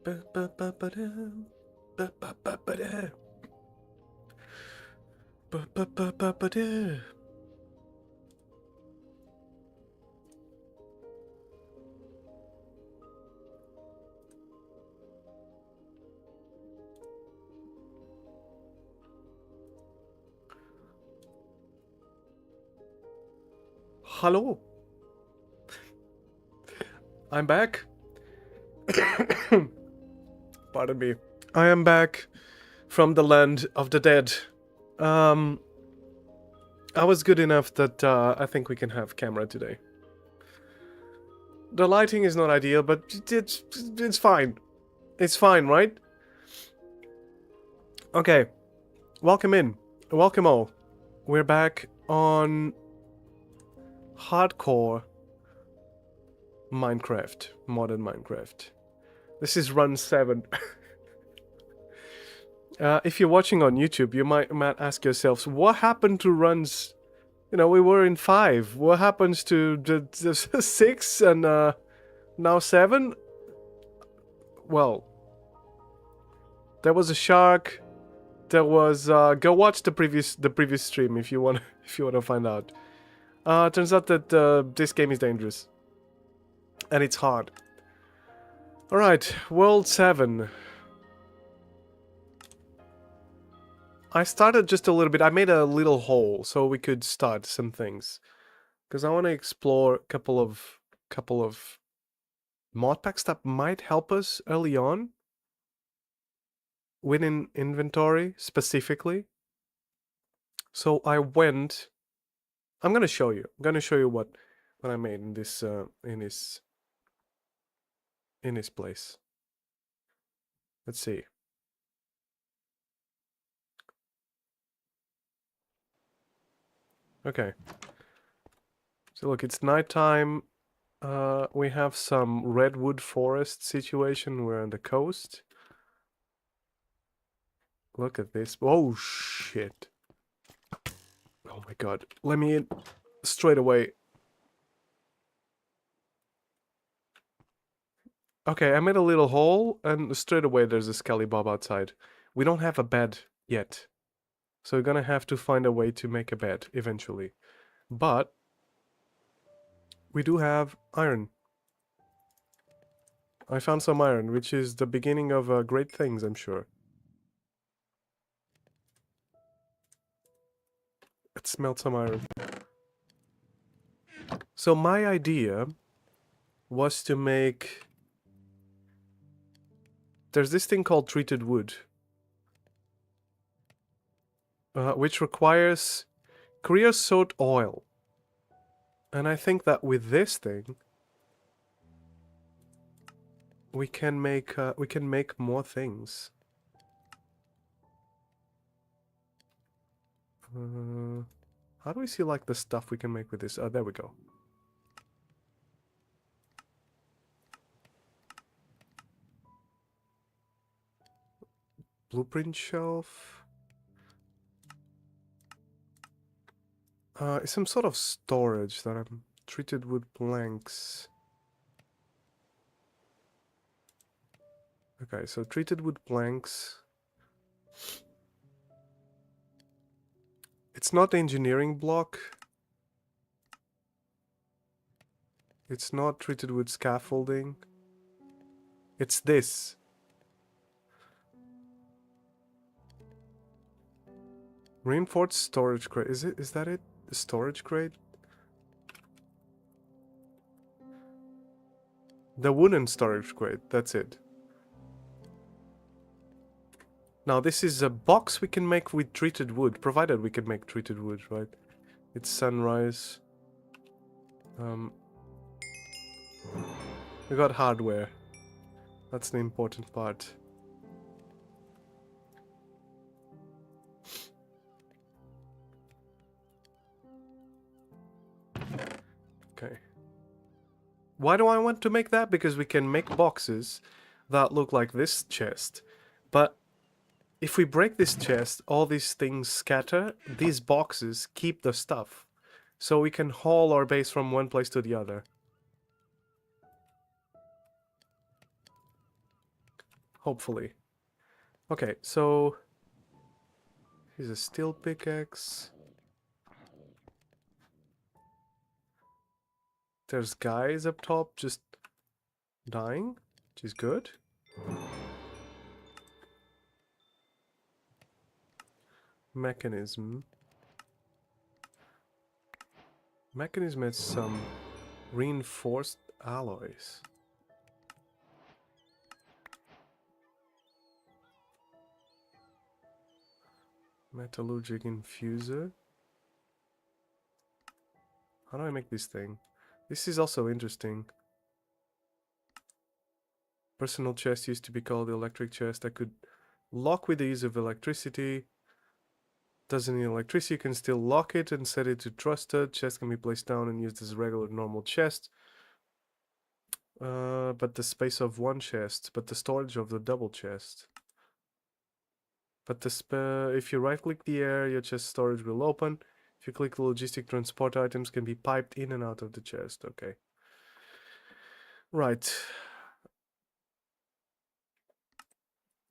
Hello. I'm back. Pardon me. I am back from the land of the dead. I was good enough that I think we can have camera today. The lighting is not ideal, but it's fine. It's fine, right? Okay. Welcome in. Welcome all. We're back on hardcore Minecraft. Modern Minecraft. This is run 7. If you're watching on YouTube, you might ask yourselves, what happened to runs? You know, we were in 5. What happens to the 6 and now 7? Well, there was a shark. There was go watch the previous stream if you want to find out. Turns out that this game is dangerous and it's hard. All right, World 7. I started just a little bit. I made a little hole so we could start some things, because I want to explore a couple of mod packs that might help us early on within inventory specifically. So I went. I'm gonna show you. I'm gonna show you what I made in this in this place. Let's see. Okay. So look, it's nighttime. We have some redwood forest situation. We're on the coast. Look at this. Oh, shit. Oh my god. Let me in straight away. Okay, I made a little hole, and straight away there's a skelly bob outside. We don't have a bed yet. So we're gonna have to find a way to make a bed eventually. But we do have iron. I found some iron, which is the beginning of great things, I'm sure. Let's melt some iron. So my idea was to make... There's this thing called treated wood, which requires creosote oil. And I think that with this thing, we can make more things. How do we see like the stuff we can make with this? Oh, there we go. Blueprint shelf. It's some sort of storage that I'm treated wood planks. Okay, so treated wood planks. It's not engineering block. It's not treated wood scaffolding. It's this. Reinforced storage crate. Is that it? The storage crate? The wooden storage crate, that's it. Now this is a box we can make with treated wood, provided we can make treated wood, right? It's sunrise. We got hardware. That's the important part. Okay. Why do I want to make that? Because we can make boxes that look like this chest. But if we break this chest, all these things scatter. These boxes keep the stuff. So we can haul our base from one place to the other. Hopefully. Okay, so here's a steel pickaxe. There's guys up top just dying, which is good. Mechanism. Mechanism has some reinforced alloys. Metallurgic infuser. How do I make this thing? This is also interesting. Personal chest used to be called the electric chest. I could lock with the use of electricity. Doesn't need electricity, you can still lock it and set it to trusted. Chest can be placed down and used as a regular normal chest. But the space of one chest, but the storage of the double chest. But if you right click the area, your chest storage will open. If you click the logistic, transport items can be piped in and out of the chest. Okay. Right.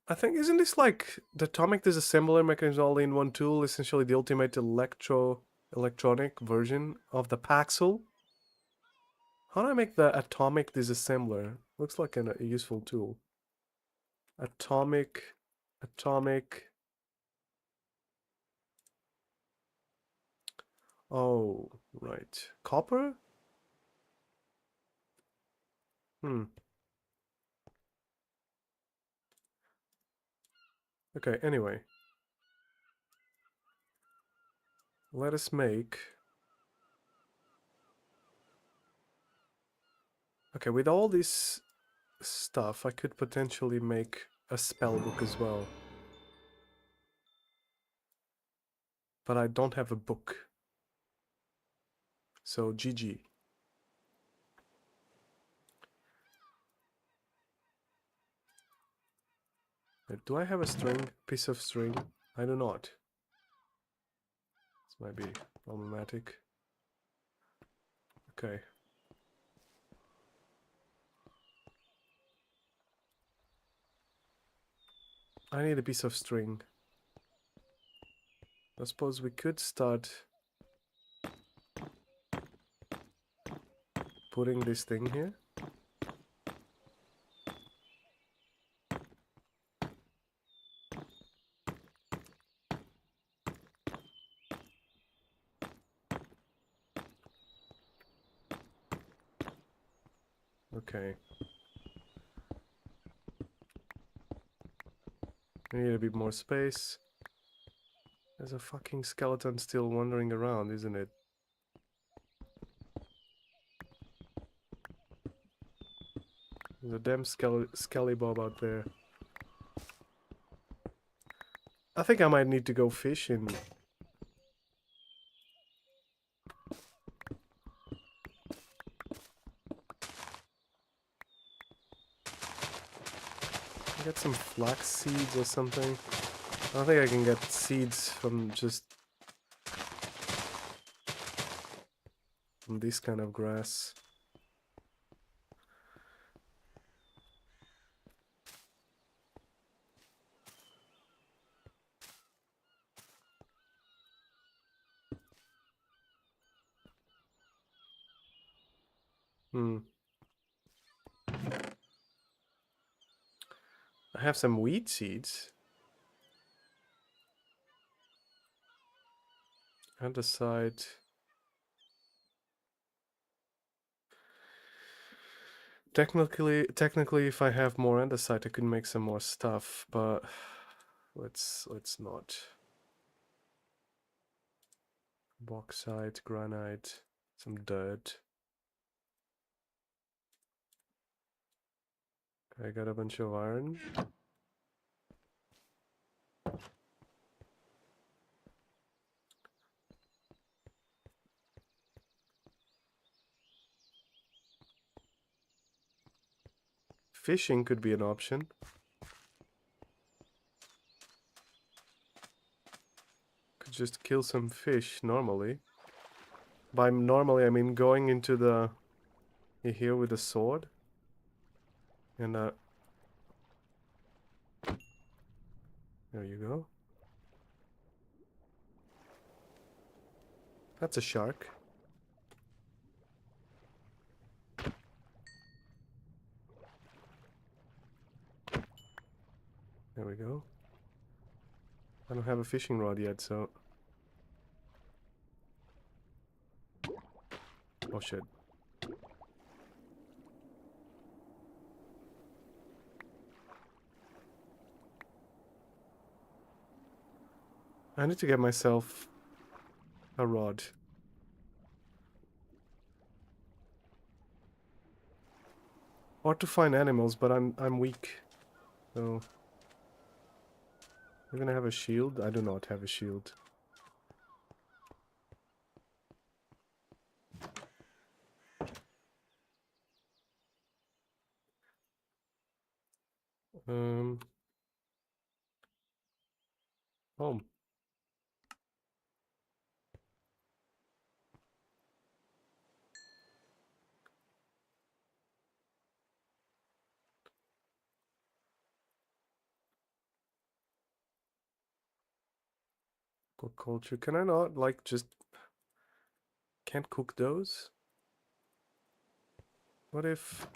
I think, isn't this like the atomic disassembler mechanism all in one tool, essentially the ultimate electronic version of the Paxel? How do I make the atomic disassembler? Looks like a useful tool. Atomic. Oh, right. Copper? Okay, anyway. Let us make... Okay, with all this stuff, I could potentially make a spell book as well. But I don't have a book. So, GG. Do I have a string? Piece of string? I do not. This might be problematic. Okay. I need a piece of string. I suppose we could start putting this thing here. Okay. I need a bit more space. There's a fucking skeleton still wandering around, isn't it? There's a damn skellybob out there. I think I might need to go fishing. Get some flax seeds or something. I don't think I can get seeds from just from this kind of grass. I have some wheat seeds. Andesite. Technically, if I have more andesite, I could make some more stuff, but let's not. Bauxite, granite, some dirt. I got a bunch of iron. Fishing could be an option. Could just kill some fish normally. By normally, I mean going into the here with a sword and There you go. That's a shark. There we go. I don't have a fishing rod yet, so... Oh shit. I need to get myself a rod. Or to find animals, but I'm weak. So... You're gonna have a shield? I do not have a shield. Home. Aquaculture. Can I not, like, just... Can't cook those? What if...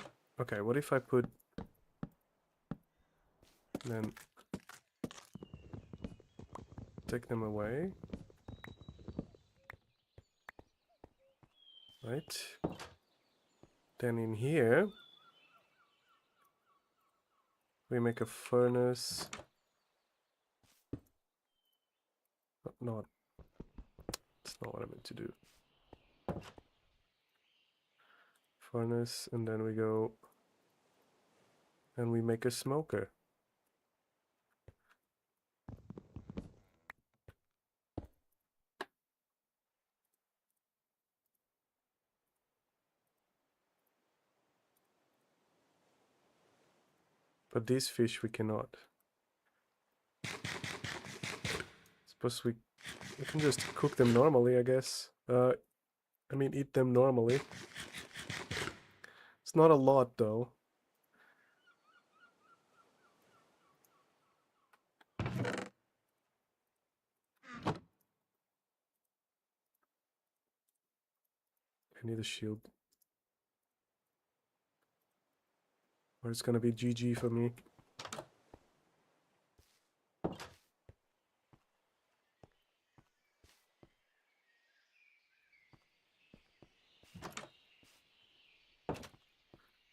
Okay, what if I put... Then... Take them away. Right. Then in here... We make a furnace. Not... That's not what I meant to do. Furnace, and then we go... And we make a smoker. But these fish we cannot. Suppose we can just cook them normally, I guess. I mean, eat them normally. It's not a lot, though. I need a shield. Or it's gonna be GG for me.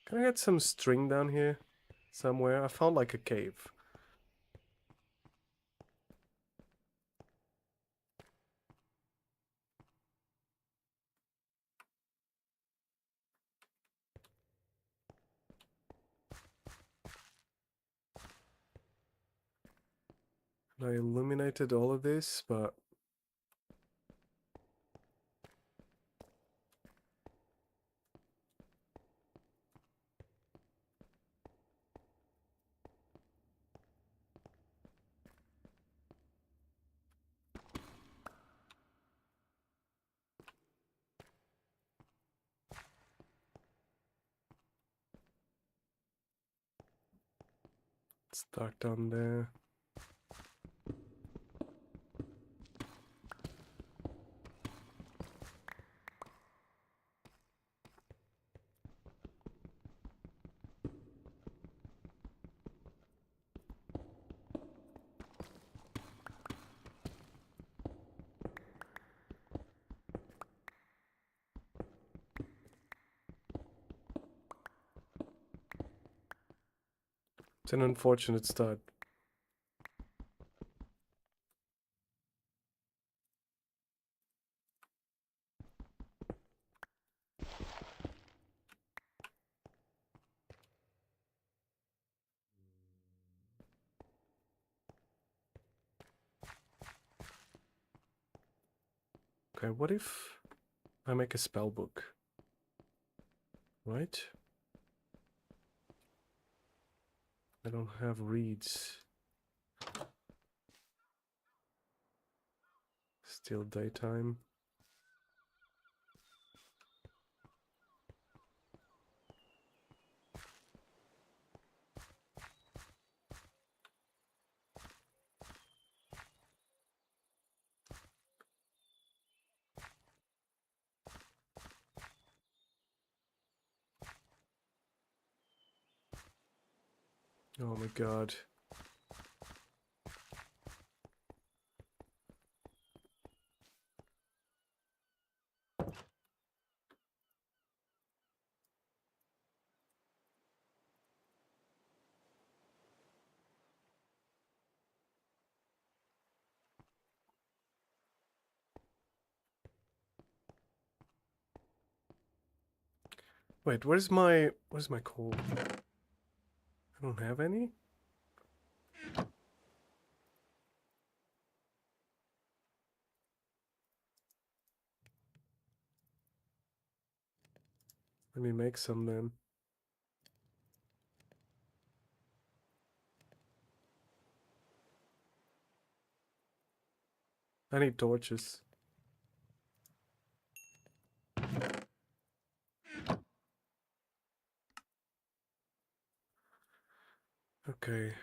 Can I get some string down here? Somewhere? I found like a cave. I illuminated all of this, but... It's dark down there. It's an unfortunate start. Okay, what if I make a spell book? Right? I don't have reeds. Still daytime. Oh my god. Wait, where's my coal? I don't have any? Let me make some then. I need torches. Okay.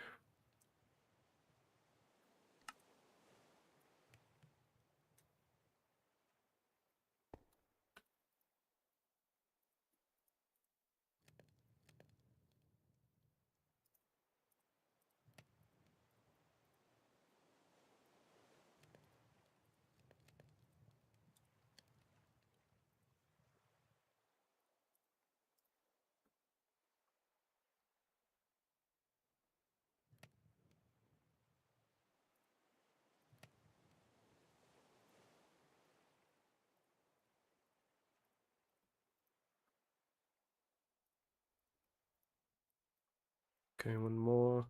Okay, one more.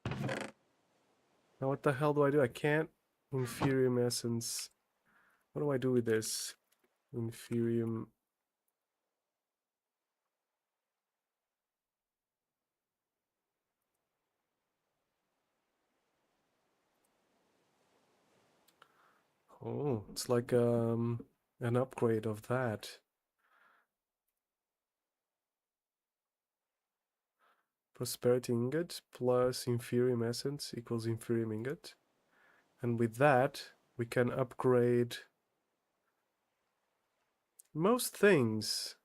Now what the hell do I do? I can't. Inferium essence. What do I do with this? Inferium. Oh, it's like an upgrade of that. Prosperity ingot plus inferium essence equals inferium ingot. And with that, we can upgrade most things.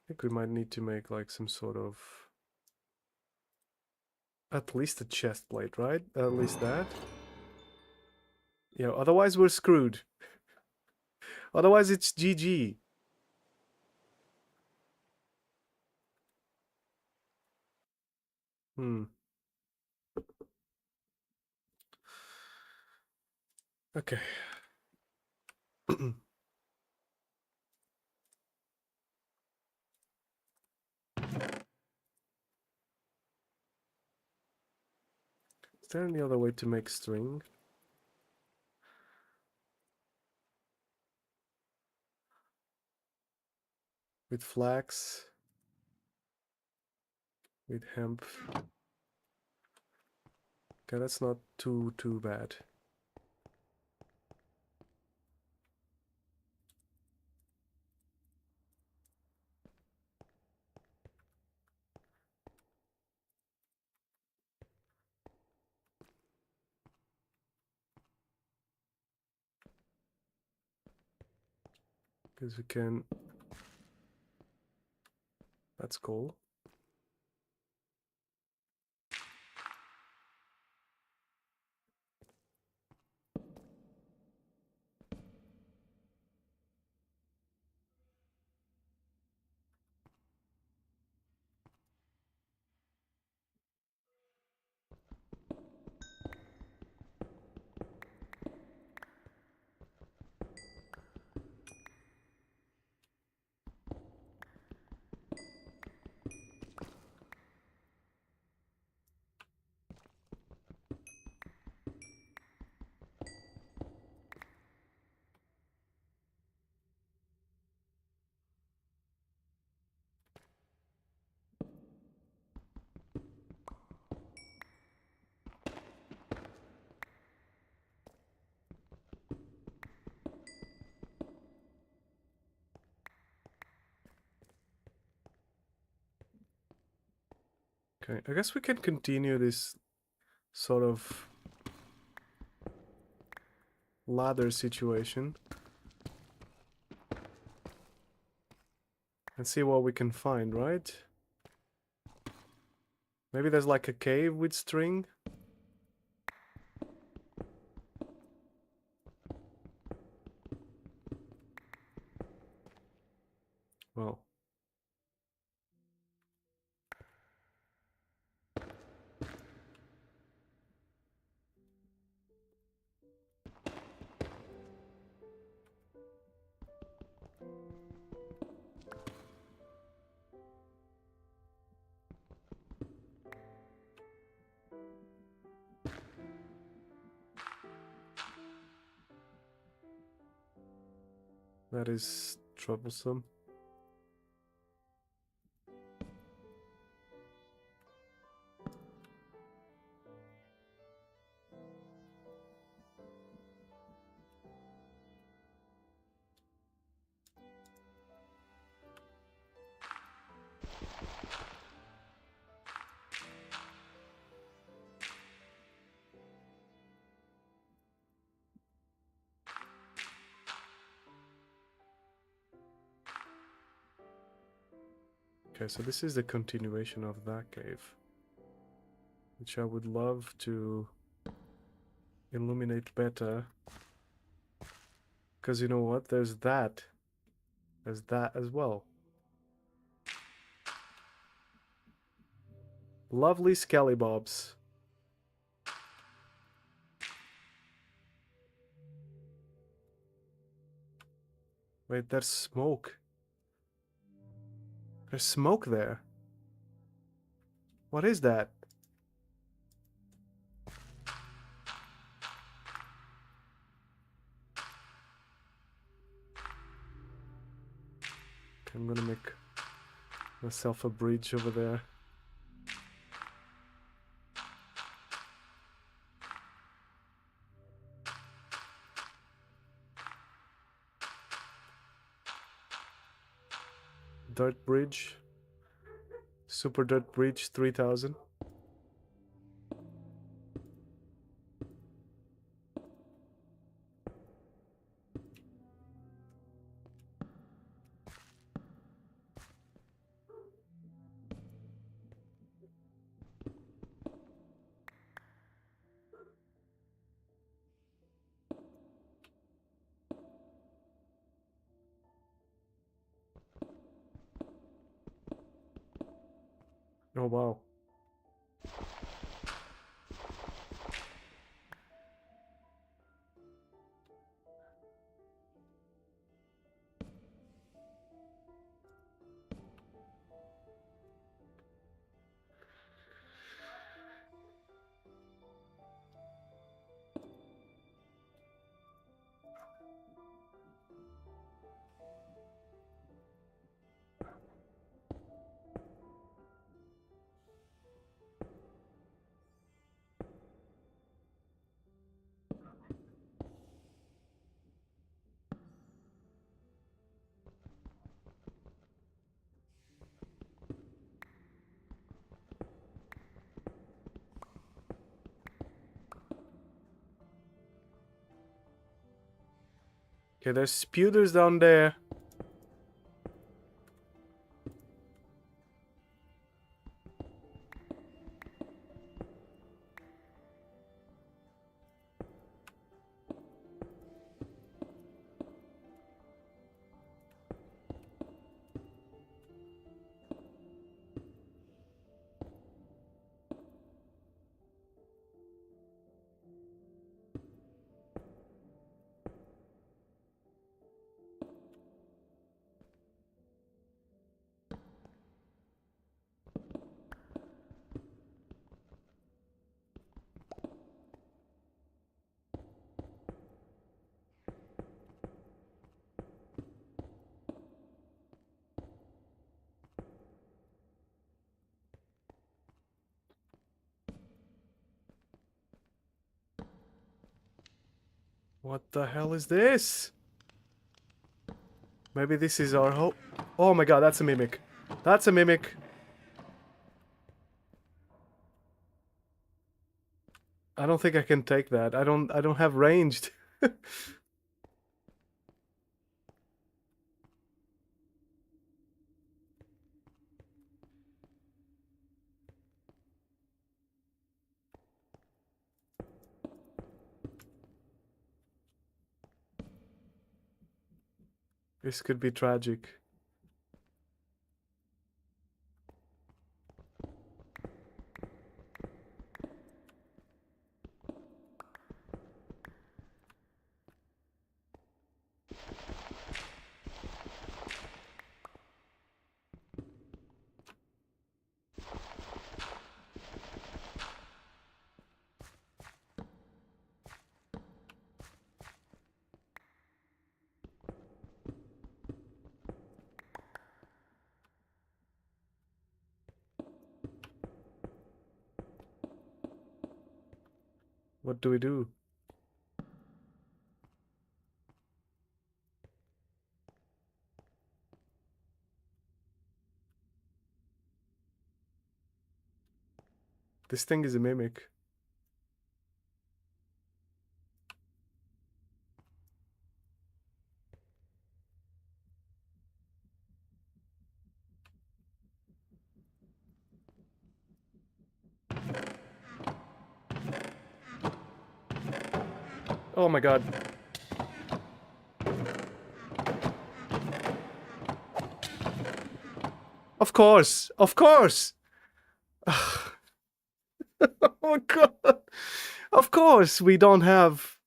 I think we might need to make like some sort of... At least a chest plate, right? At least that. Yeah, otherwise we're screwed. Otherwise it's GG. Hmm. Okay. Is there any other way to make string? With flax? With hemp? Okay, that's not too bad. Because we can... That's cool. Okay, I guess we can continue this sort of ladder situation and see what we can find, right? Maybe there's like a cave with string. Well, that is troublesome. Okay, so this is the continuation of that cave, which I would love to illuminate better. Because you know what? There's that. There's that as well. Lovely scallybobs. Wait, there's smoke. There's smoke there. What is that? I'm gonna make myself a bridge over there. Dirt bridge. Super dirt bridge 3000. Oh wow. Okay, there's spewters down there. What the hell is this? Maybe this is our hope. Oh my god, that's a mimic. That's a mimic. I don't think I can take that. I don't have ranged. This could be tragic. What do we do? This thing is a mimic. Oh my god. Of course! Of course! Oh god! Of course we don't have...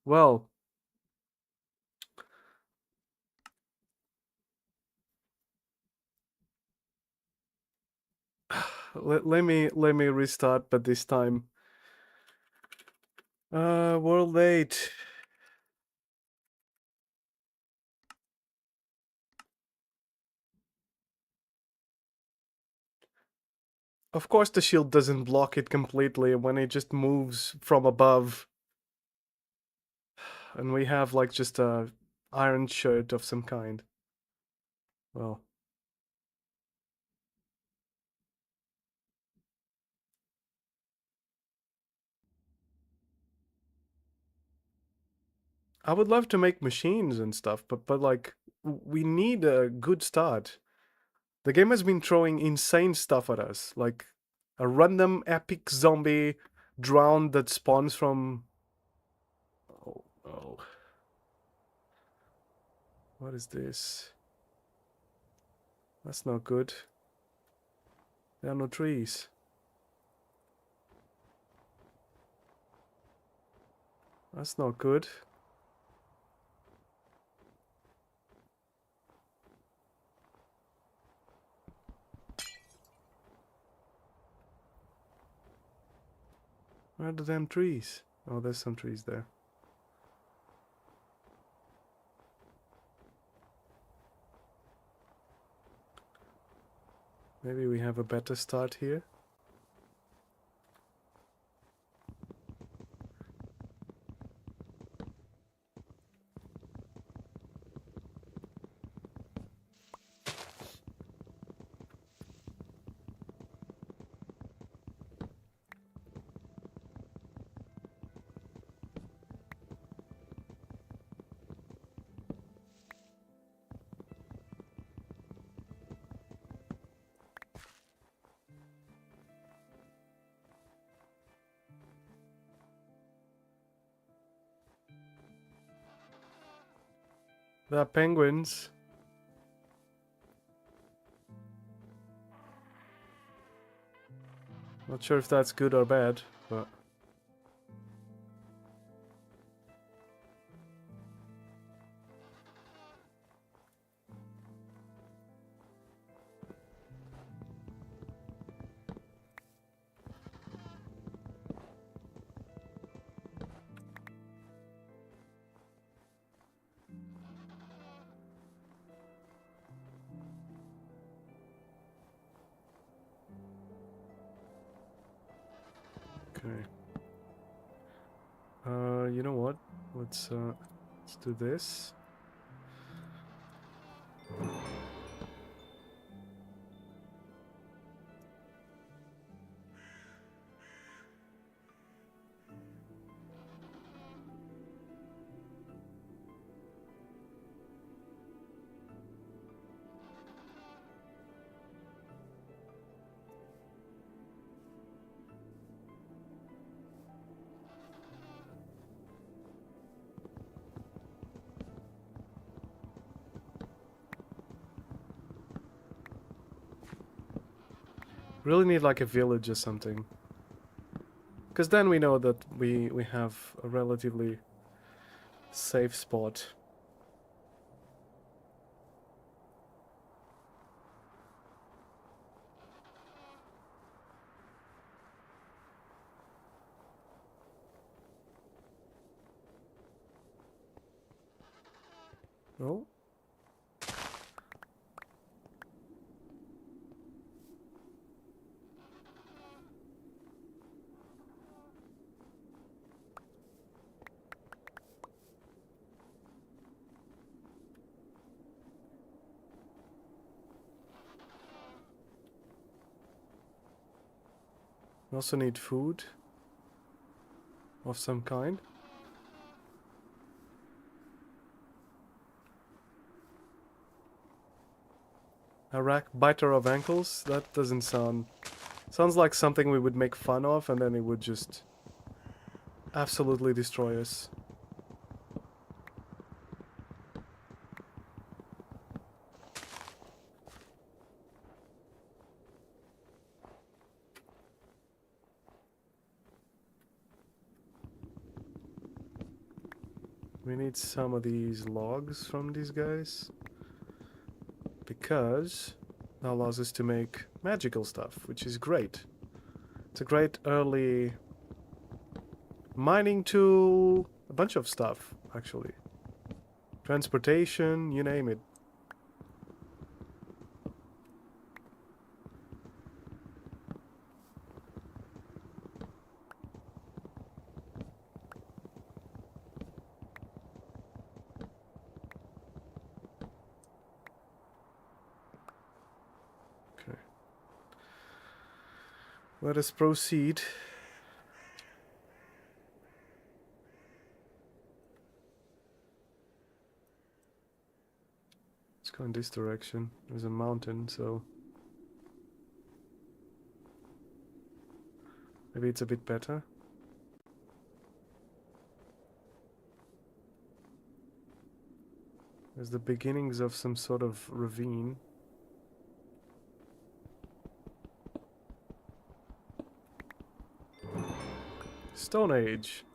Well... let me restart, but this time... World 8. Of course the shield doesn't block it completely when it just moves from above. And we have like just a iron shirt of some kind. Well. I would love to make machines and stuff, but like we need a good start. The game has been throwing insane stuff at us, like a random epic zombie drown that spawns from... Oh, oh. What is this? That's not good. There are no trees. That's not good. Where are the damn trees? Oh, there's some trees there. Maybe we have a better start here. There are penguins. Not sure if that's good or bad, but... Okay. You know what? Let's do this. Really need like a village or something. Because then we know that we have a relatively safe spot. Oh. We also need food of some kind. A rack biter of ankles? That doesn't sound... Sounds like something we would make fun of and then it would just absolutely destroy us. We need some of these logs from these guys. Because that allows us to make magical stuff, which is great. It's a great early mining tool. A bunch of stuff, actually. Transportation, you name it. Okay. Let us proceed. Let's go in this direction. There's a mountain, so maybe it's a bit better. There's the beginnings of some sort of ravine. Stone Age.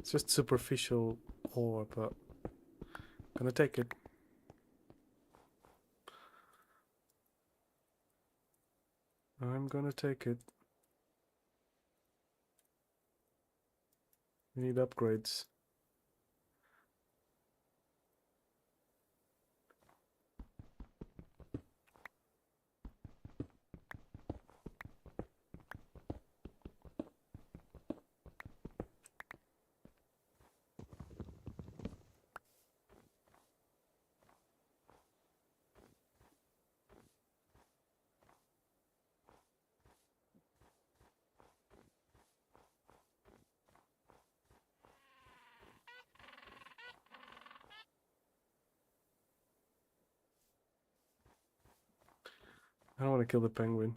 It's just superficial ore, but I'm gonna take it. I'm gonna take it. We need upgrades. I don't want to kill the penguin.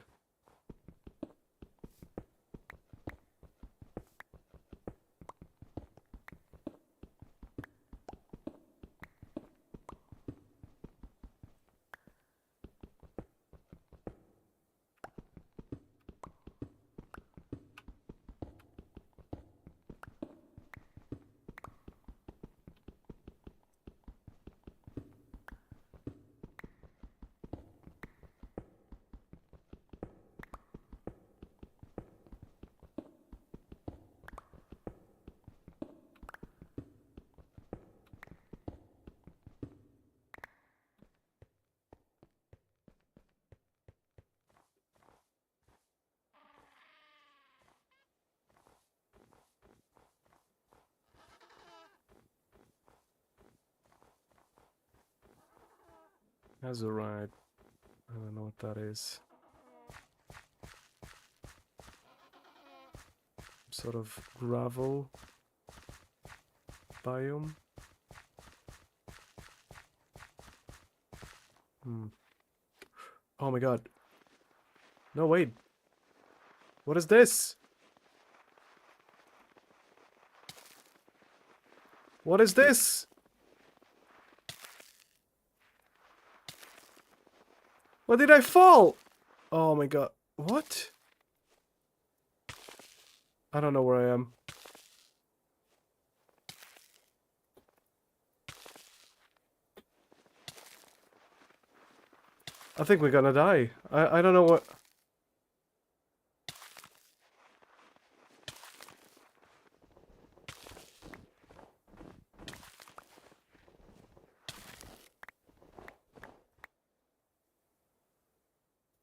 That's alright. I don't know what that is. sort of gravel biome. Oh my god. No, wait. What is this? What is this? Where did I fall? Oh my god. What? I don't know where I am. I think we're gonna die. I don't know what...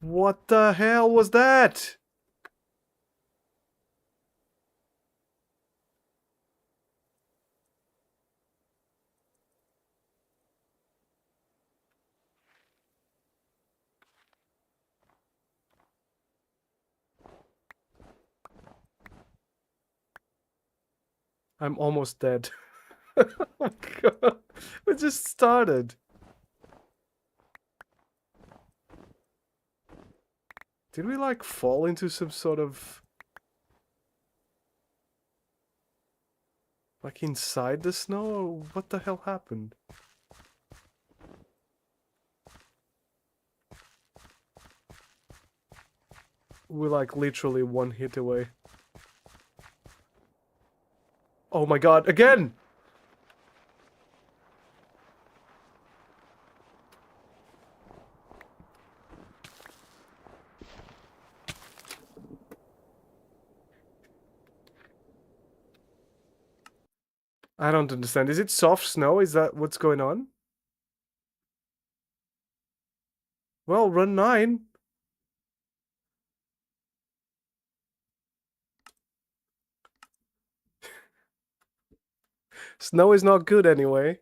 What the hell was that? I'm almost dead. Oh my god. We just started. Did we like fall into some sort of... like inside the snow? Or what the hell happened? We're like literally one hit away. Oh my god, again! I don't understand. Is it soft snow? Is that what's going on? Well, run 9. Snow is not good anyway.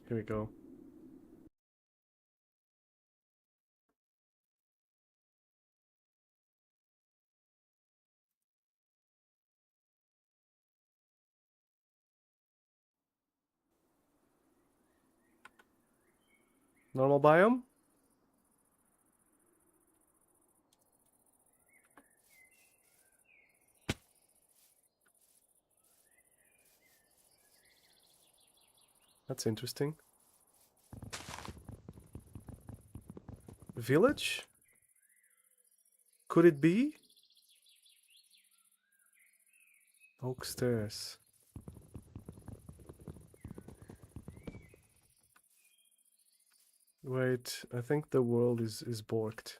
Here we go. Normal biome? That's interesting. Village? Could it be? Oak stairs. Wait, I think the world is borked.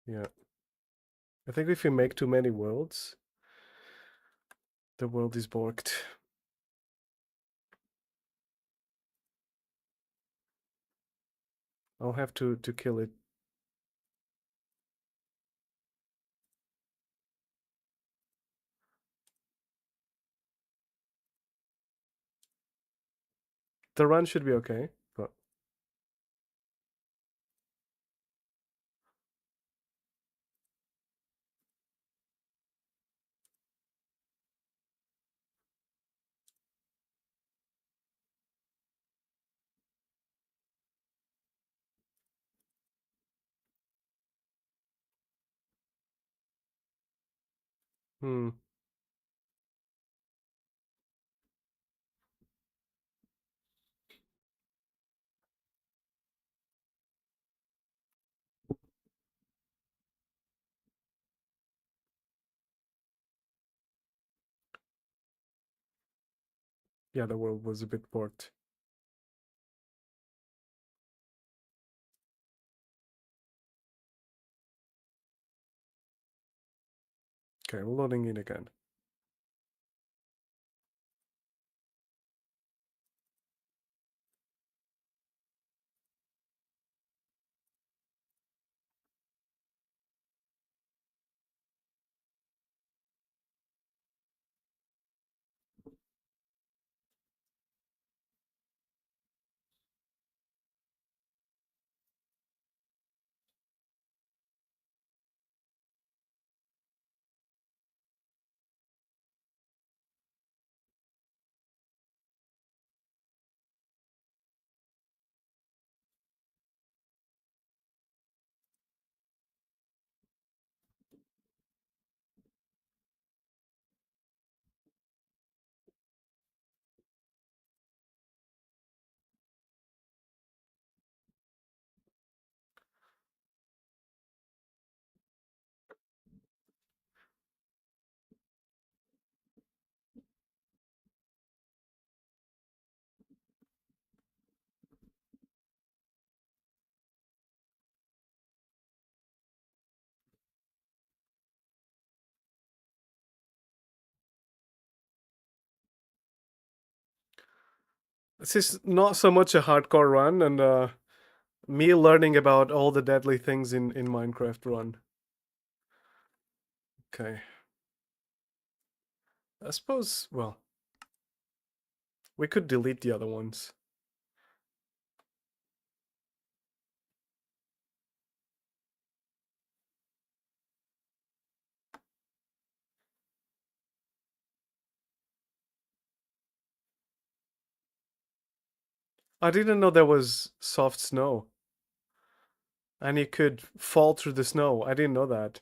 Yeah. I think if you make too many worlds, the world is borked. I'll have to kill it. The run should be okay, but... Hmm. Yeah, the world was a bit borked. Okay, we're loading in again. This is not so much a hardcore run, and me learning about all the deadly things in Minecraft run. Okay. I suppose, well, we could delete the other ones. I didn't know there was soft snow. And you could fall through the snow. I didn't know that.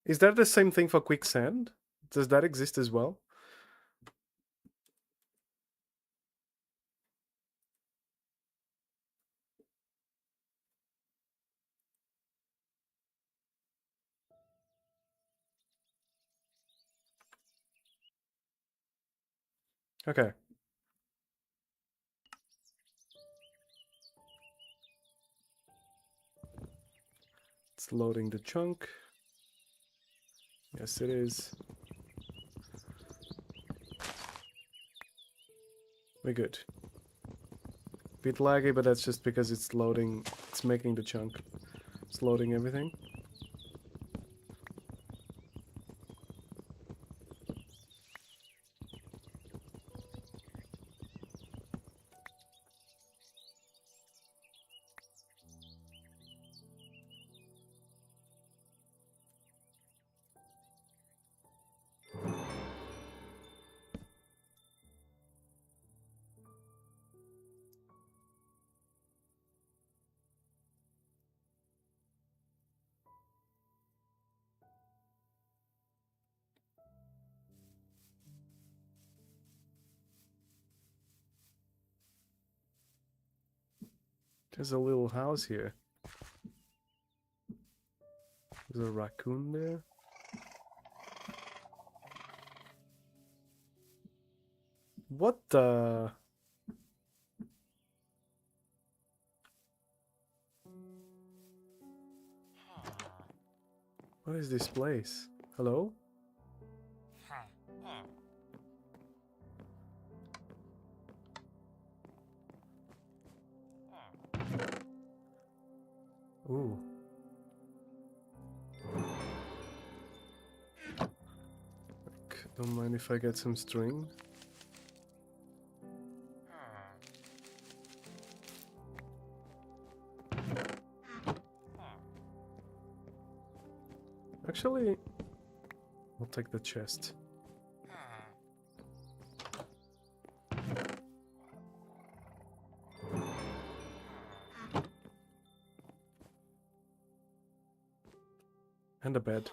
Is that the same thing for quicksand? Does that exist as well? Okay. It's loading the chunk. Yes, it is. We're good. Bit laggy, but that's just because it's loading. It's making the chunk. It's loading everything. There's a little house here. There's a raccoon there. What the? What is this place? Hello? Ooh. Don't mind if I get some string. Actually, I'll take the chest. And a bed.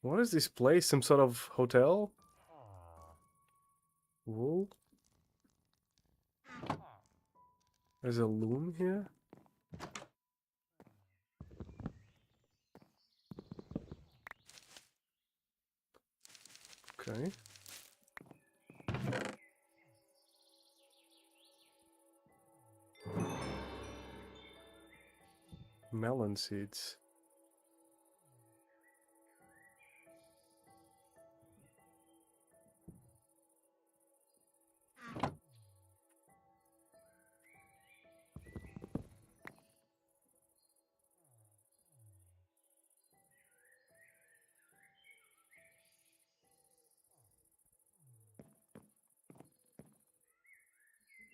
What is this place? Some sort of hotel? Wool? There's a loom here? Okay. Melon seeds.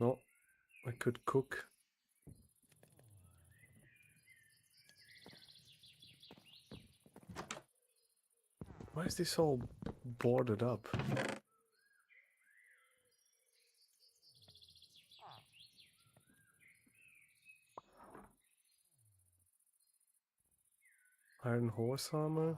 No, I could cook. Why is this all boarded up? Iron horse armor?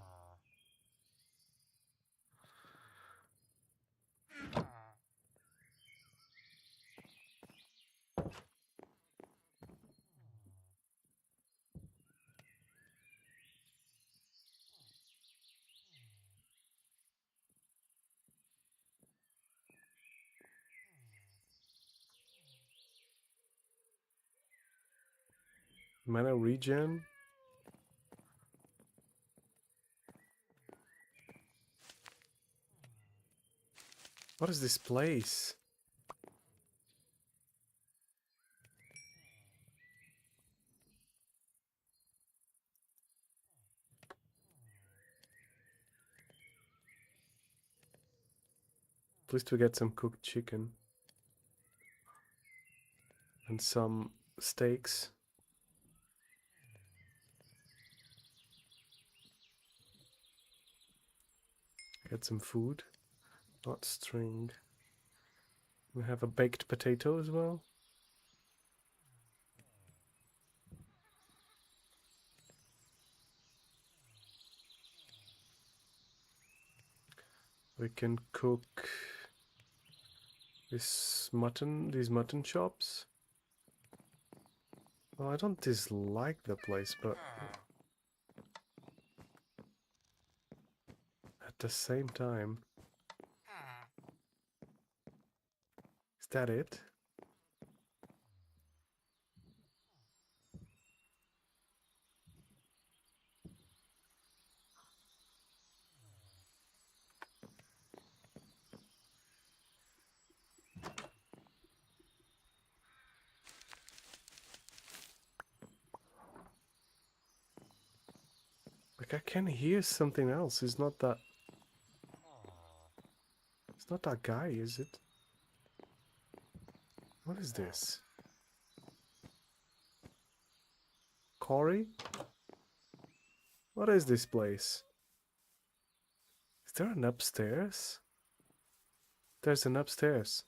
Mana regen. What is this place? At least we get some cooked chicken. And some steaks. Get some food. Not string. We have a baked potato as well. We can cook these mutton chops. Well, I don't dislike the place, but at the same time, is that it? Like I can hear something else. It's not that guy, is it? What is this? Corey? What is this place? Is there an upstairs? There's an upstairs.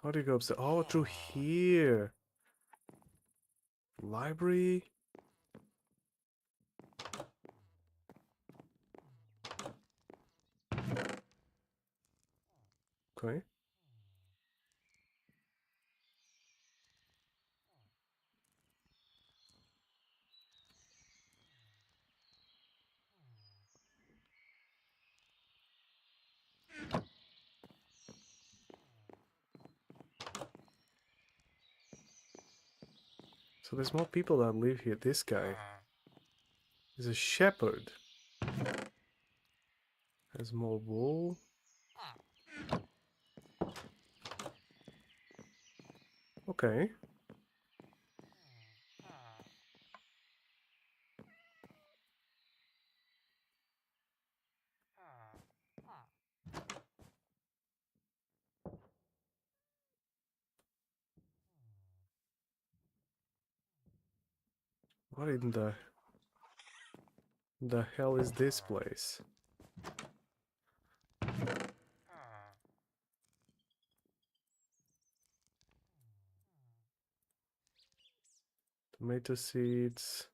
How do you go upstairs? Oh, through here. Library. Okay. So there's more people that live here. This guy is a shepherd. Has more wool. Okay. What in the hell is this place? Tomato seeds.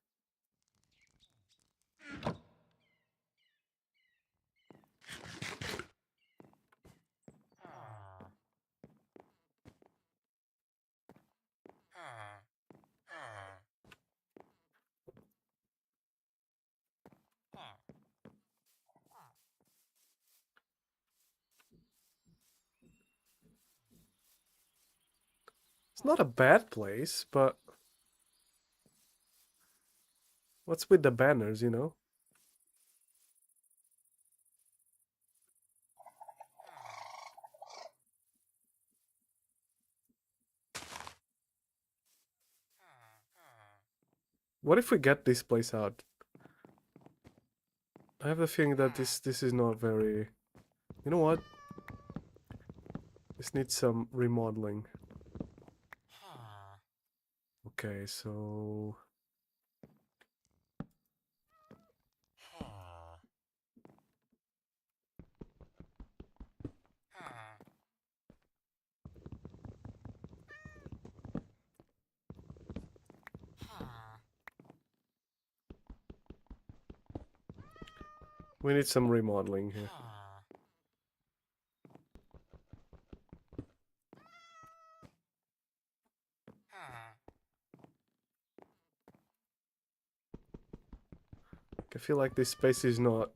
It's not a bad place, but what's with the banners, you know? What if we get this place out? I have the feeling that this is not very... You know what? This needs some remodeling. Okay, so... We need some remodeling here. I feel like this space is not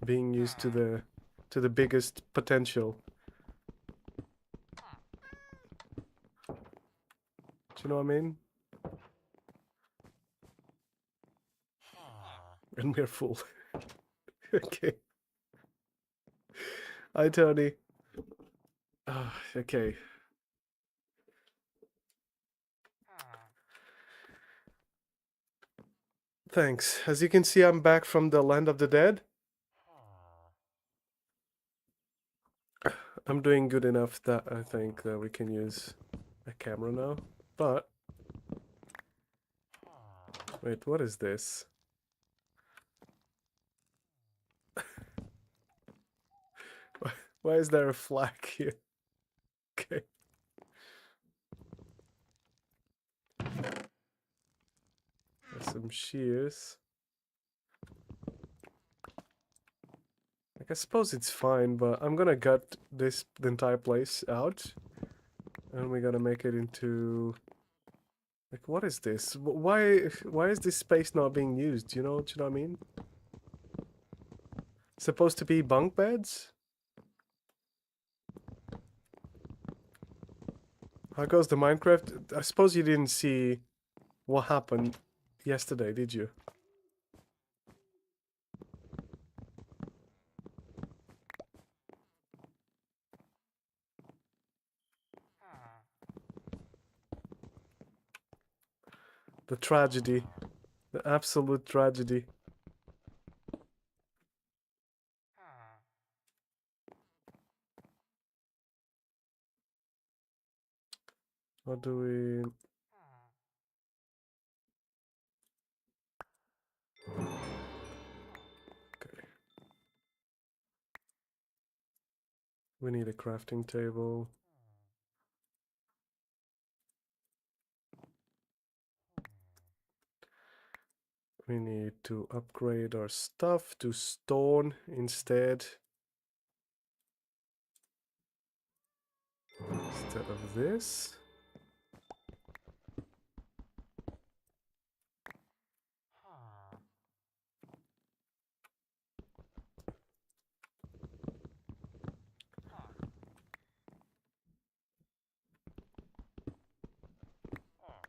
being used to the biggest potential. Do you know what I mean? And we're full. Okay. Hi, Tony. Okay. Thanks. As you can see, I'm back from the land of the dead. I'm doing good enough that I think that we can use a camera now. But wait, what is this? Why is there a flag here? Okay. There's some shears. Like, I suppose it's fine, but I'm gonna gut the entire place out. And we're gonna make it into... Like, what is this? Why is this space not being used? Do you know what I mean? Supposed to be bunk beds? How goes the Minecraft? I suppose you didn't see what happened yesterday, did you? The tragedy. The absolute tragedy. What do we... Okay. We need a crafting table. We need to upgrade our stuff to stone instead. Instead of this.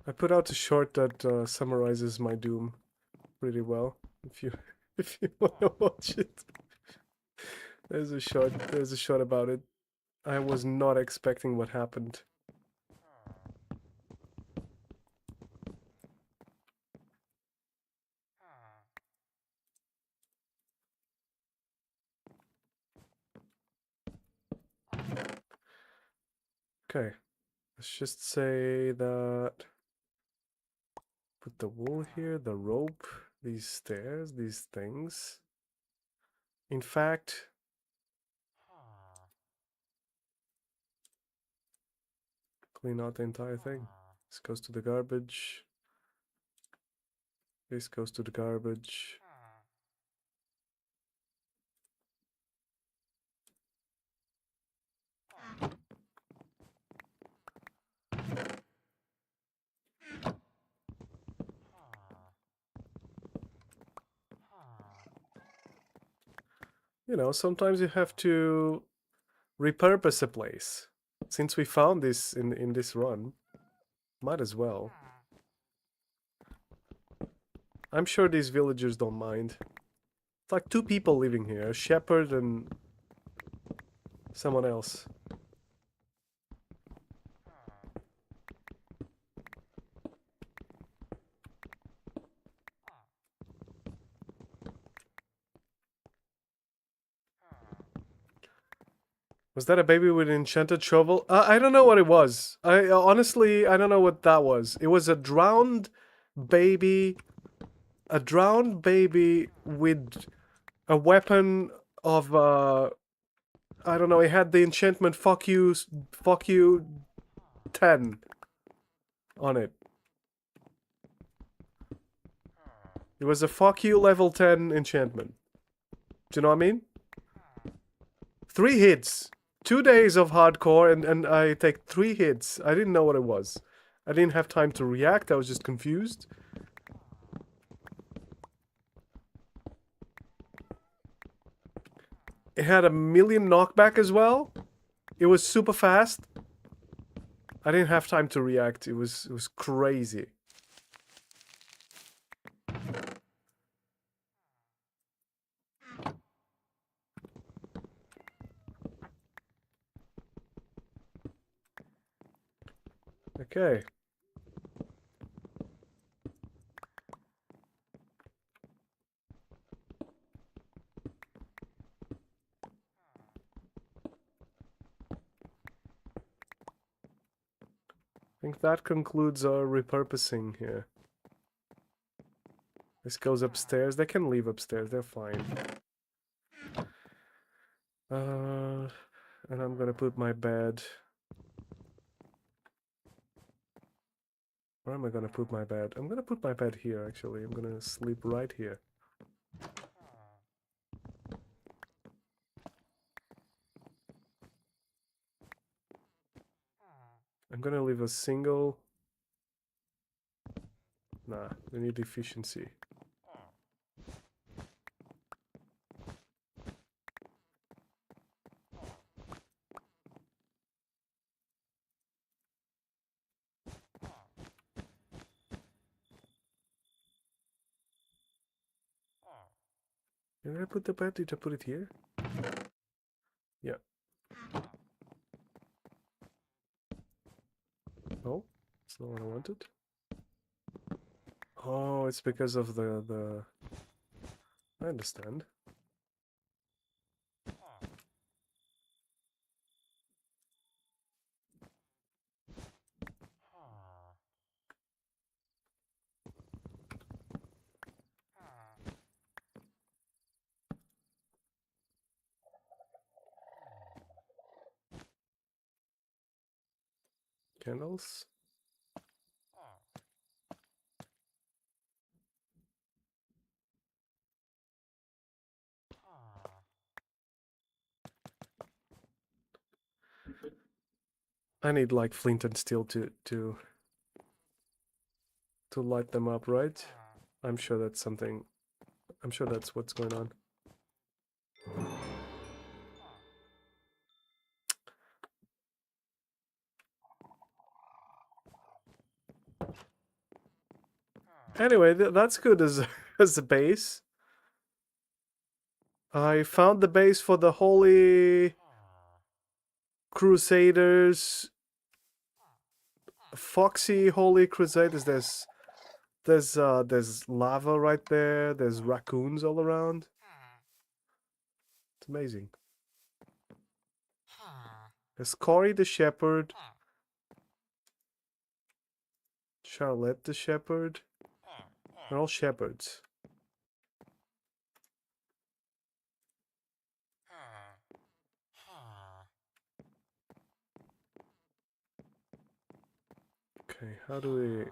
I put out a short that summarizes my doom really well. If you if you wanna watch it. There's a shot about it. I was not expecting what happened. Okay. Let's just say that put the wool here, the rope, these stairs, these things. In fact, clean out the entire thing. This goes to the garbage. This goes to the garbage. You know, sometimes you have to repurpose a place. Since we found this in this run, might as well. I'm sure these villagers don't mind. It's like 2 people living here, a shepherd and someone else. Was that a baby with an enchanted shovel? I don't know what it was. Honestly, I don't know what that was. It was a drowned baby. A drowned baby with a weapon of, I don't know, it had the enchantment fuck you 10 on it. It was a fuck you level 10 enchantment. Do you know what I mean? 3 hits. 2 days of hardcore and I take 3 hits. I didn't know what it was. I didn't have time to react. I was just confused. It had a million knockback as well. It was super fast. I didn't have time to react. It was crazy. Okay. I think that concludes our repurposing here. This goes upstairs. They can leave upstairs. They're fine. And I'm gonna put my bed. Where am I gonna put my bed? I'm gonna put my bed here, actually. I'm gonna sleep right here. I'm gonna leave a single... Nah, we need efficiency. Did I put the bed? Did I put it here? Yeah. No, it's not what I wanted. Oh, it's because of the... I understand. Candles. I need like flint and steel to light them up, right? I'm sure that's something. I'm sure that's what's going on. Anyway, that's good as as a base. I found the base for the Holy Crusaders. Foxy Holy Crusaders. There's lava right there. There's raccoons all around. It's amazing. There's Cory the Shepherd. Charlotte the Shepherd. They're all shepherds. Okay, how do we...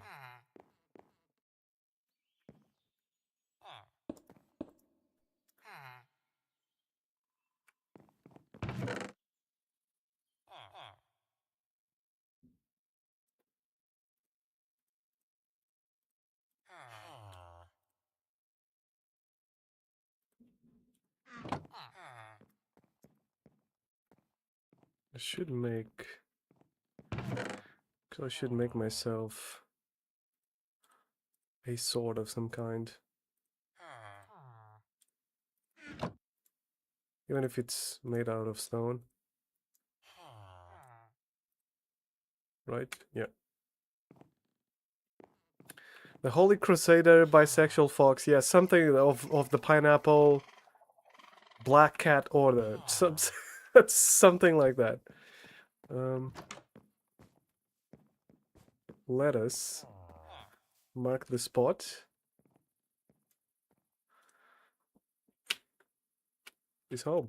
I should make... I should make myself a sword of some kind. Even if it's made out of stone. Right? Yeah. The Holy Crusader, Bisexual Fox. Yeah, something of the Pineapple Black Cat Order. Something like that. Let us mark the spot. He's home.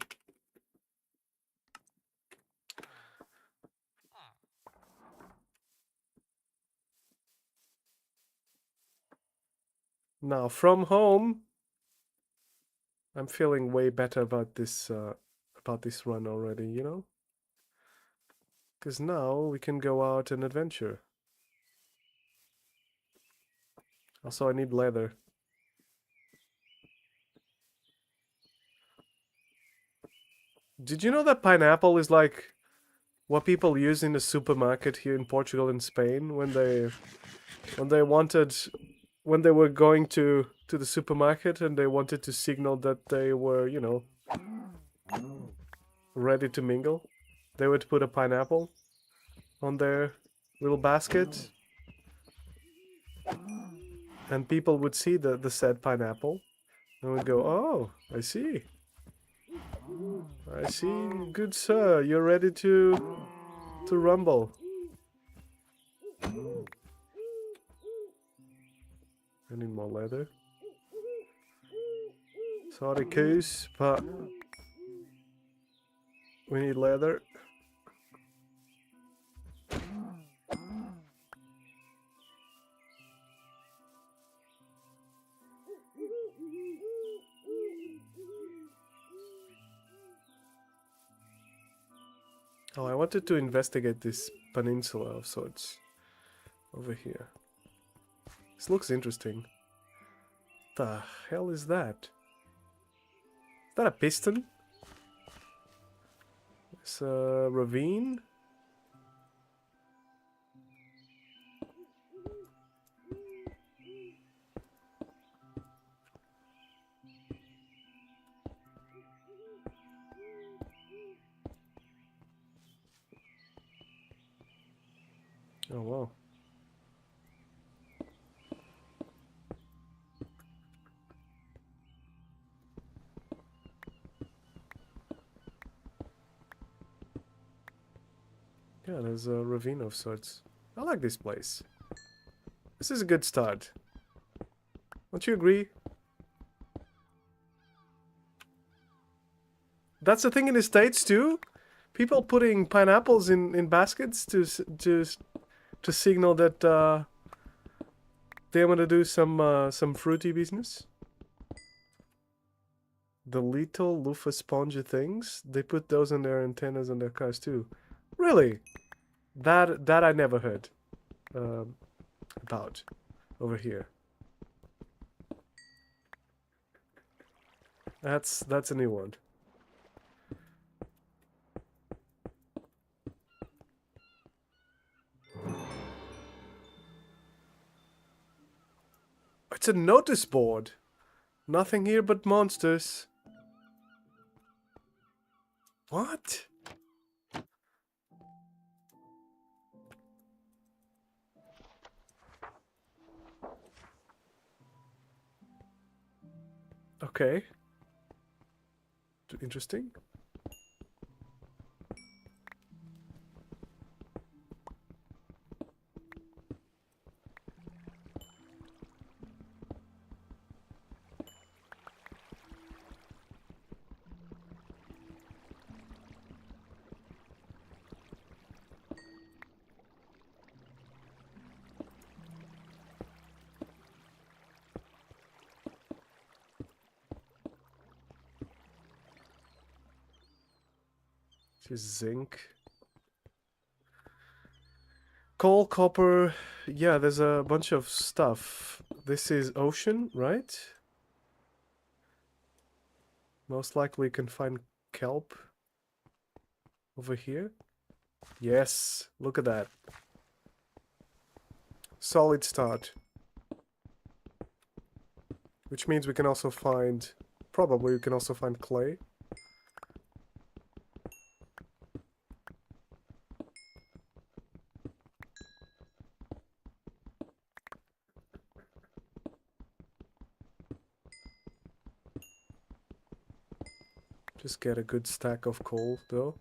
Now, from home, I'm feeling way better about this run already, you know? Because now we can go out and adventure. Also, I need leather. Did you know that pineapple is like what people use in the supermarket here in Portugal and Spain when they wanted when they were going to the supermarket and they wanted to signal that they were, you know, ready to mingle? They would put a pineapple on their little basket and people would see the said pineapple and would go, "Oh, I see. I see, good sir, you're ready to rumble." I need more leather. Sorry, coos, but we need leather. Oh, I wanted to investigate this peninsula of sorts over here. This looks interesting. The hell is that? Is that a piston? It's a ravine? Oh, wow. Yeah, there's a ravine of sorts. I like this place. This is a good start. Don't you agree? That's the thing in the States too. People putting pineapples in baskets to signal that they want to do some fruity business. The little loofah spongy things, they put those on their antennas on their cars too. Really? That I never heard about over here. That's a new one. It's a notice board. Nothing here but monsters. What? Okay. Interesting. This is zinc. Coal, copper. Yeah, there's a bunch of stuff. This is ocean, right? Most likely you can find kelp over here. Yes, look at that. Solid start. Which means we can also find... Probably we can also find clay. Just get a good stack of coal, though.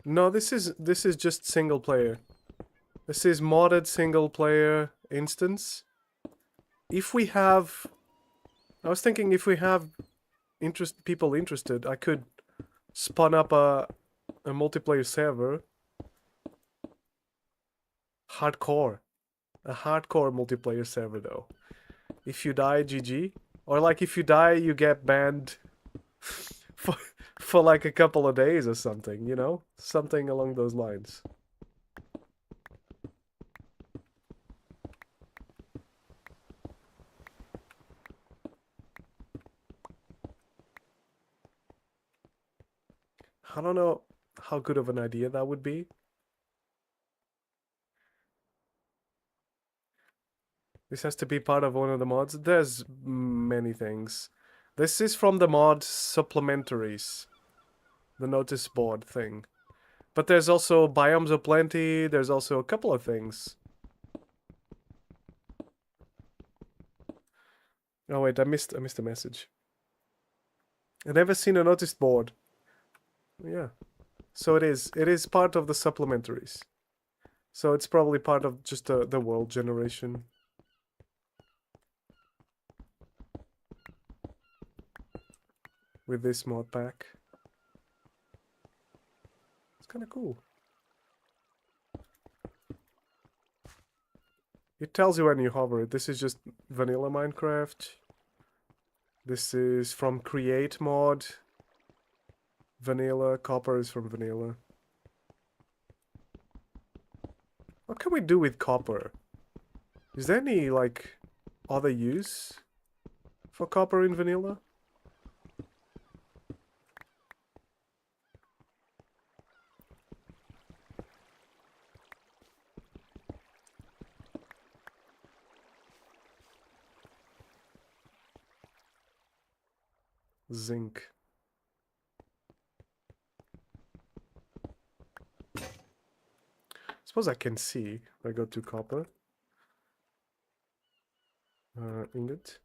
No, this is just single player. This is modded single player instance. If we have... I was thinking if we have people interested, I could spawn up a multiplayer server. Hardcore. A hardcore multiplayer server, though. If you die, GG. Or like if you die, you get banned for like a couple of days or something, you know? Something along those lines. I don't know how good of an idea that would be. This has to be part of one of the mods. There's many things. This is from the mod supplementaries. The notice board thing. But there's also biomes of plenty. There's also a couple of things. Oh wait, I missed a message. I've never seen a notice board. Yeah. So it is. It is part of the supplementaries. So it's probably part of just the world generation. With this mod pack. It's kind of cool. It tells you when you hover it. This is just vanilla Minecraft. This is from Create mod. Vanilla. Copper is from vanilla. What can we do with copper? Is there any, like, other use for copper in vanilla? Zinc. Suppose I can see if I go to copper. Ingot.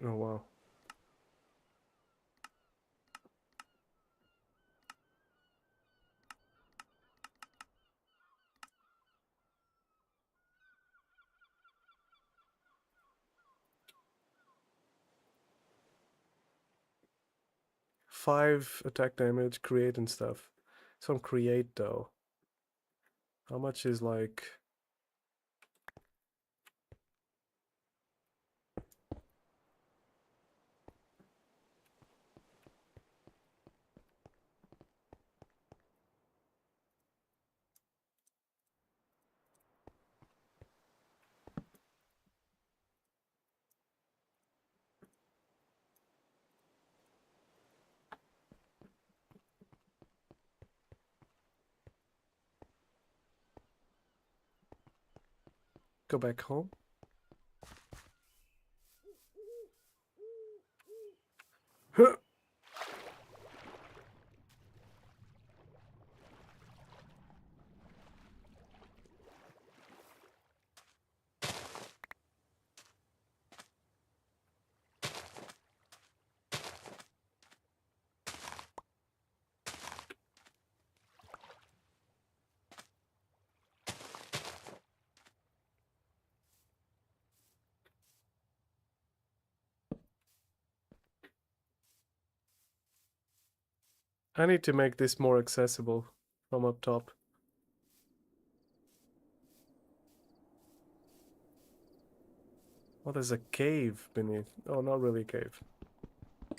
Oh wow. Five attack damage, create and stuff. Some create though. How much is like... Go back home? Huh. I need to make this more accessible from up top. Oh, there's a cave beneath. Oh, not really a cave.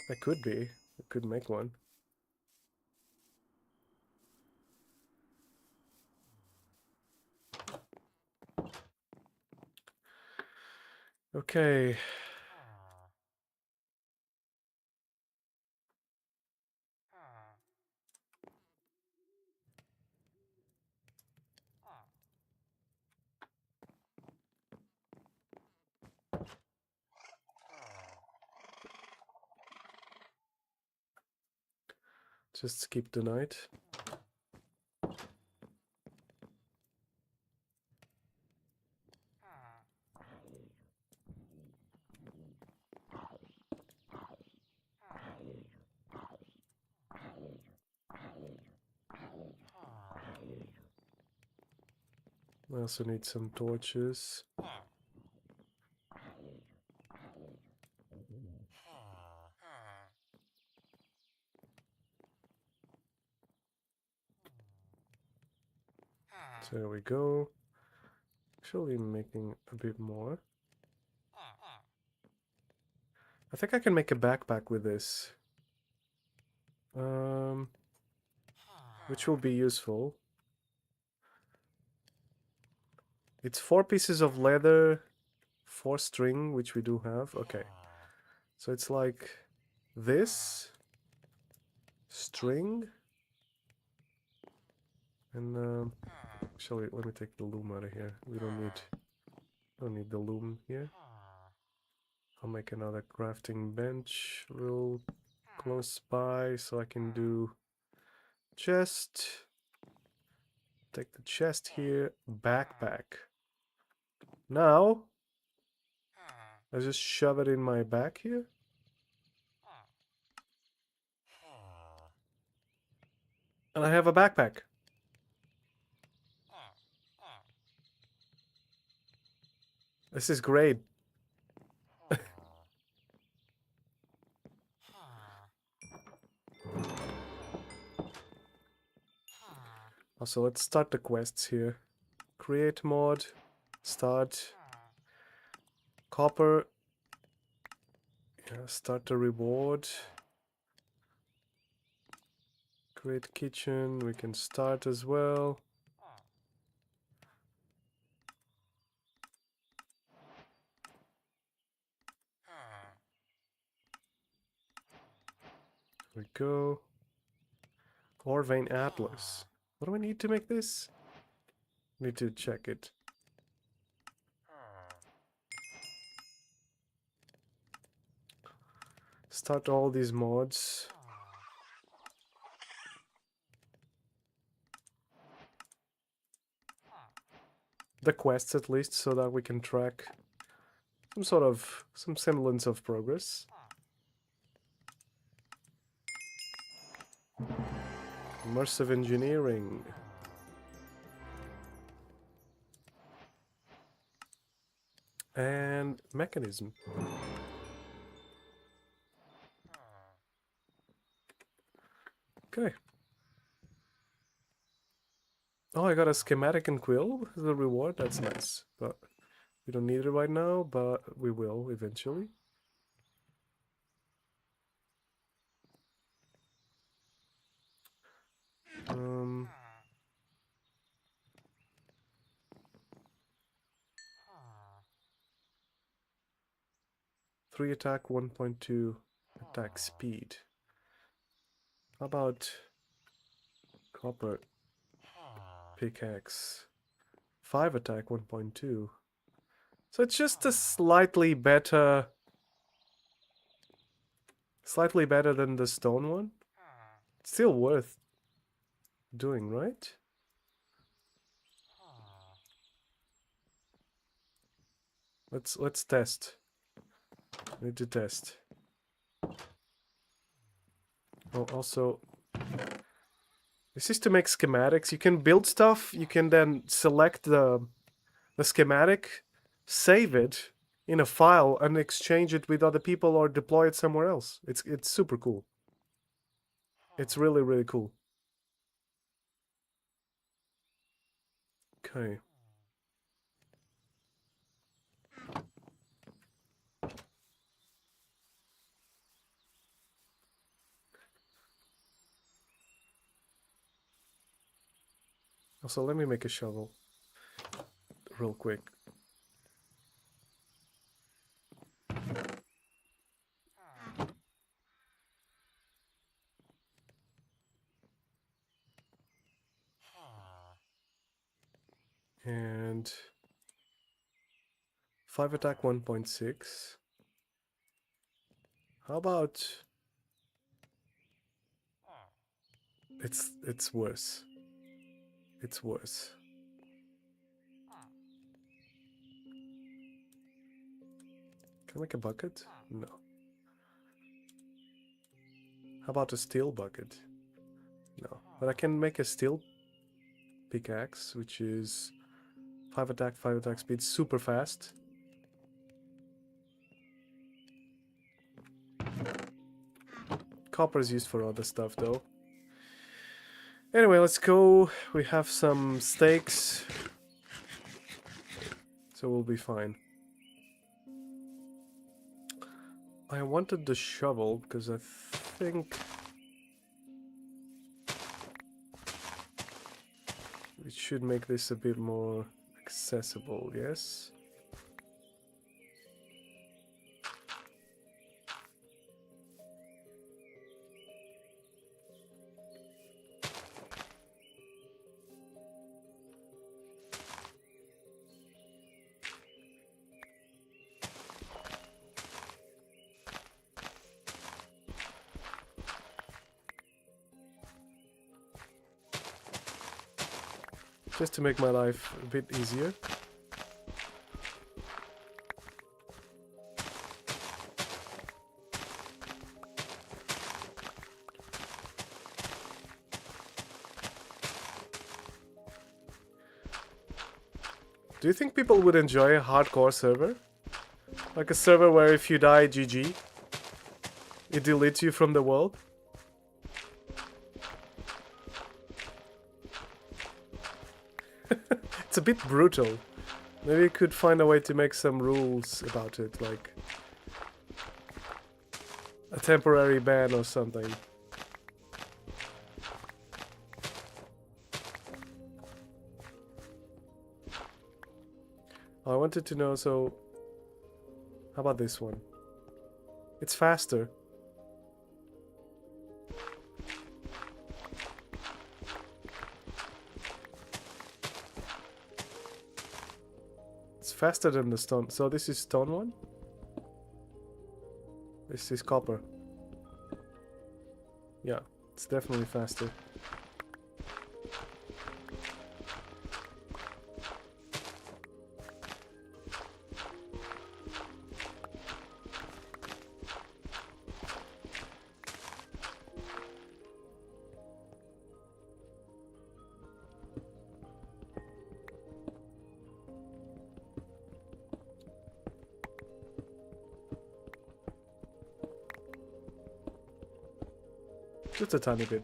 That could be. I could make one. Okay. Just skip the night. I also need some torches. So there we go. Actually making a bit more. I think I can make a backpack with this. Which will be useful. It's 4 pieces of leather, 4 string, which we do have. Okay. So it's like this string. And actually, let me take the loom out of here. We don't need the loom here. I'll make another crafting bench real close by so I can do chest. Take the chest here, backpack. Now, I just shove it in my back here. And I have a backpack. This is great. Also, let's start the quests here. Create mod, start, copper, yeah, start the reward, create kitchen, we can start as well. There we go. Ore vein atlas. What do I need to make this? Need to check it. Start all these mods. The quests at least, so that we can track some semblance of progress. Immersive engineering. And mechanism. Okay. Oh, I got a schematic and quill as a reward. That's nice. But we don't need it right now, but we will eventually. Um... 3 attack, 1.2 attack speed. How about copper pickaxe? 5 attack, 1.2. So it's just a slightly better than the stone one. It's still worth doing, right? Let's test. Need to test. Oh, also, this is to make schematics. You can build stuff. You can then select the schematic, save it in a file, and exchange it with other people or deploy it somewhere else. It's super cool. It's really, really cool. Okay. Also, let me make a shovel real quick. And 5 attack, 1.6. How about it's worse. It's worse. Can I make a bucket? No. How about a steel bucket? No. But I can make a steel pickaxe, which is 5 attack speed, super fast. Copper is used for other stuff though. Anyway, let's go. We have some steaks, so we'll be fine. I wanted the shovel because I think it should make this a bit more Accessible, yes. Just to make my life a bit easier. Do you think people would enjoy a hardcore server? Like a server where if you die, GG, it deletes you from the world? It's a bit brutal. Maybe you could find a way to make some rules about it, like a temporary ban or something. I wanted to know, so how about this one? It's faster. It's faster than the stone. So this is stone one? This is copper. Yeah, it's definitely faster. Just a tiny bit.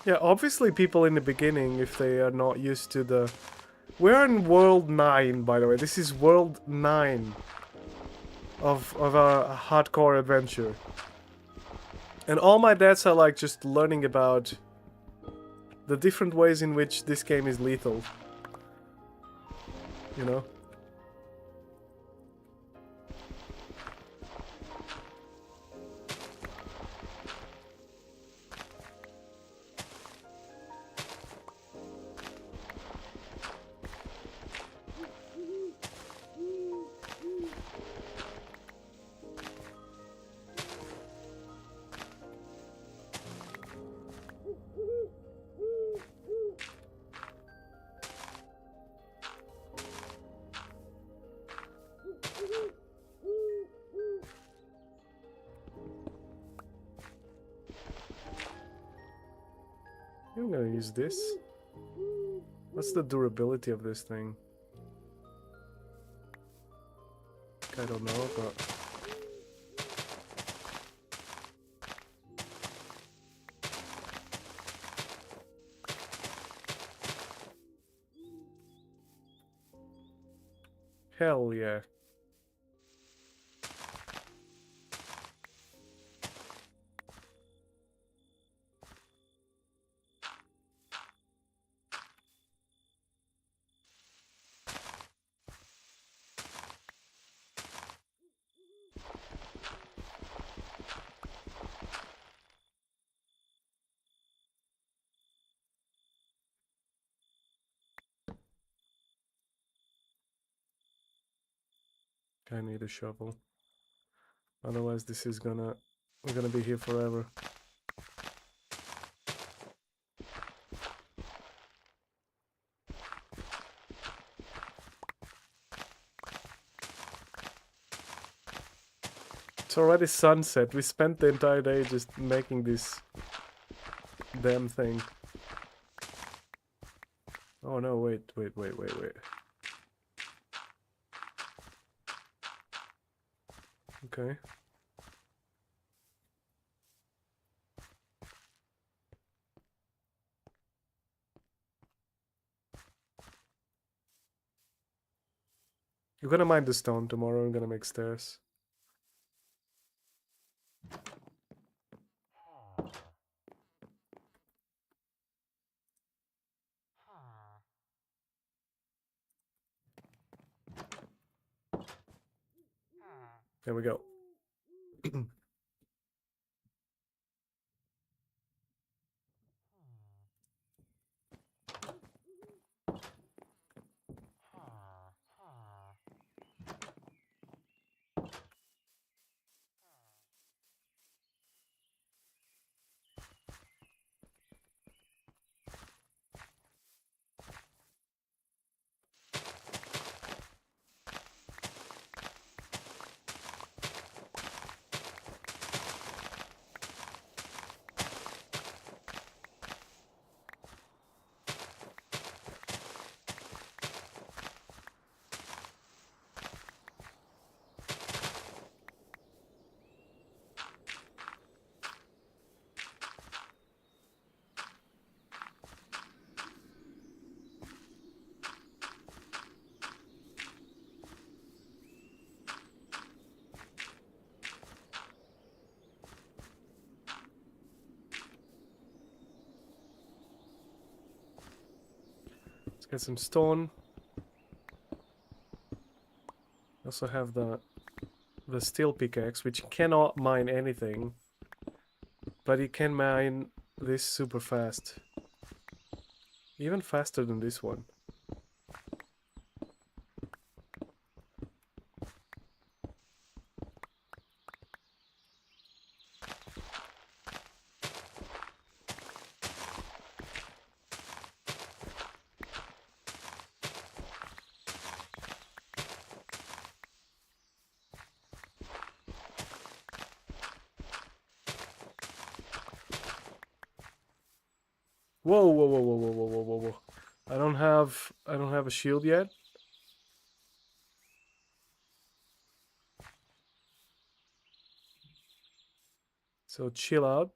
Yeah, obviously people in the beginning, if they are not used to the... We're in world 9, by the way. This is world 9 of a hardcore adventure. And all my deaths are like just learning about the different ways in which this game is lethal. You know? I'm gonna use this. What's the durability of this thing? I don't know, but... Hell yeah. I need a shovel. Otherwise this is gonna... We're gonna be here forever. It's already sunset. We spent the entire day just making this damn thing. Oh no, wait. Okay. You're gonna mine the stone tomorrow. I'm gonna make stairs. There we go. Let's get some stone. Also have the steel pickaxe, which cannot mine anything, but it can mine this super fast. Even faster than this one. Whoa, whoa, whoa, whoa, whoa, whoa, whoa, whoa, whoa. I don't have a shield yet. So chill out.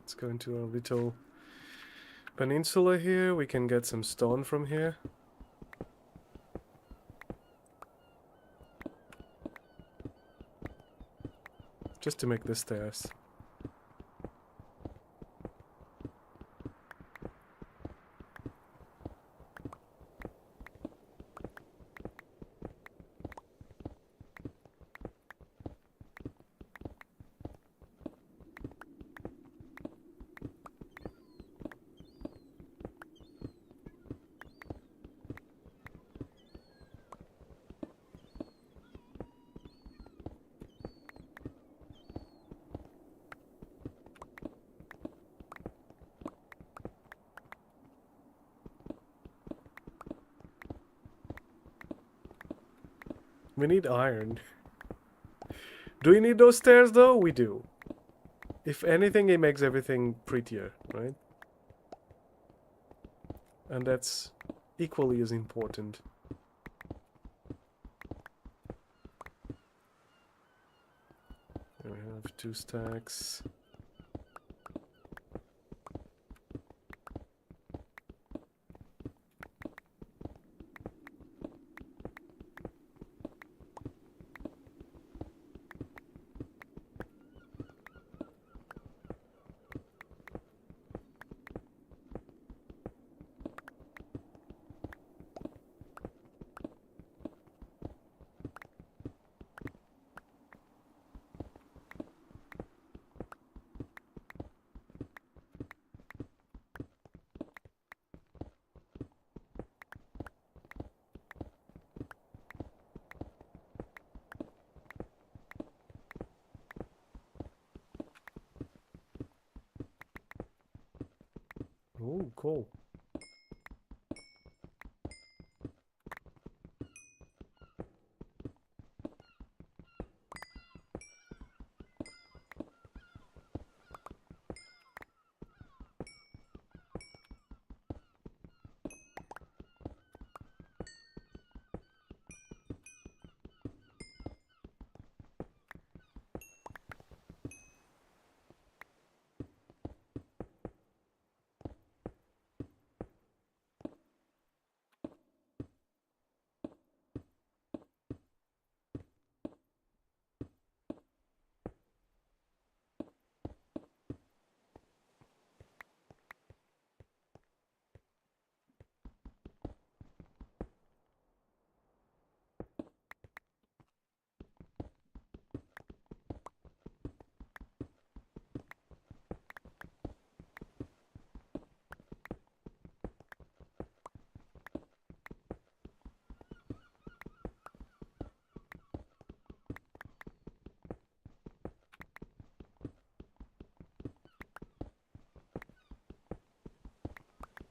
Let's go into a little peninsula here. We can get some stone from here. Just to make the stairs. We need iron. Do we need those stairs though? We do. If anything, it makes everything prettier, right? And that's equally as important. There we have 2 stacks. Ooh, cool.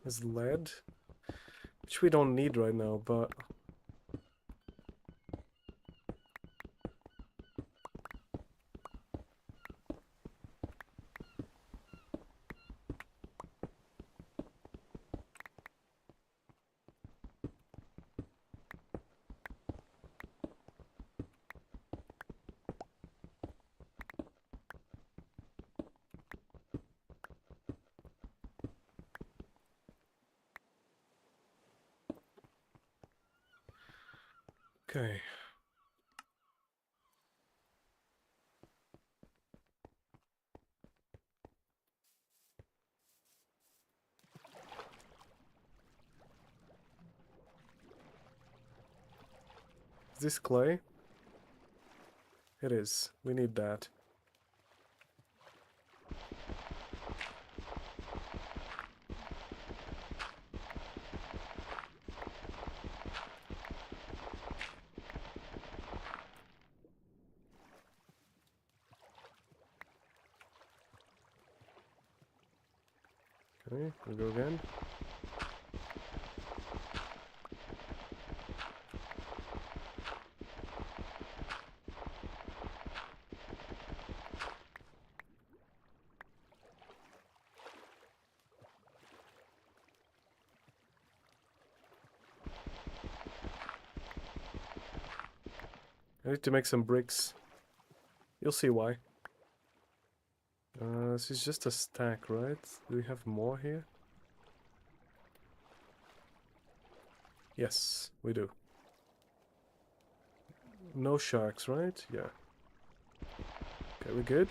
Is lead, which we don't need right now, but okay. Is this clay? It is. We need that. Okay, we go again. I need to make some bricks. You'll see why. This is just a stack, right? Do we have more here? Yes, we do. No sharks, right? Yeah. Okay, we good?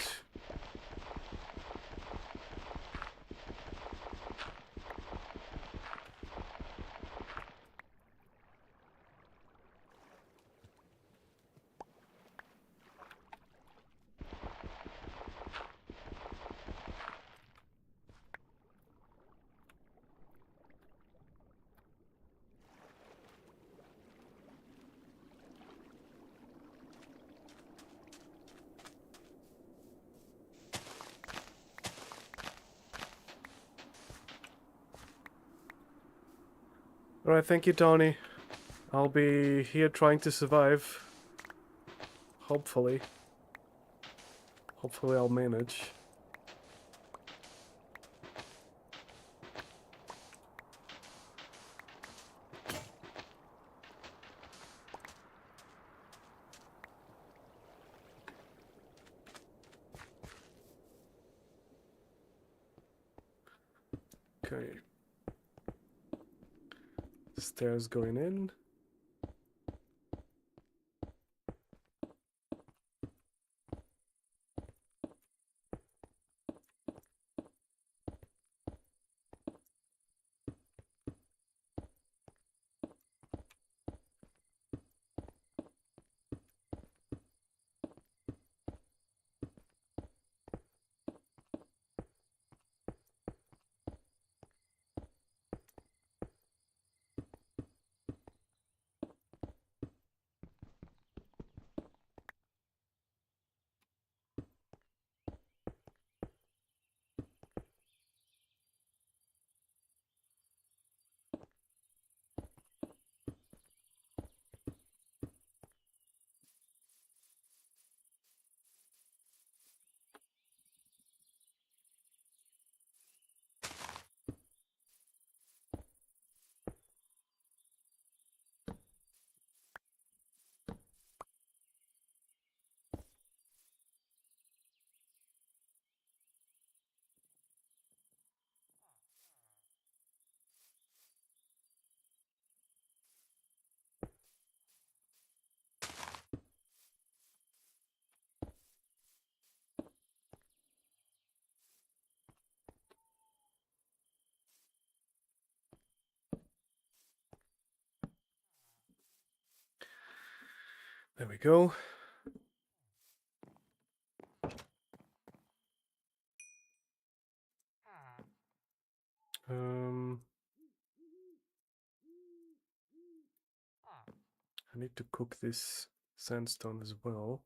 Alright, thank you, Tony. I'll be here trying to survive. Hopefully. Hopefully I'll manage. Okay. Stairs going in. There we go. I need to cook this sandstone as well.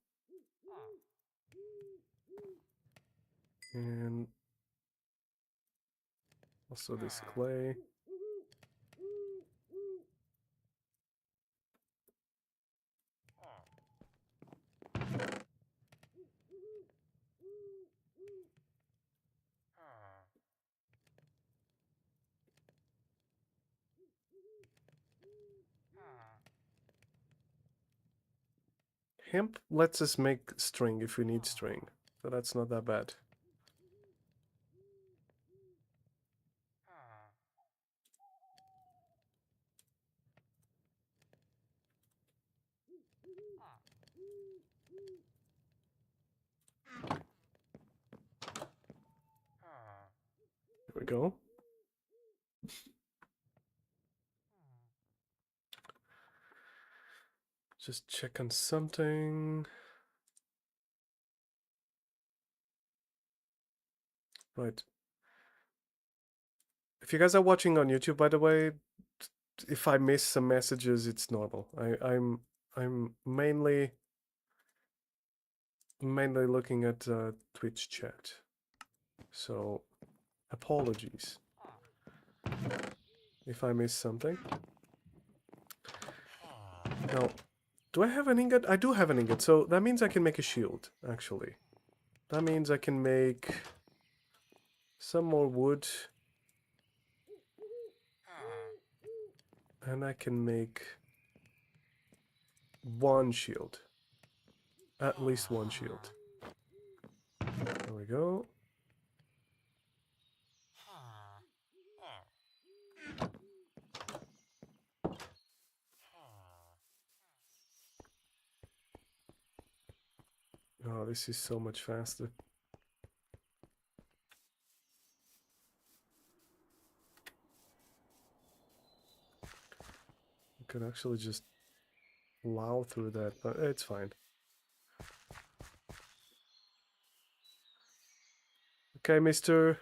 And also this clay. Hemp lets us make string if we need string, so that's not that bad. There we go. Just check on something. Right. If you guys are watching on YouTube, by the way, if I miss some messages, it's normal. I'm mainly looking at Twitch chat, so apologies if I miss something. Now, do I have an ingot? I do have an ingot, so that means I can make a shield, actually. That means I can make some more wood. And I can make one shield. At least one shield. There we go. Oh, this is so much faster. I could actually just plow through that, but it's fine. Okay, Mr.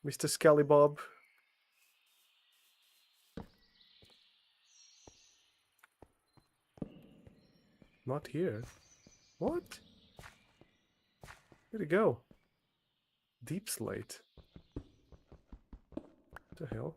Scallybob. Not here. What? Where'd it go? Deep slate. What the hell?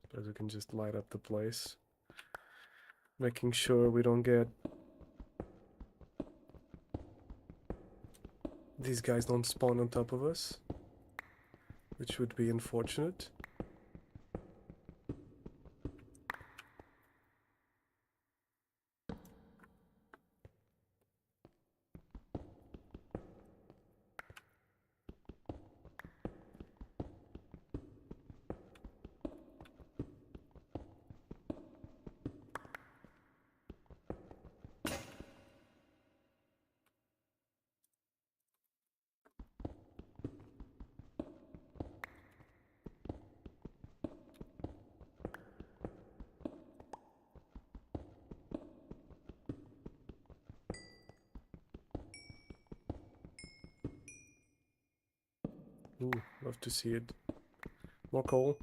Suppose we can just light up the place. Making sure we don't get... These guys don't spawn on top of us. Which would be unfortunate. Ooh, love to see it. More coal.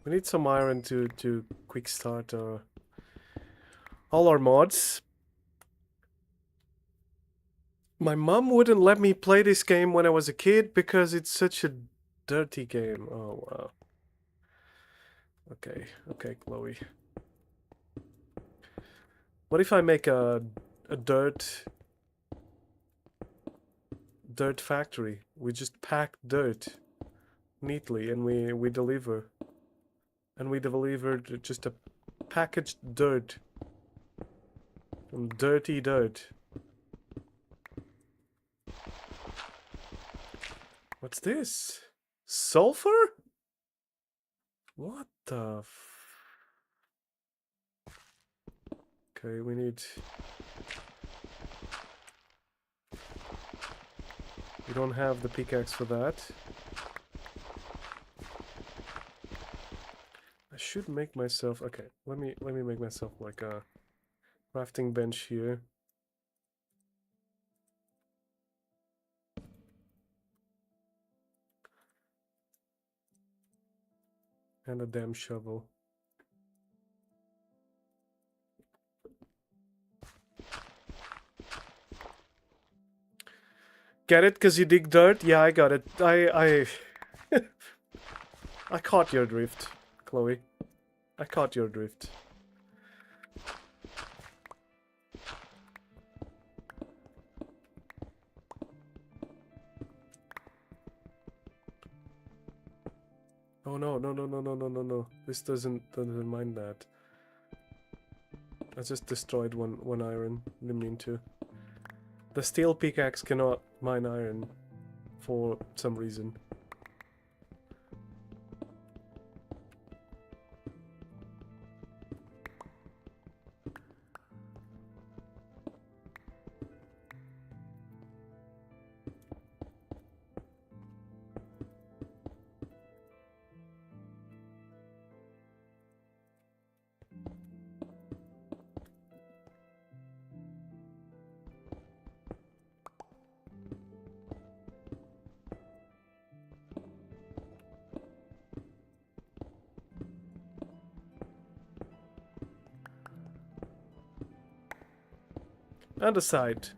We need some iron to quick start all our mods. My mom wouldn't let me play this game when I was a kid because it's such a dirty game. Oh, wow. Okay, okay, Chloe. What if I make a dirt factory? We just pack dirt neatly and we deliver. And we delivered just a packaged dirt. Some dirty dirt. What's this? Sulfur? What the Okay, we need... We don't have the pickaxe for that. I should make myself... Okay, let me make myself like a crafting bench here. And a damn shovel. Get it? Because you dig dirt? Yeah, I got it. I caught your drift, Chloe. I caught your drift. Oh no, no, no, no, no, no, no, no. This doesn't mind that. I just destroyed one iron. Didn't mean to. The steel pickaxe cannot mine iron for some reason. And a side.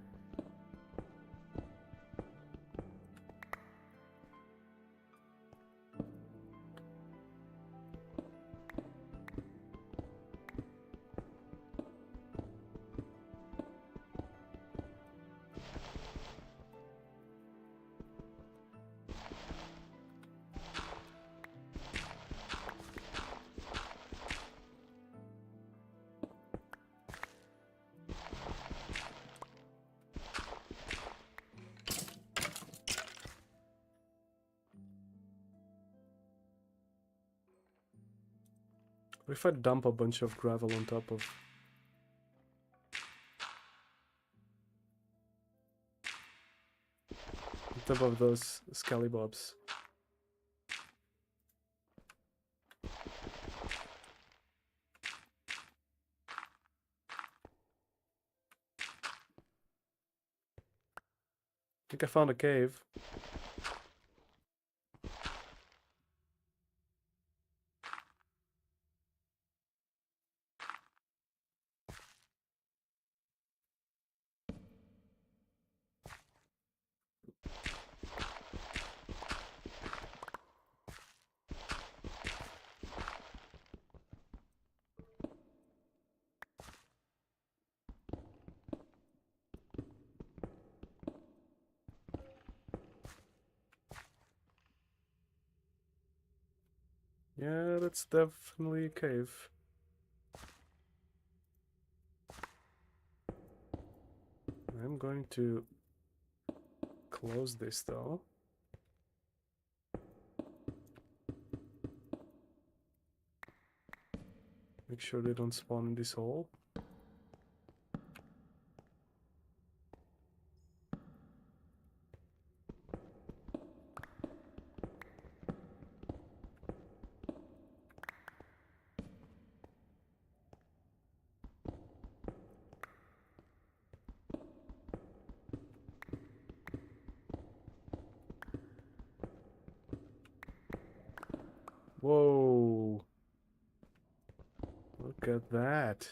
What if I dump a bunch of gravel on top of... on top of those scallybobs? I think I found a cave. Yeah, that's definitely a cave. I'm going to close this though. Make sure they don't spawn in this hole. Whoa. Look at that.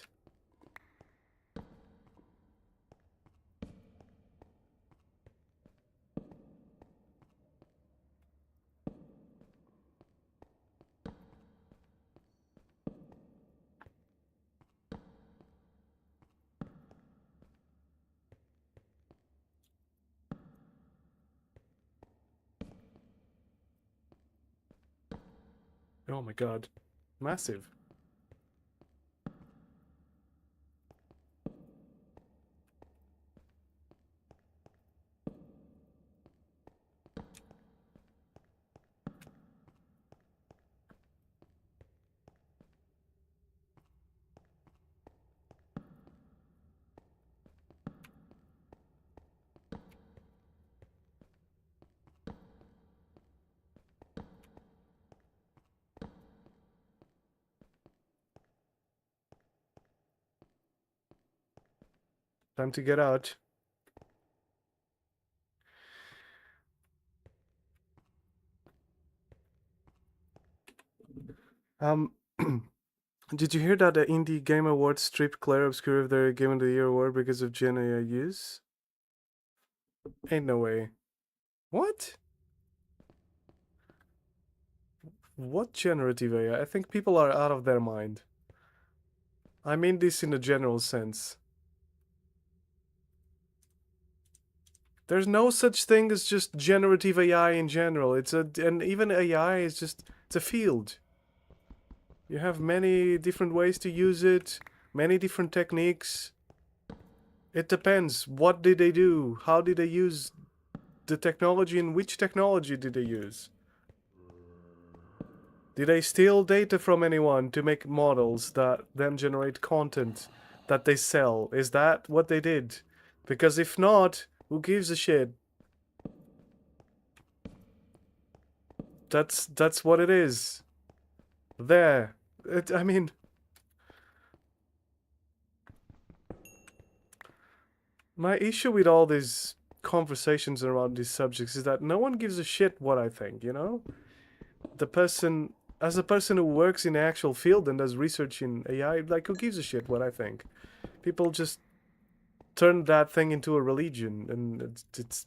Oh my god. Massive. Time to get out. Um, did you hear that the Indie Game Awards stripped Claire Obscure of their Game of the Year award because of Gen AI use? Ain't no way. What? What generative AI? I think people are out of their mind. I mean this in a general sense. There's no such thing as just generative AI in general. And even AI is just, it's a field. You have many different ways to use it, many different techniques. It depends. What did they do? How did they use the technology, and which technology did they use? Did they steal data from anyone to make models that then generate content that they sell? Is that what they did? Because if not, who gives a shit? That's what it is. There. I mean, my issue with all these conversations around these subjects is that no one gives a shit what I think, you know? As a person who works in the actual field and does research in AI, like, who gives a shit what I think? People just turn that thing into a religion, and it's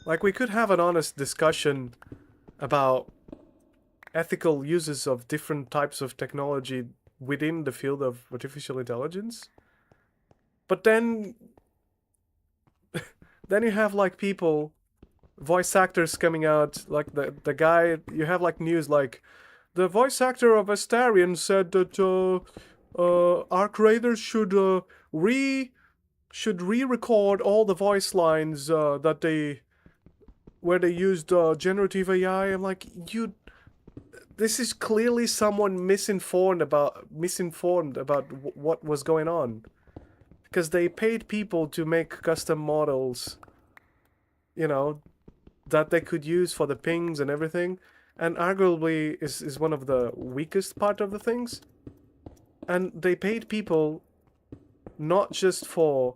like, we could have an honest discussion about ethical uses of different types of technology within the field of artificial intelligence. But then you have like people, voice actors coming out, like the guy, you have like news like, the voice actor of Astarion said that our creators should re-record all the voice lines that they where they used generative AI. I'm like, this is clearly someone misinformed about what was going on, because they paid people to make custom models, you know, that they could use for the pings and everything, and arguably is one of the weakest part of the things. And they paid people not just for,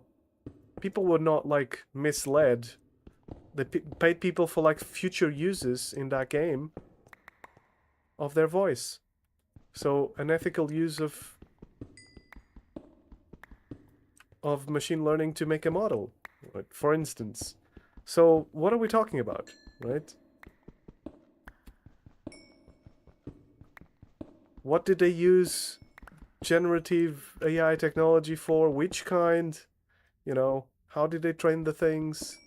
people were not like misled. They paid people for like future uses in that game of their voice. So an ethical use of machine learning to make a model, right, for instance. So what are we talking about, right? What did they use generative AI technology for? Which kind? You know, how did they train the things?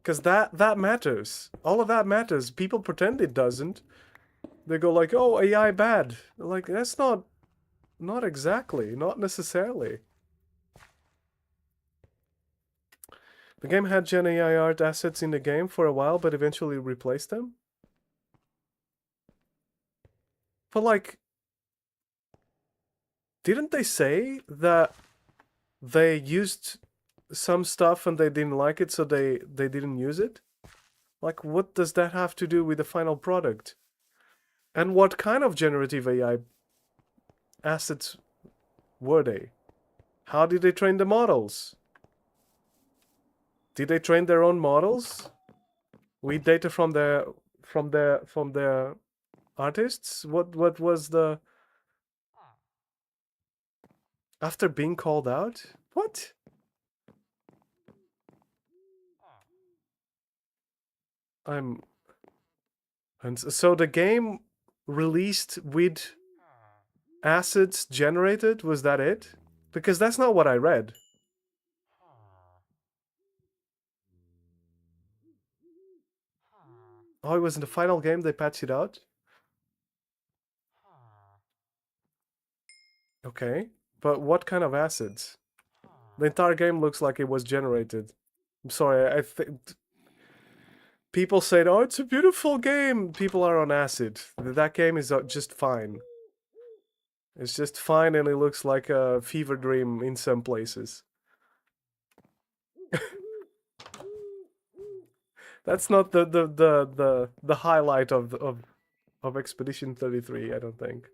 Because that matters. All of that matters. People pretend it doesn't. They go like, "Oh, AI bad." Like, that's not exactly, not necessarily. The game had Gen AI art assets in the game for a while, but eventually replaced them. But like, didn't they say that they used some stuff and they didn't like it, so they didn't use it? Like, what does that have to do with the final product? And what kind of generative AI assets were they? How did they train the models? Did they train their own models with data from their artists? What was the, after being called out? What? I'm And so the game released with assets generated, was that it? Because that's not what I read. Oh, it was in the final game they patched it out? Okay. But what kind of acids? The entire game looks like it was generated. I'm sorry, I think people said, "Oh, it's a beautiful game." People are on acid. That game is just fine. It's just fine, and it looks like a fever dream in some places. That's not the highlight of Expedition 33, I don't think.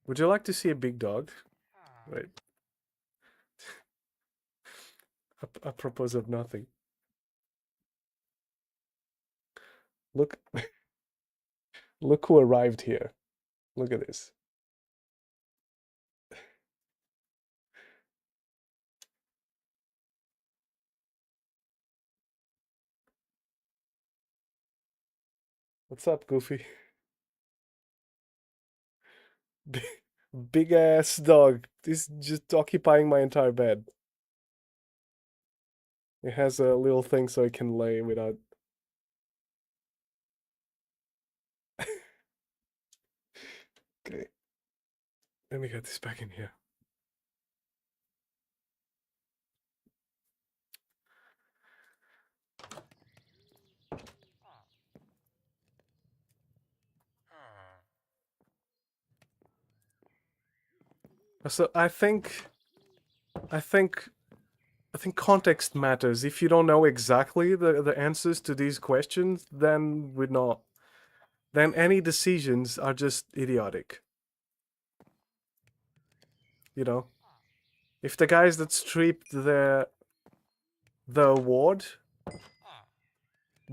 Would you like to see a big dog? Wait. Apropos of nothing. Look, look who arrived here. Look at this. What's up, Goofy? Big ass dog. This is just occupying my entire bed. It has a little thing so it can lay without. Okay. Let me get this back in here. So I think context matters. If you don't know exactly the answers to these questions, then we're not. Then any decisions are just idiotic. You know? If the guys that stripped the award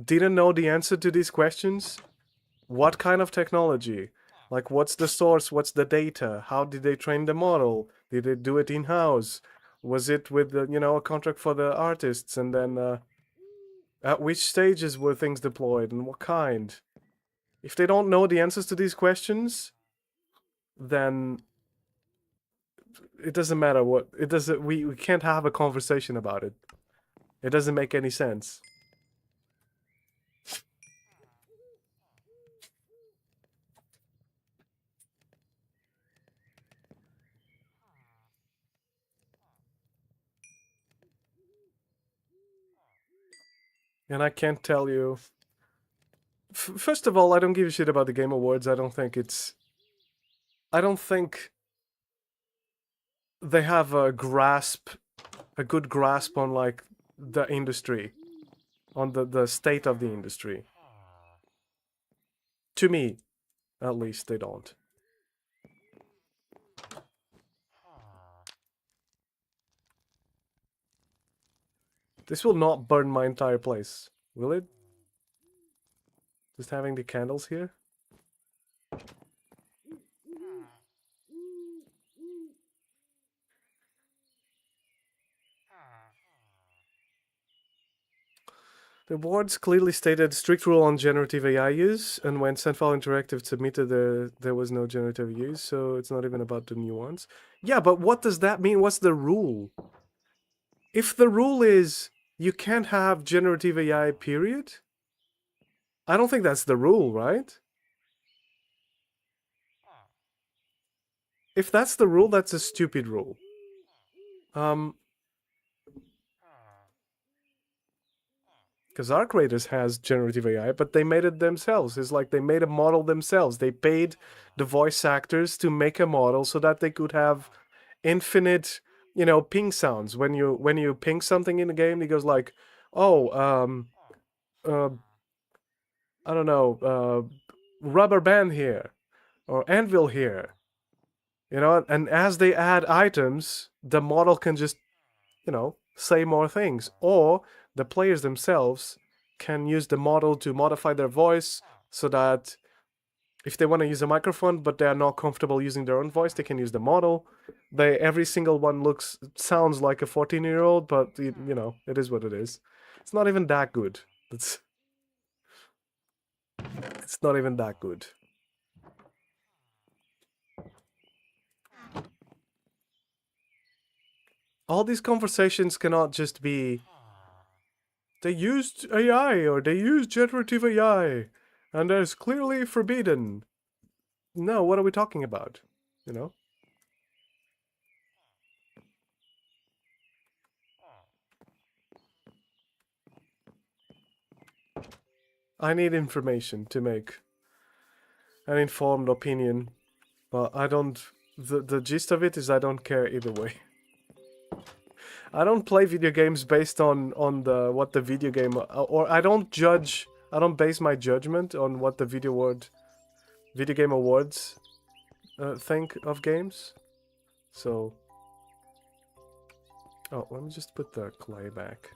didn't know the answer to these questions, what kind of technology? Like, what's the source? What's the data? How did they train the model? Did they do it in-house? Was it with the, a contract for the artists? And then at which stages were things deployed and what kind? If they don't know the answers to these questions, then it doesn't matter what it doesn't. We can't have a conversation about it. It doesn't make any sense. And I can't tell you. First of all, I don't give a shit about the Game Awards. I don't think they have a good grasp on like the industry, on the state of the industry. To me, at least, they don't. This will not burn my entire place, will it? Just having the candles here? The awards clearly stated strict rule on generative AI use, and when Central Interactive submitted there was no generative use, so it's not even about the new ones. Yeah, but what does that mean? What's the rule? If the rule is you can't have generative AI, period, I don't think that's the rule, right? If that's the rule, that's a stupid rule. Because Arc Raiders has generative AI, but they made it themselves. It's like they made a model themselves. They paid the voice actors to make a model so that they could have infinite, ping sounds. When you ping something in the game, it goes like, oh, I don't know, rubber band here, or anvil here. And as they add items, the model can just, say more things. Or the players themselves can use the model to modify their voice so that if they want to use a microphone but they are not comfortable using their own voice, they can use the model. Every single one sounds like a 14-year-old, but it is what it is. It's not even that good. It's It's not even that good. All these conversations cannot just be, they used AI or they used generative AI and that is clearly forbidden. No, what are we talking about? You know? I need information to make an informed opinion, but I don't, the gist of it is I don't care either way. I don't play video games based on the what the video game, or I don't judge, I don't base my judgment on what the video game awards think of games. So, oh, let me just put the clay back.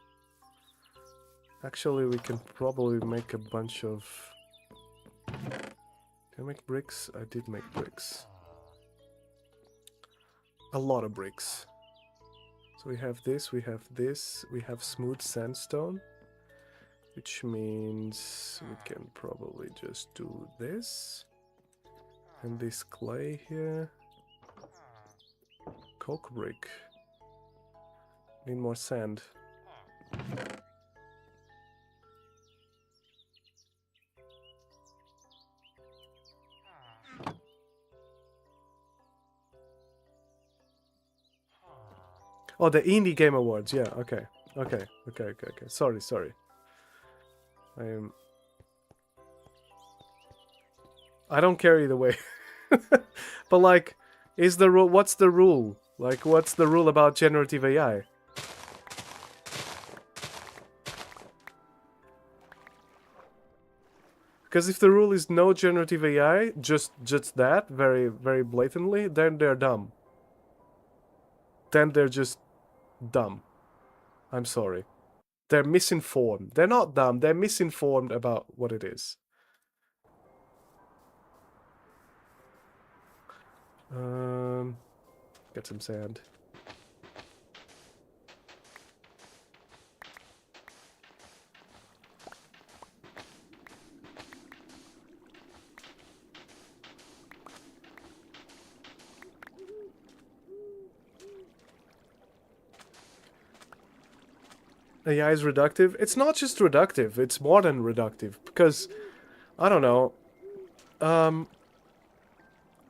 Actually, we can probably make a bunch of... Can I make bricks? I did make bricks. A lot of bricks. So we have this, we have smooth sandstone. Which means we can probably just do this. And this clay here. Coke brick. Need more sand. Oh, the Indie Game Awards. Yeah, okay. Okay. Sorry. I don't care either way. But like, is the rule? What's the rule? Like, what's the rule about generative AI? Because if the rule is no generative AI, just that, very, very blatantly, then they're dumb. Then they're just dumb. I'm sorry. They're misinformed. They're not dumb, they're misinformed about what it is. Get some sand. AI is reductive. It's not just reductive, it's more than reductive. Because, I don't know,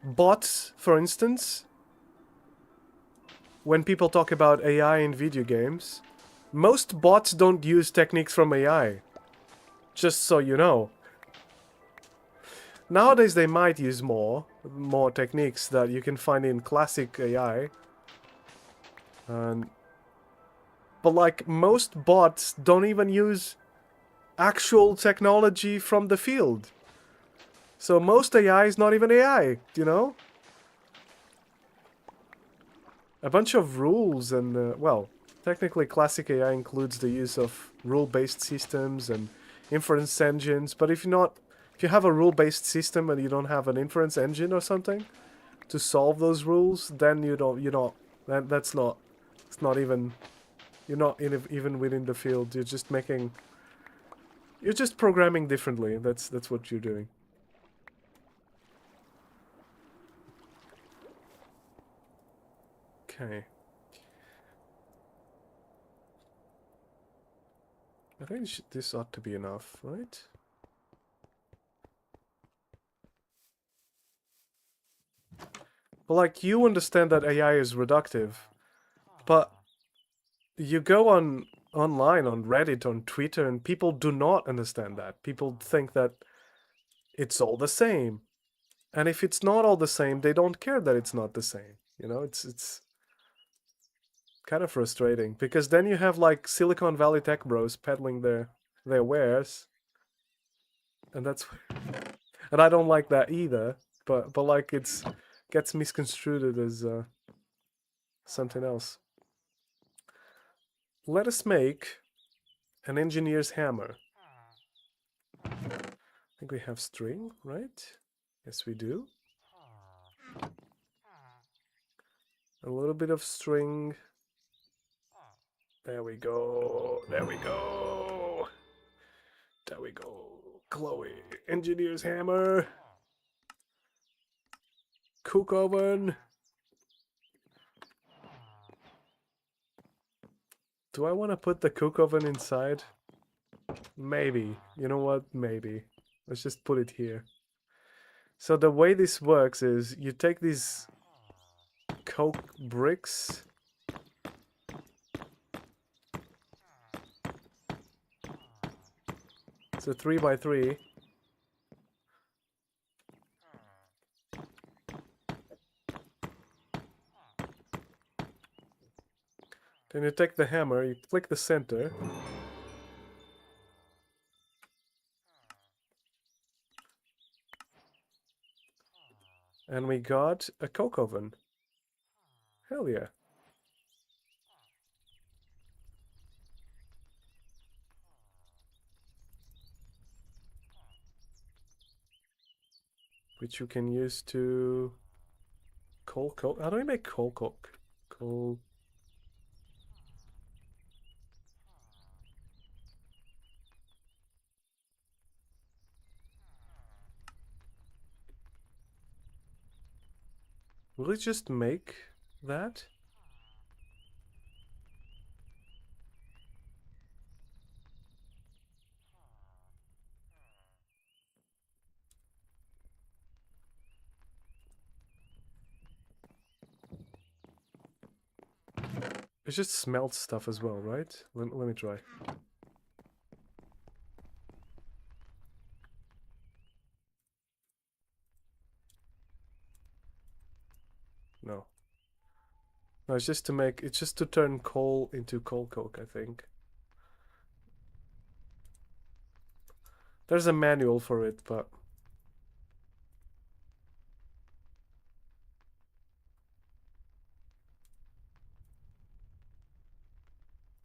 bots, for instance, when people talk about AI in video games, most bots don't use techniques from AI. Just so you know. Nowadays they might use more techniques that you can find in classic AI. But like, most bots don't even use actual technology from the field. So most AI is not even AI, you know? A bunch of rules and, well, technically classic AI includes the use of rule-based systems and inference engines, but if you have a rule-based system and you don't have an inference engine or something to solve those rules, then it's not even, you're not even within the field. You're just programming differently. That's what you're doing. Okay. I think this ought to be enough, right? But like, you understand that AI is reductive, but you go online, on Reddit, on Twitter, and people do not understand that. People think that it's all the same. And if it's not all the same, they don't care that it's not the same. You know, it's kind of frustrating, because then you have like Silicon Valley tech bros peddling their wares, and that's and I don't like that either. But like, it's gets misconstrued as something else. Let us make an engineer's hammer. I think we have string, right? Yes, we do. A little bit of string. There we go. There we go. There we go. Chloe, engineer's hammer, cook oven. Do I want to put the cook oven inside? Maybe. You know what? Maybe. Let's just put it here. So the way this works is you take these coke bricks. It's a 3x3. Then you take the hammer, you click the center. And we got a coke oven. Hell yeah. Which you can use to coal coke. How do I make coal coke? Coal. Will it just make that? It just smelts stuff as well, right? Let me try. No. No, it's just to make, it's just to turn coal into coal coke, I think. There's a manual for it, but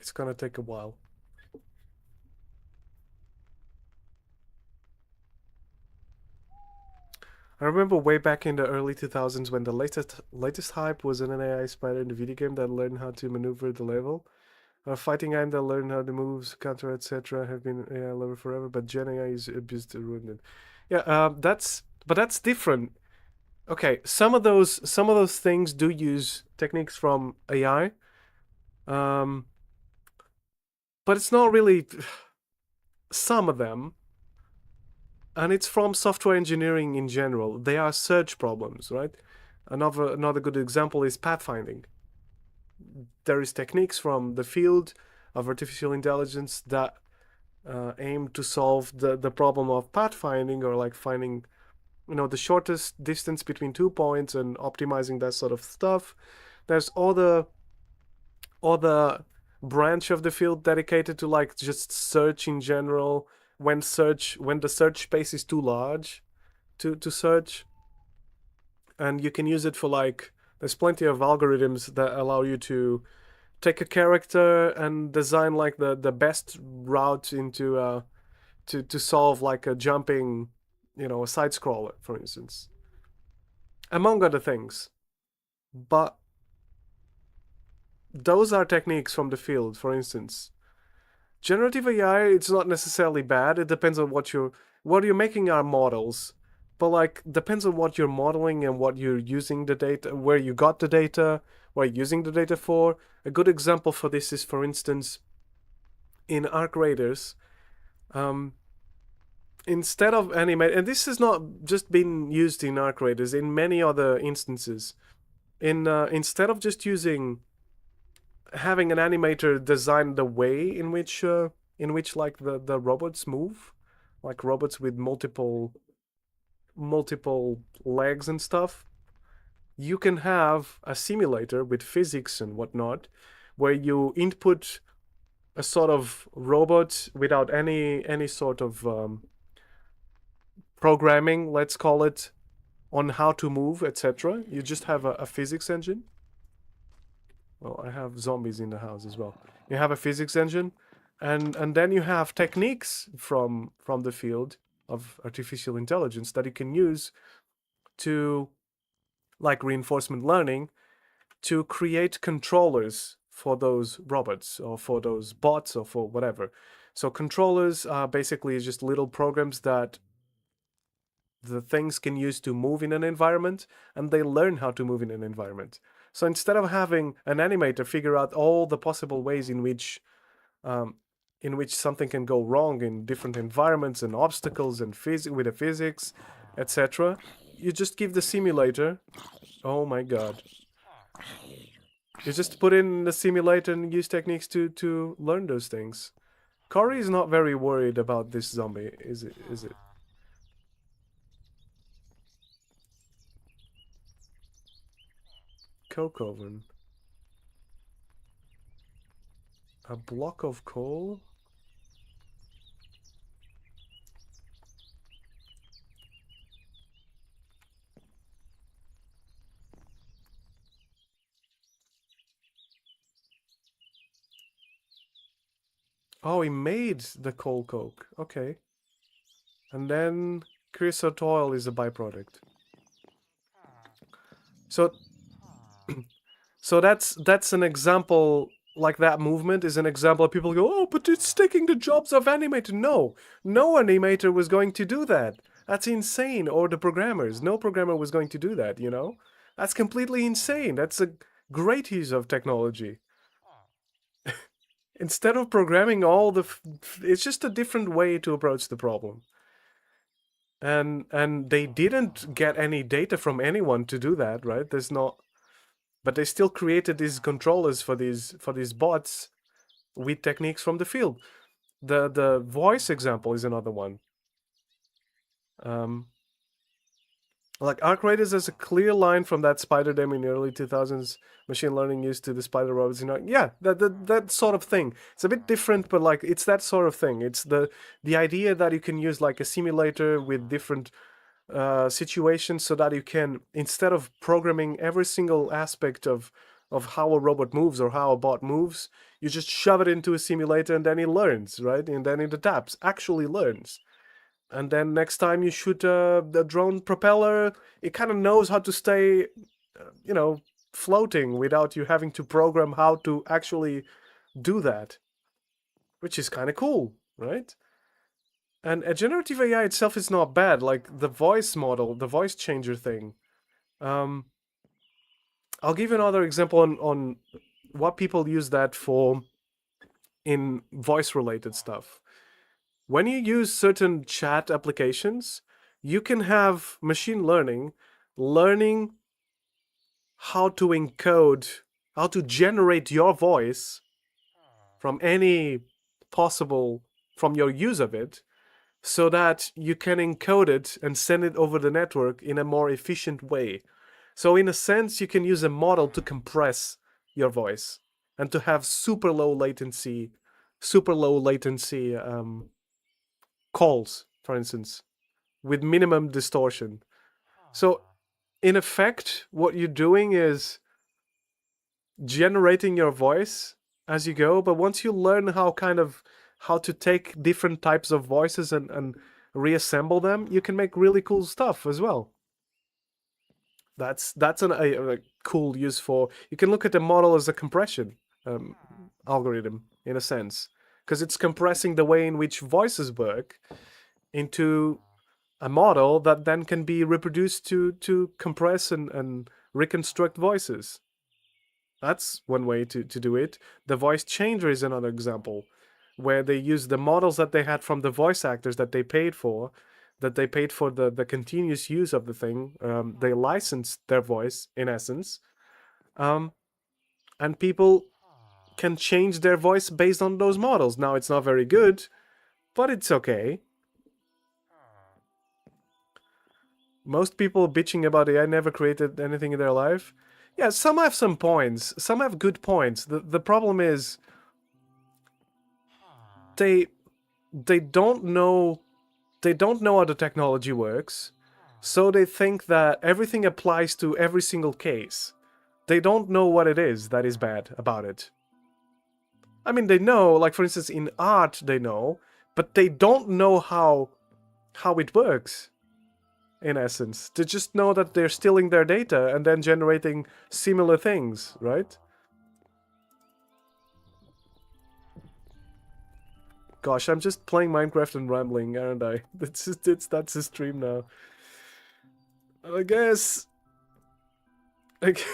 it's gonna take a while. I remember way back in the early 2000s when the latest hype was an AI spider in the video game that learned how to maneuver the level. A fighting game that learned how the moves, counter, etc. have been AI level forever, but Gen AI is abused to ruin it. Yeah, that's different. Okay, some of those things do use techniques from AI, but it's not really some of them. And it's from software engineering in general. They are search problems, right? Another good example is pathfinding. There is techniques from the field of artificial intelligence that aim to solve the problem of pathfinding, or like finding, the shortest distance between 2 points and optimizing that sort of stuff. There's other branch of the field dedicated to like just search in general, when the search space is too large to search, and you can use it for like, there's plenty of algorithms that allow you to take a character and design like the best route into to solve like a jumping, a side scroller, for instance, among other things. But those are techniques from the field. For instance, generative AI, it's not necessarily bad. It depends on what you're making are models. But like, depends on what you're modeling and what you're using the data, where you got the data, what you're using the data for. A good example for this is, for instance, in Arc Raiders, instead of animate, and this has not just been used in Arc Raiders, in many other instances, instead of just having an animator design the way in which like the robots move, like robots with multiple legs and stuff, you can have a simulator with physics and whatnot, where you input a sort of robot without any sort of programming, let's call it, on how to move, etc. You just have a physics engine. Well, I have zombies in the house as well. You have a physics engine, and then you have techniques from the field of artificial intelligence that you can use to, like reinforcement learning, to create controllers for those robots or for those bots or for whatever. So controllers are basically just little programs that the things can use to move in an environment, and they learn how to move in an environment. So instead of having an animator figure out all the possible ways um, in which something can go wrong in different environments and obstacles and with the physics, etc., you just give the simulator. Oh my god! You just put in the simulator and use techniques to learn those things. Cory is not very worried about this zombie, is it? Is it? Coke oven. A block of coal? Oh, he made the coal coke. Okay. And then creosote oil is a byproduct. So so that's an example. Like, that movement is an example of people go, oh, but it's taking the jobs of animator. No animator was going to do that. That's insane. Or the programmers. No programmer was going to do that, you know? That's completely insane. That's a great use of technology. Instead of programming all the... it's just a different way to approach the problem. And they didn't get any data from anyone to do that, right? There's not... but they still created these controllers for these bots with techniques from the field. The voice example is another one. Like, Arc Raiders has a clear line from that spider demo in the early 2000s machine learning used to the spider robots. You know, yeah, that sort of thing. It's a bit different, but like, it's that sort of thing. It's the idea that you can use like a simulator with different situations, so that you can, instead of programming every single aspect of how a robot moves or how a bot moves, you just shove it into a simulator and then it learns, right? And then it adapts, actually learns. And then next time you shoot the drone propeller, it kind of knows how to stay, floating without you having to program how to actually do that, which is kind of cool, right? And a generative AI itself is not bad. Like, the voice model, the voice changer thing. I'll give you another example on what people use that for in voice-related stuff. When you use certain chat applications, you can have machine learning learning how to encode, how to generate your voice from any possible, from your use of it, so that you can encode it and send it over the network in a more efficient way. So in a sense, you can use a model to compress your voice and to have super low latency calls, for instance, with minimum distortion. So in effect, what you're doing is generating your voice as you go, but once you learn how to take different types of voices and reassemble them, you can make really cool stuff as well. That's a cool use for... you can look at the model as a compression algorithm, in a sense, because it's compressing the way in which voices work into a model that then can be reproduced to compress and reconstruct voices. That's one way to do it. The voice changer is another example, where they use the models that they had from the voice actors that they paid for the continuous use of the thing. They licensed their voice, in essence. And people can change their voice based on those models. Now, it's not very good, but it's okay. Most people bitching about AI never created anything in their life. Yeah, some have some points. Some have good points. The problem is they don't know how the technology works, so they think that everything applies to every single case. They don't know what it is that is bad about it. I mean, they know, like, for instance, in art they know, but they don't know how it works. In essence, to just know that they're stealing their data and then generating similar things, right? Gosh, I'm just playing Minecraft and rambling, aren't I? That's the stream now. I guess. Like,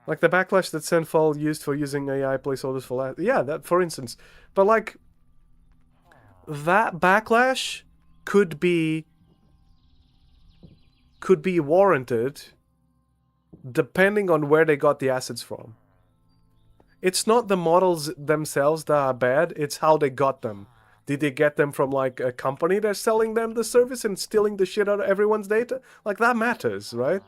like the backlash that Senfall used for using AI placeholders for yeah, that for instance. But like that backlash could be warranted depending on where they got the assets from. It's not the models themselves that are bad, it's how they got them. Did they get them from like a company that's selling them the service and stealing the shit out of everyone's data? Like that matters, right?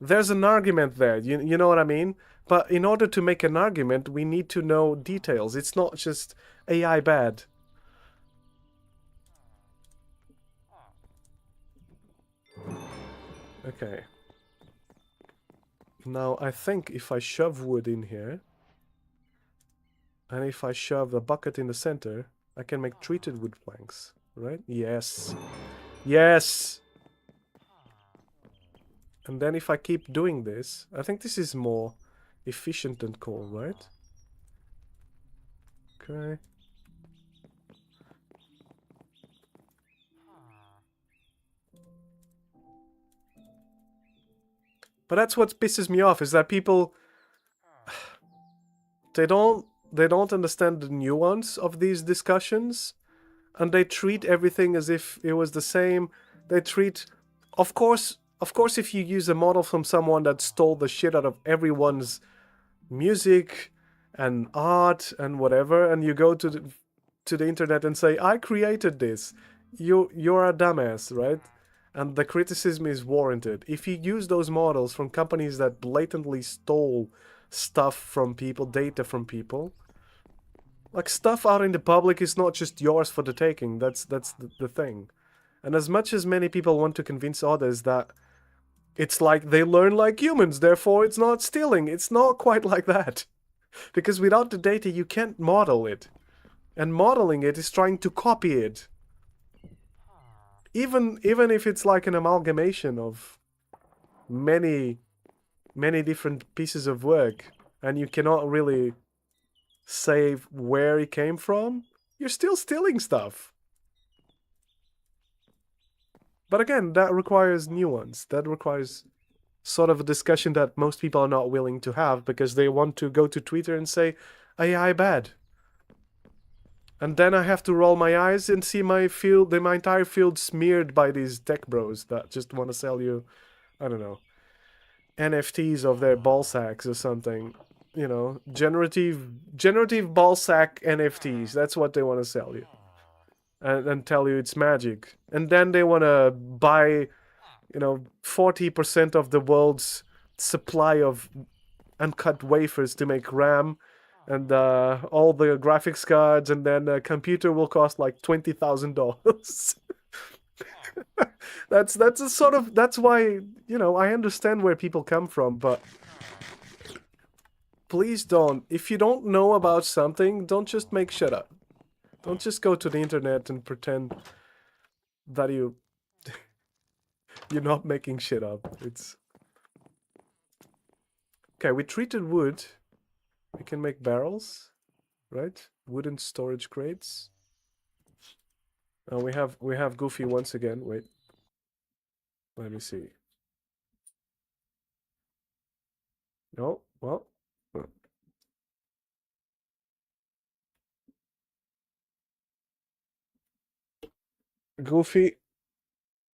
There's an argument there, you know what I mean? But in order to make an argument, we need to know details. It's not just AI bad. Okay. Now, I think if I shove wood in here, and if I shove a bucket in the center, I can make treated wood planks, right? Yes. Yes! And then if I keep doing this, I think this is more efficient than coal, right? Okay. But that's what pisses me off, is that people they don't understand the nuance of these discussions, and they treat everything as if it was the same. They treat of course if you use a model from someone that stole the shit out of everyone's music and art and whatever, and you go to the internet and say, I created this, you're a dumbass, right? And the criticism is warranted. If you use those models from companies that blatantly stole stuff from people, data from people, like stuff out in the public is not just yours for the taking. That's the thing. And as much as many people want to convince others that it's like they learn like humans, therefore it's not stealing, it's not quite like that. Because without the data, you can't model it. And modeling it is trying to copy it. Even if it's like an amalgamation of many different pieces of work, and you cannot really say where it came from, you're still stealing stuff. But again, that requires nuance. That requires sort of a discussion that most people are not willing to have because they want to go to Twitter and say, AI bad. And then I have to roll my eyes and see my entire field smeared by these tech bros that just want to sell you, I don't know, NFTs of their ball sacks or something. You know, generative ball sack NFTs. That's what they want to sell you. And tell you it's magic. And then they want to buy, 40% of the world's supply of uncut wafers to make RAM and all the graphics cards, and then a computer will cost like $20,000. That's a sort of, that's why, I understand where people come from, but please don't. If you don't know about something, don't just make shit up. Don't just go to the internet and pretend that you're not making shit up. It's okay. We treated wood. We can make barrels, right? Wooden storage crates. We have Goofy once again. Wait, let me see. No, well, Goofy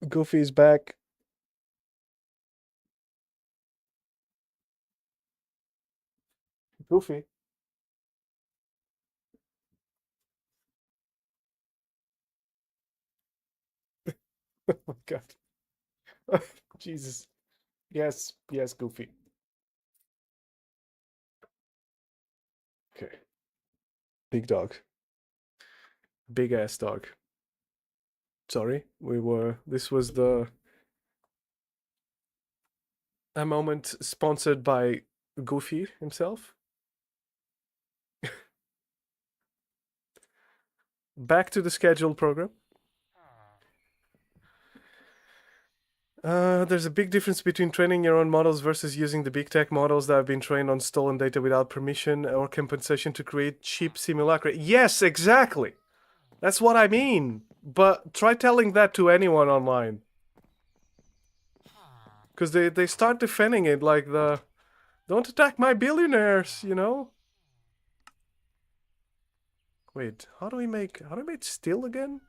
is back. Goofy. Oh my god. Jesus. Yes, Goofy. Okay. Big dog. Big ass dog. Sorry, this was a moment sponsored by Goofy himself. Back to the scheduled program. There's a big difference between training your own models versus using the big tech models that have been trained on stolen data without permission or compensation to create cheap simulacra. Yes, exactly. That's what I mean. But try telling that to anyone online. Because they start defending it like the... Don't attack my billionaires, you know? Wait, how do we make steel again?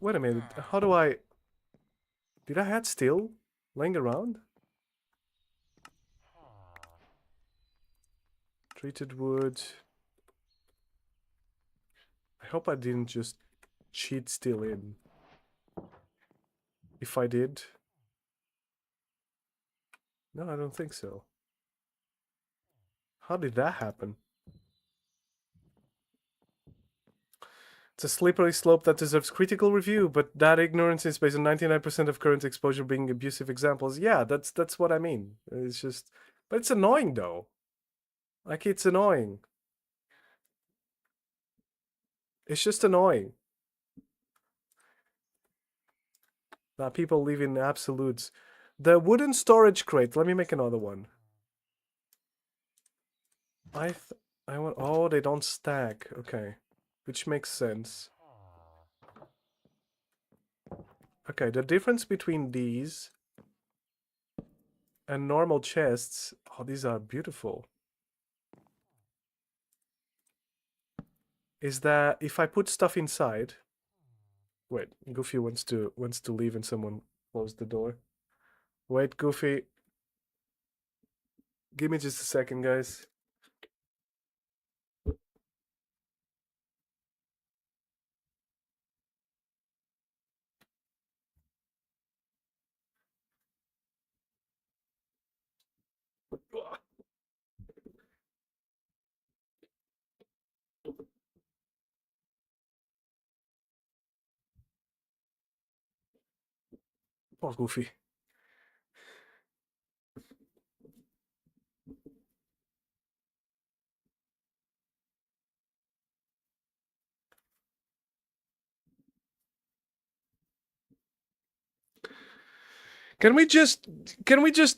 Wait a minute, how do I... Did I have steel laying around? Treated wood. I hope I didn't just cheat steel in. If I did... No, I don't think so. How did that happen? It's a slippery slope that deserves critical review, but that ignorance is based on 99% of current exposure being abusive examples. Yeah, that's what I mean. It's just... But it's annoying, though. Like, it's annoying. It's just annoying. That people live in absolutes. The wooden storage crate. Let me make another one. I want... Oh, they don't stack. Okay. Which makes sense. Okay, the difference between these and normal chests... Oh, these are beautiful. Is that if I put stuff inside... Wait, Goofy wants to leave and someone closed the door. Wait, Goofy. Give me just a second, guys. Poor Goofy. Can we just,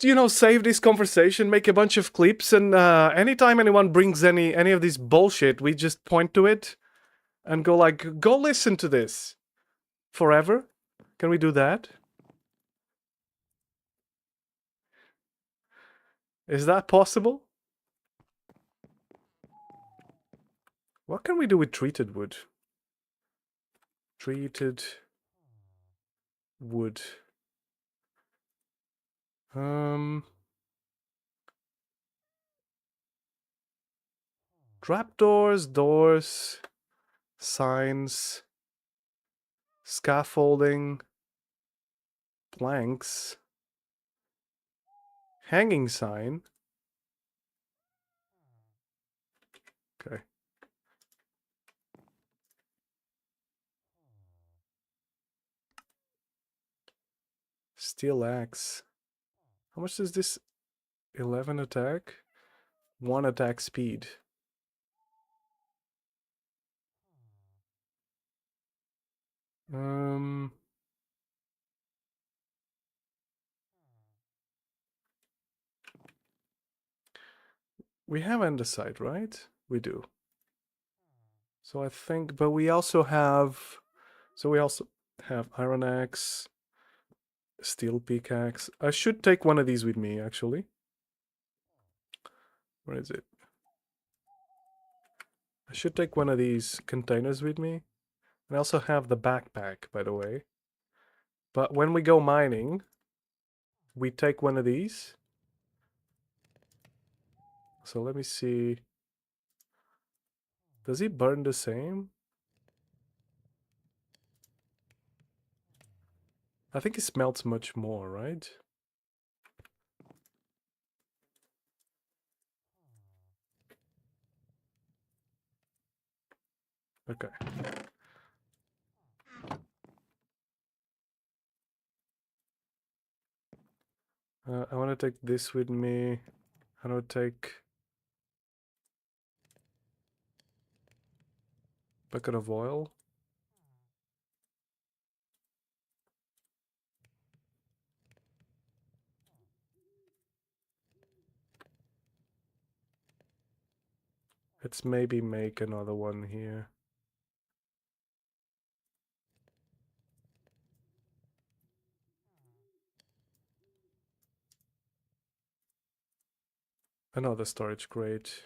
you know, save this conversation, make a bunch of clips, and anytime anyone brings any of this bullshit, we just point to it and go like, go listen to this forever? Can we do that? Is that possible? What can we do with treated wood? Treated wood. Trapdoors, doors, signs, scaffolding, planks, hanging sign. Okay. Steel axe. How much does this? 11 attack, 1 attack speed. We have andesite, right? We do. So I think, but we also have, iron axe, steel pickaxe. I should take one of these with me, actually. Where is it? I should take one of these containers with me. And I also have the backpack, by the way. But when we go mining, we take one of these. So let me see. Does he burn the same? I think it smelts much more, right? Okay. I want to take this with me. I don't take bucket of oil. Let's maybe make another one here. Another storage crate.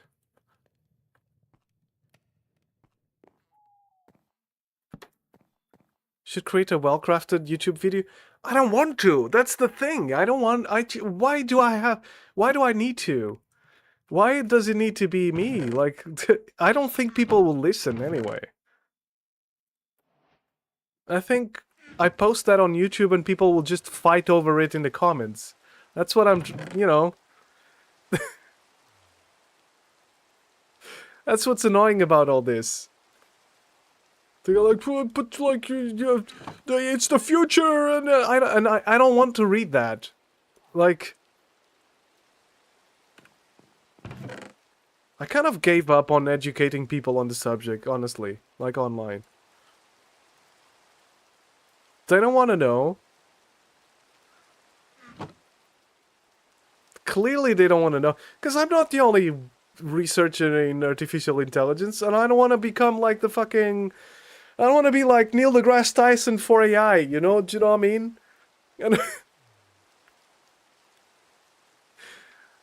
Should create a well-crafted YouTube video. I don't want to. That's the thing. I don't want. Why do I have? Why do I need to? Why does it need to be me? Like, I don't think people will listen anyway. I think I post that on YouTube and people will just fight over it in the comments. That's what I'm, you know. That's what's annoying about all this. They're like, but like, it's the future, and I don't want to read that. Like, I kind of gave up on educating people on the subject, honestly, like online. They don't want to know. Clearly they don't want to know, because I'm not the only researcher in artificial intelligence, and I don't want to become like the fucking... I don't want to be like Neil deGrasse Tyson for AI, you know? Do you know what I mean? And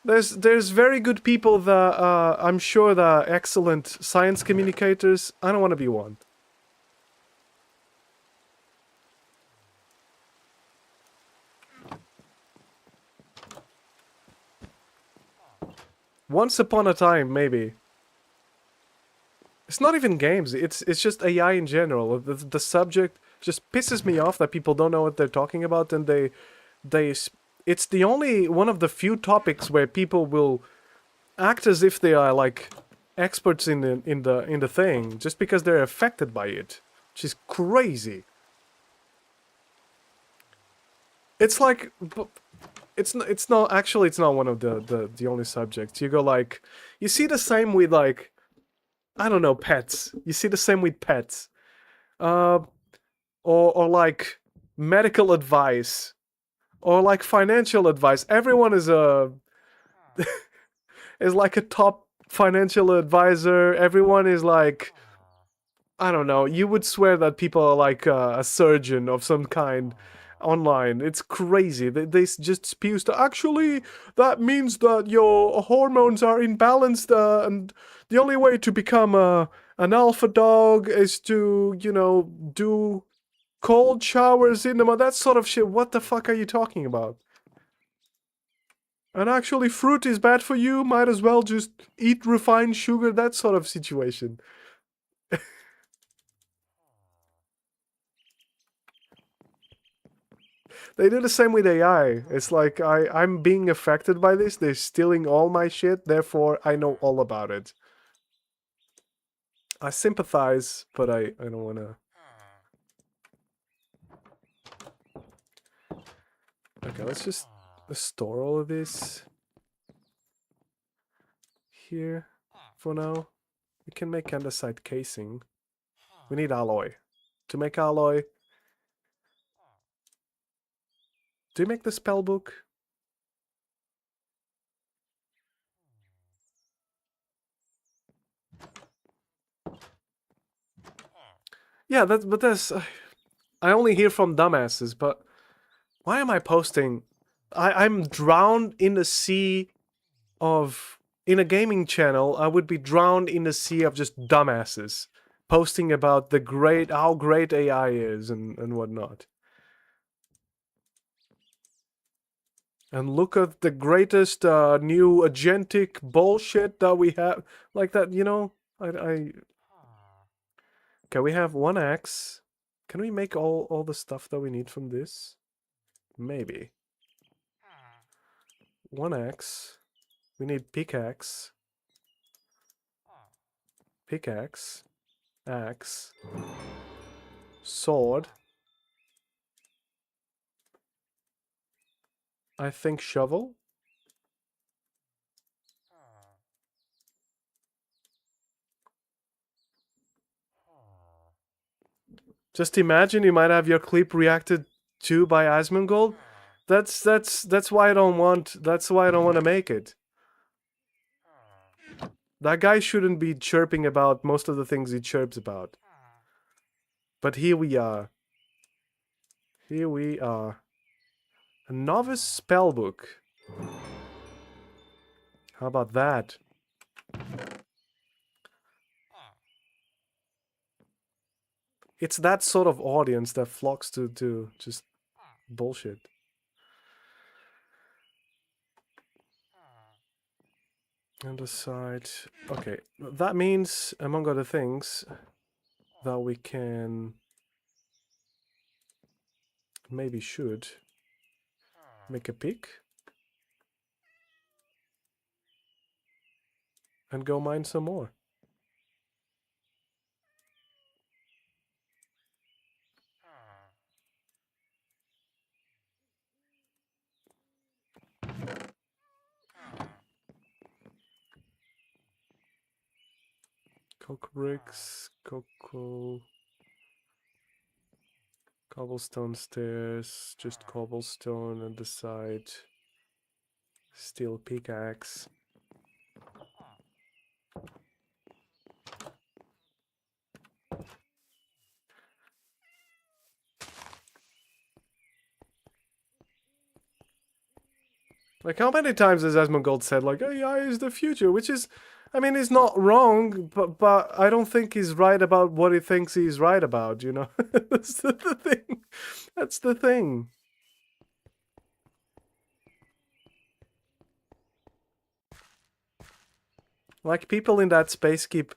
there's very good people that I'm sure that are excellent science communicators. I don't want to be one. Once upon a time, maybe. It's not even games. It's just AI in general. The subject just pisses me off that people don't know what they're talking about, and it's the only one of the few topics where people will act as if they are like experts in the thing just because they're affected by it, which is crazy. It's like it's not actually it's not one of the only subjects. You go like you see the same with like I don't know, pets. You see the same with pets. Uh or like medical advice or like financial advice. Everyone is a is like a top financial advisor. Everyone is like I don't know. You would swear that people are like a surgeon of some kind online. It's crazy. They just spew stuff. Actually, that means that your hormones are imbalanced, and the only way to become an alpha dog is to, you know, do cold showers in them. That sort of shit. What the fuck are you talking about? And actually, fruit is bad for you. Might as well just eat refined sugar. That sort of situation. They do the same with AI. It's like I'm being affected by this. They're stealing all my shit, therefore I know all about it. I sympathize, but I don't wanna. Okay, let's just store all of this here for now. We can make andesite casing. We need alloy. To make alloy. Do you make the spell book? Yeah, but that's I only hear from dumbasses, but why am I posting? I'm drowned in the sea of... In a gaming channel, I would be drowned in the sea of just dumbasses posting about how great AI is and whatnot. And look at the greatest new agentic bullshit that we have. Like that, you know? Okay, we have one axe. Can we make all the stuff that we need from this? Maybe. One axe. We need pickaxe. Pickaxe. Axe. Sword. I think shovel. Just imagine you might have your clip reacted to by Asmongold. That's why I don't want. That's why I don't want to make it. That guy shouldn't be chirping about most of the things he chirps about. But here we are. Here we are. A novice spellbook. How about that? It's that sort of audience that flocks to just bullshit. On the side. Okay, that means, among other things, that we can... maybe should make a pick. And go mine some more. Coke bricks, cocoa, cobblestone stairs, just cobblestone on the side, steel pickaxe. Like, how many times has Asmongold said, like, AI is the future, which is, I mean, he's not wrong, but I don't think he's right about what he thinks he's right about, you know? That's the thing. That's the thing. Like, people in that space keep,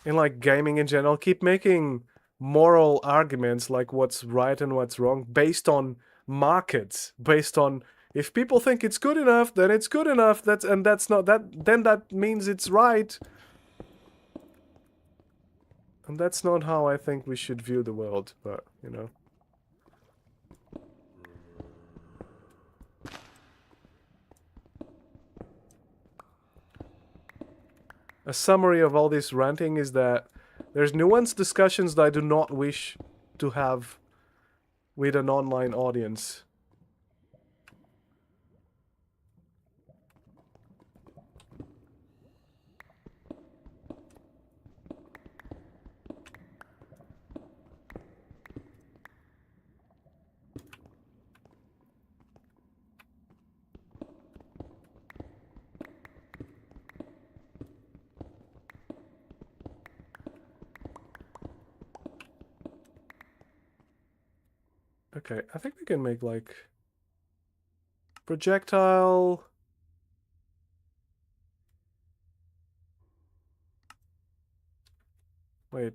in, like, gaming in general, keep making moral arguments, like what's right and what's wrong, based on markets, based on... if people think it's good enough, then it's good enough. That's not that. Then that means it's right. And that's not how I think we should view the world. But you know, a summary of all this ranting is that there's nuanced discussions that I do not wish to have with an online audience. Okay, I think we can make like projectile. Wait,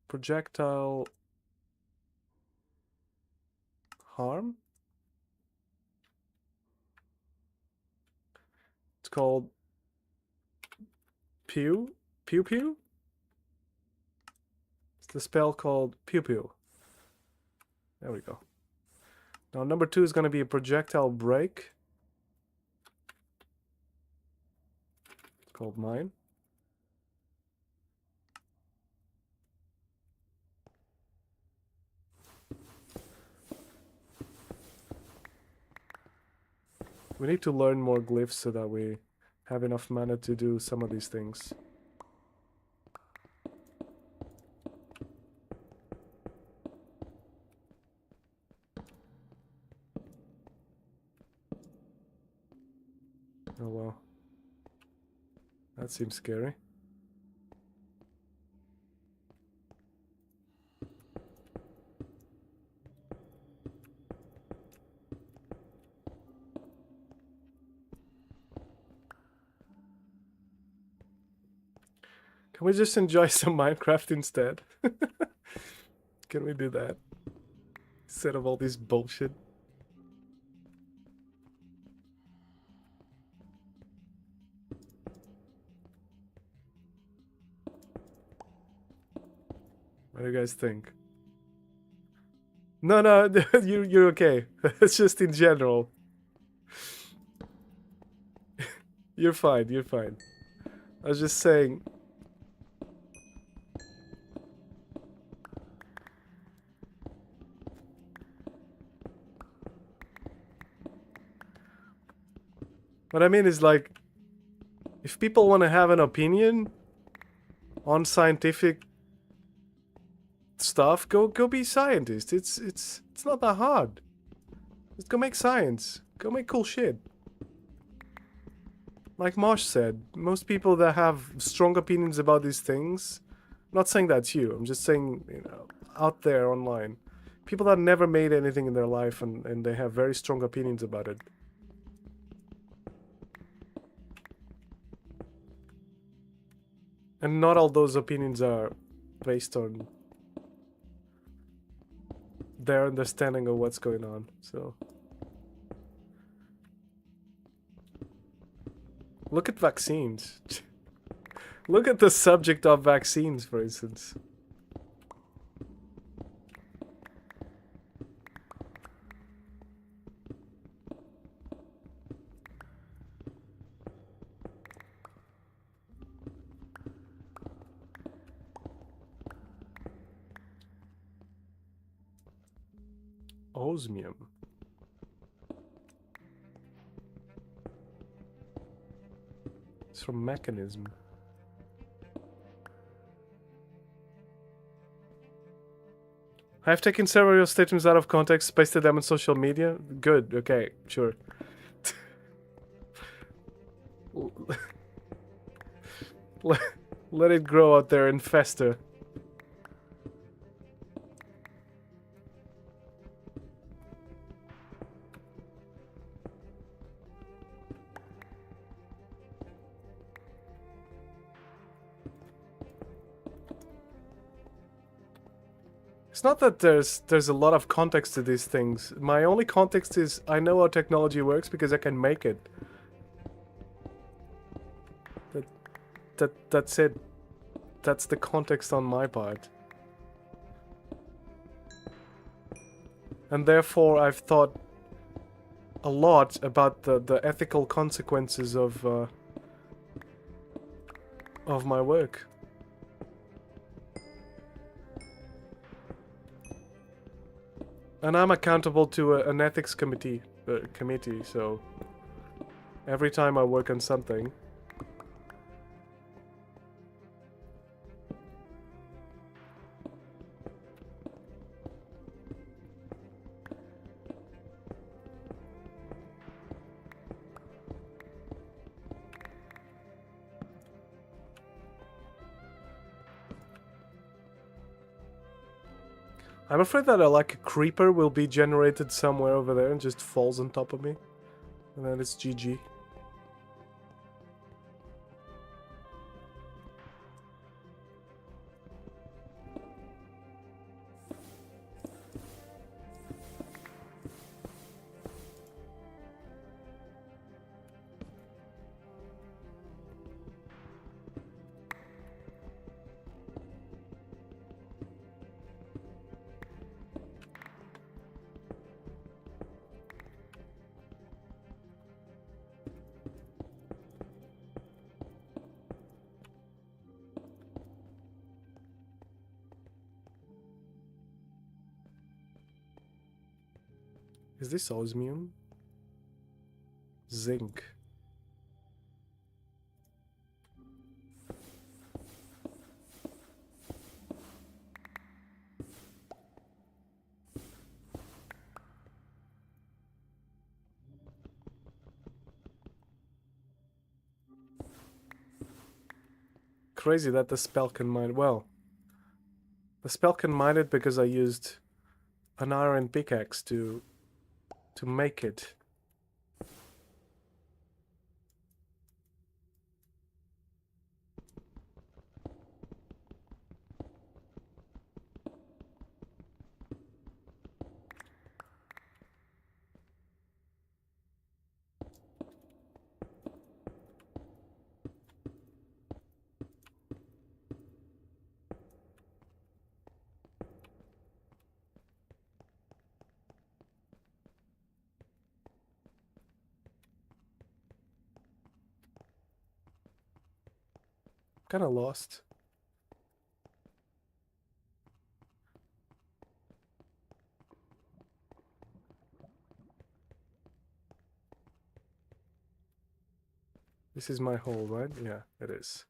projectile harm? It's called Pew? Pew Pew? It's the spell called Pew Pew. There we go. Now number 2 is going to be a projectile break. It's called mine. We need to learn more glyphs so that we have enough mana to do some of these things. Oh well. That seems scary. Can we just enjoy some Minecraft instead? Can we do that? Instead of all this bullshit. What do you guys think? No, you're okay. It's just in general. You're fine, you're fine. I was just saying... What I mean is, like, if people want to have an opinion on scientific stuff, go be scientist. It's not that hard. Just go make science. Go make cool shit. Like Marsh said, most people that have strong opinions about these things, I'm not saying that's you, I'm just saying, you know, out there online, people that never made anything in their life and they have very strong opinions about it. And not all those opinions are based on their understanding of what's going on, so... Look at vaccines. Look at the subject of vaccines, for instance. Osmium. It's from Mechanism. I've taken several of your statements out of context, pasted them on social media. Good, okay, sure. Let it grow out there and fester. It's not that there's a lot of context to these things. My only context is I know how technology works because I can make it. That's it. That's the context on my part. And therefore I've thought a lot about the ethical consequences of my work. And I'm accountable to an ethics committee, so every time I work on something, I'm afraid that like a creeper will be generated somewhere over there and just falls on top of me. And then it's GG. Is this osmium? Zinc. Crazy that the spell can mine. Well, the spell can mine it because I used an iron pickaxe to make it. Kinda lost. This is my hole, right? Yeah, it is.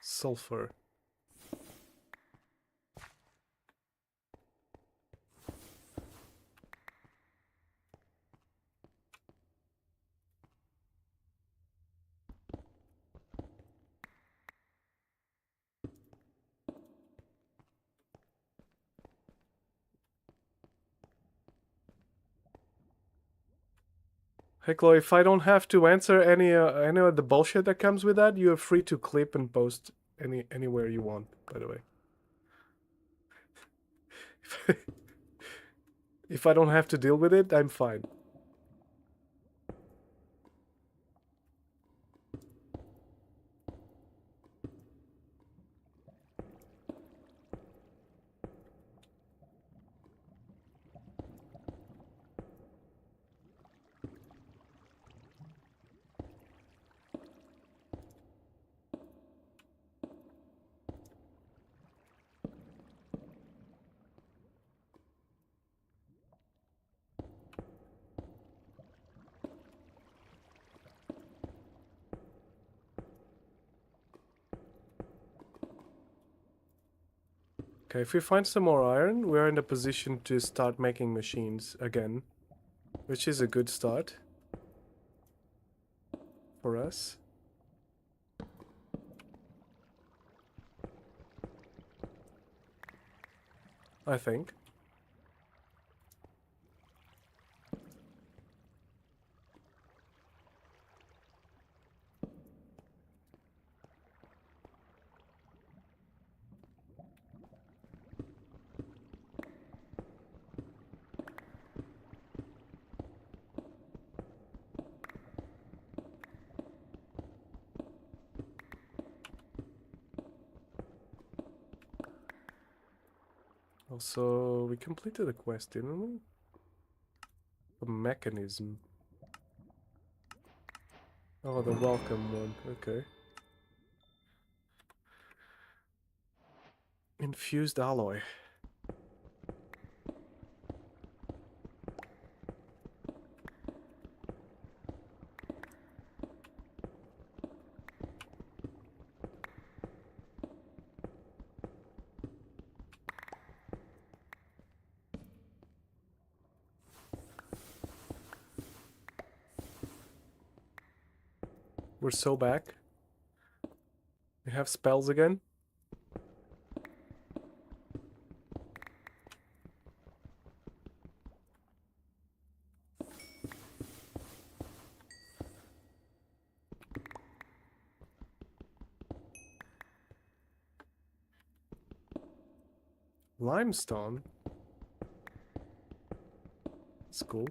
Sulfur. Hey Chloe, if I don't have to answer any of the bullshit that comes with that, you are free to clip and post anywhere you want, by the way. If I don't have to deal with it, I'm fine. Okay, if we find some more iron, we're in a position to start making machines again, which is a good start for us. I think. Also, we completed a quest, didn't we? A mechanism. Oh, the welcome one. Okay. Infused alloy. We're so back. We have spells again. Limestone. That's cool.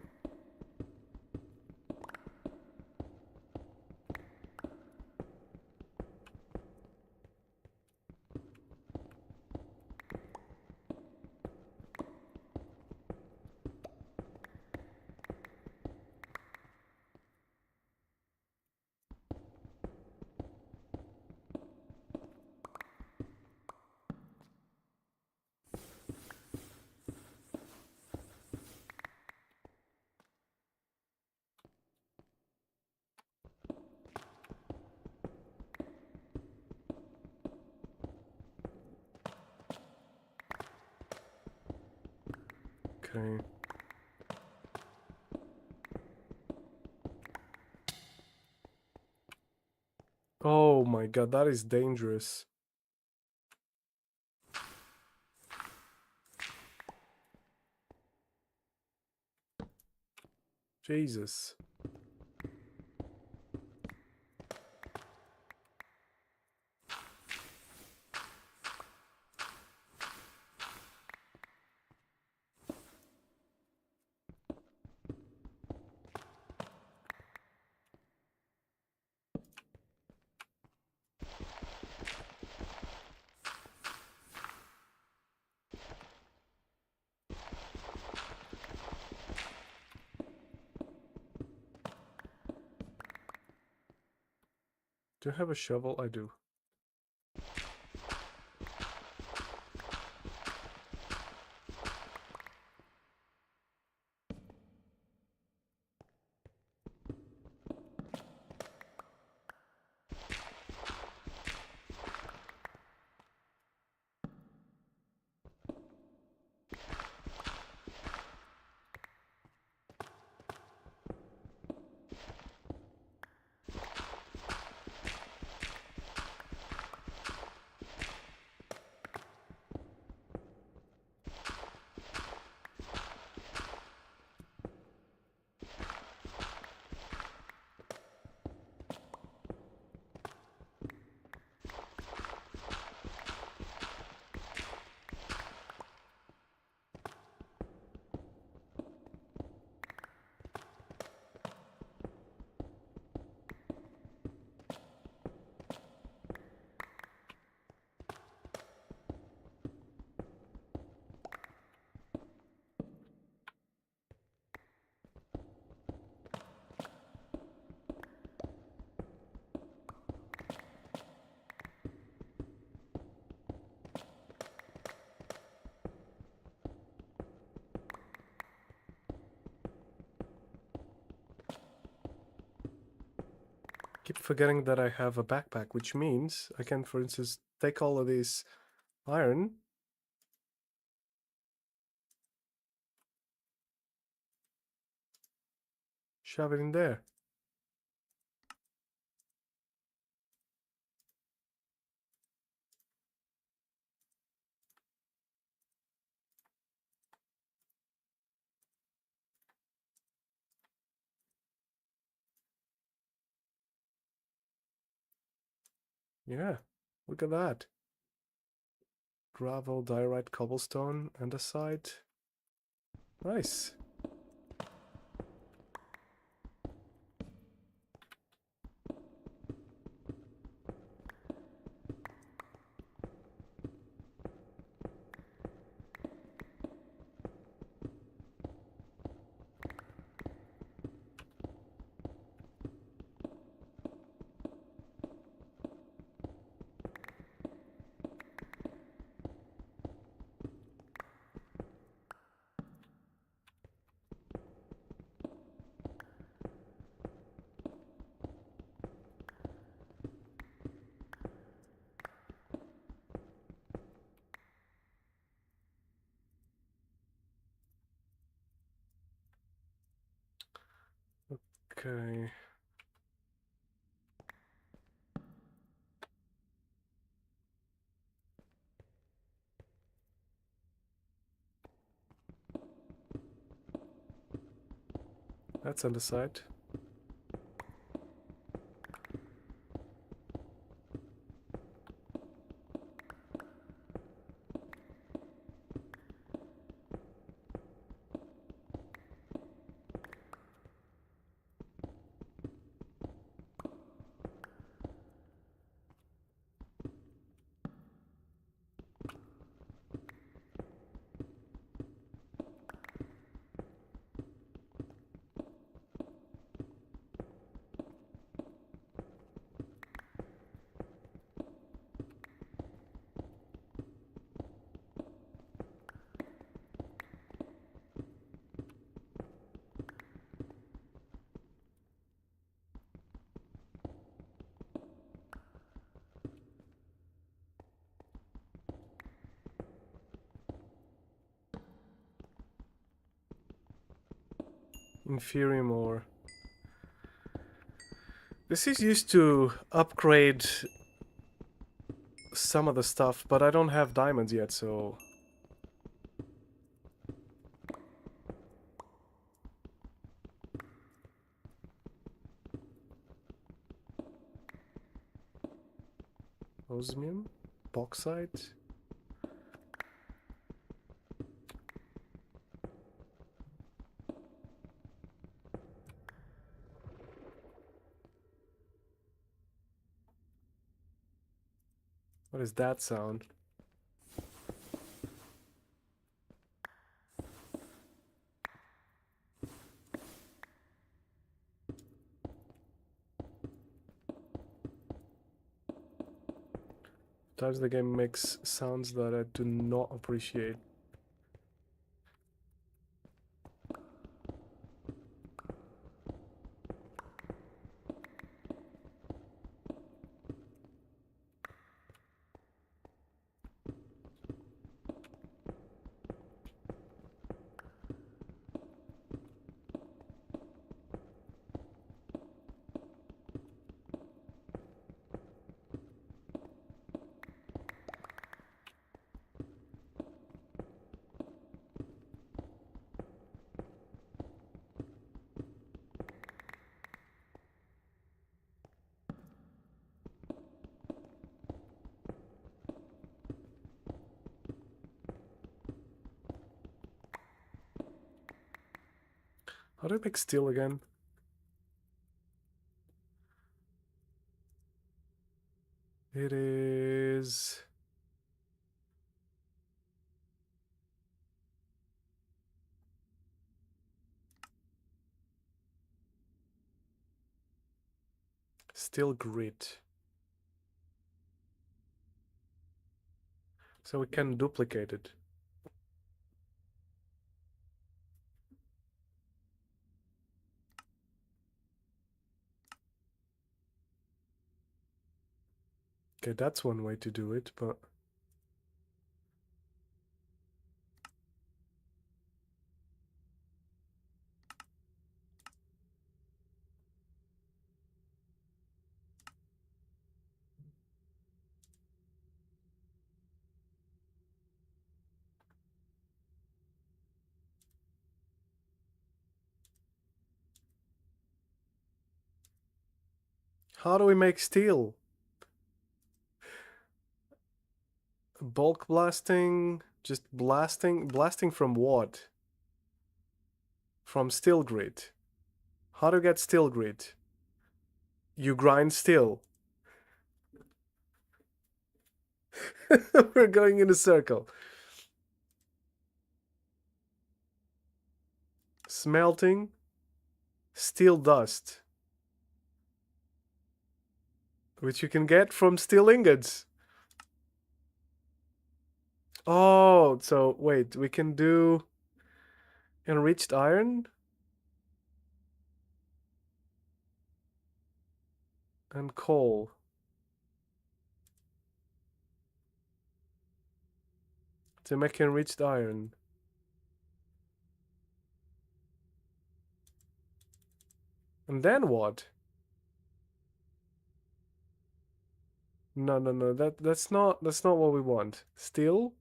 Okay. Oh my god, that is dangerous. Jesus. Do I have a shovel? I do. Keep forgetting that I have a backpack, which means I can, for instance, take all of this iron, shove it in there. Yeah, look at that. Gravel, diorite, cobblestone, andesite. Nice. Okay. That's andesite. Inferium ore. This is used to upgrade some of the stuff, but I don't have diamonds yet, so... Osmium? Bauxite? What is that sound? Sometimes the game makes sounds that I do not appreciate. How do I make steel again? It is... steel grit. So we can duplicate it. Okay, that's one way to do it, but... How do we make steel? Bulk blasting? Just blasting? Blasting from what? From steel grit. How to get steel grit? You grind steel. We're going in a circle. Smelting. Steel dust. Which you can get from steel ingots. Oh, so wait, we can do enriched iron and coal. To make enriched iron. And then what? No. That's not what we want. Steel?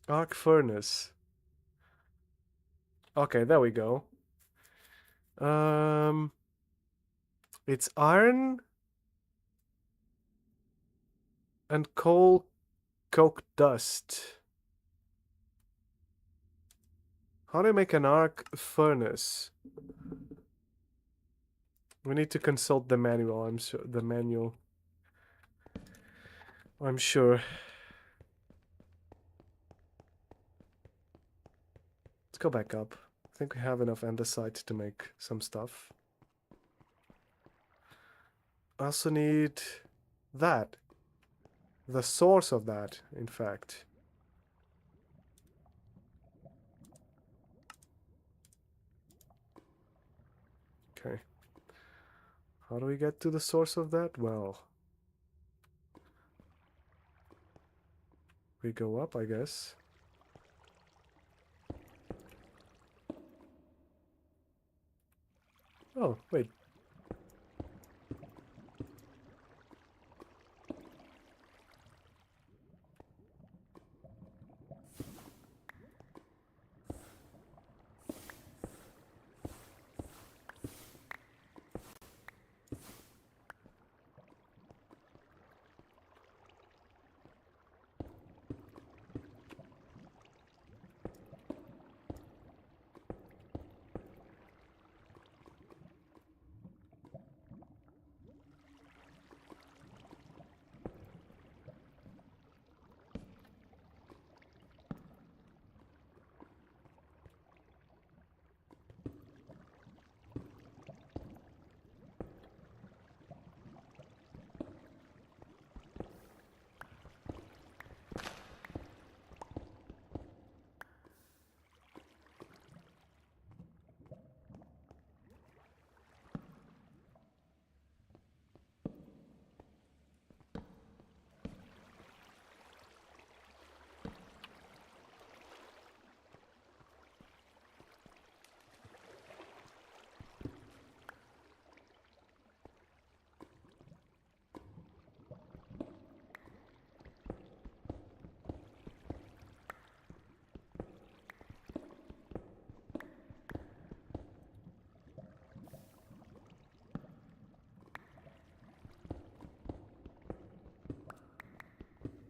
Arc furnace. Okay, there we go. It's iron and coal coke dust. How do I make an arc furnace? We need to consult the manual, I'm sure. The manual. I'm sure. Let's go back up. I think we have enough andesite to make some stuff. I also need that. The source of that, in fact. Okay. How do we get to the source of that? Well, we go up, I guess. Oh, wait.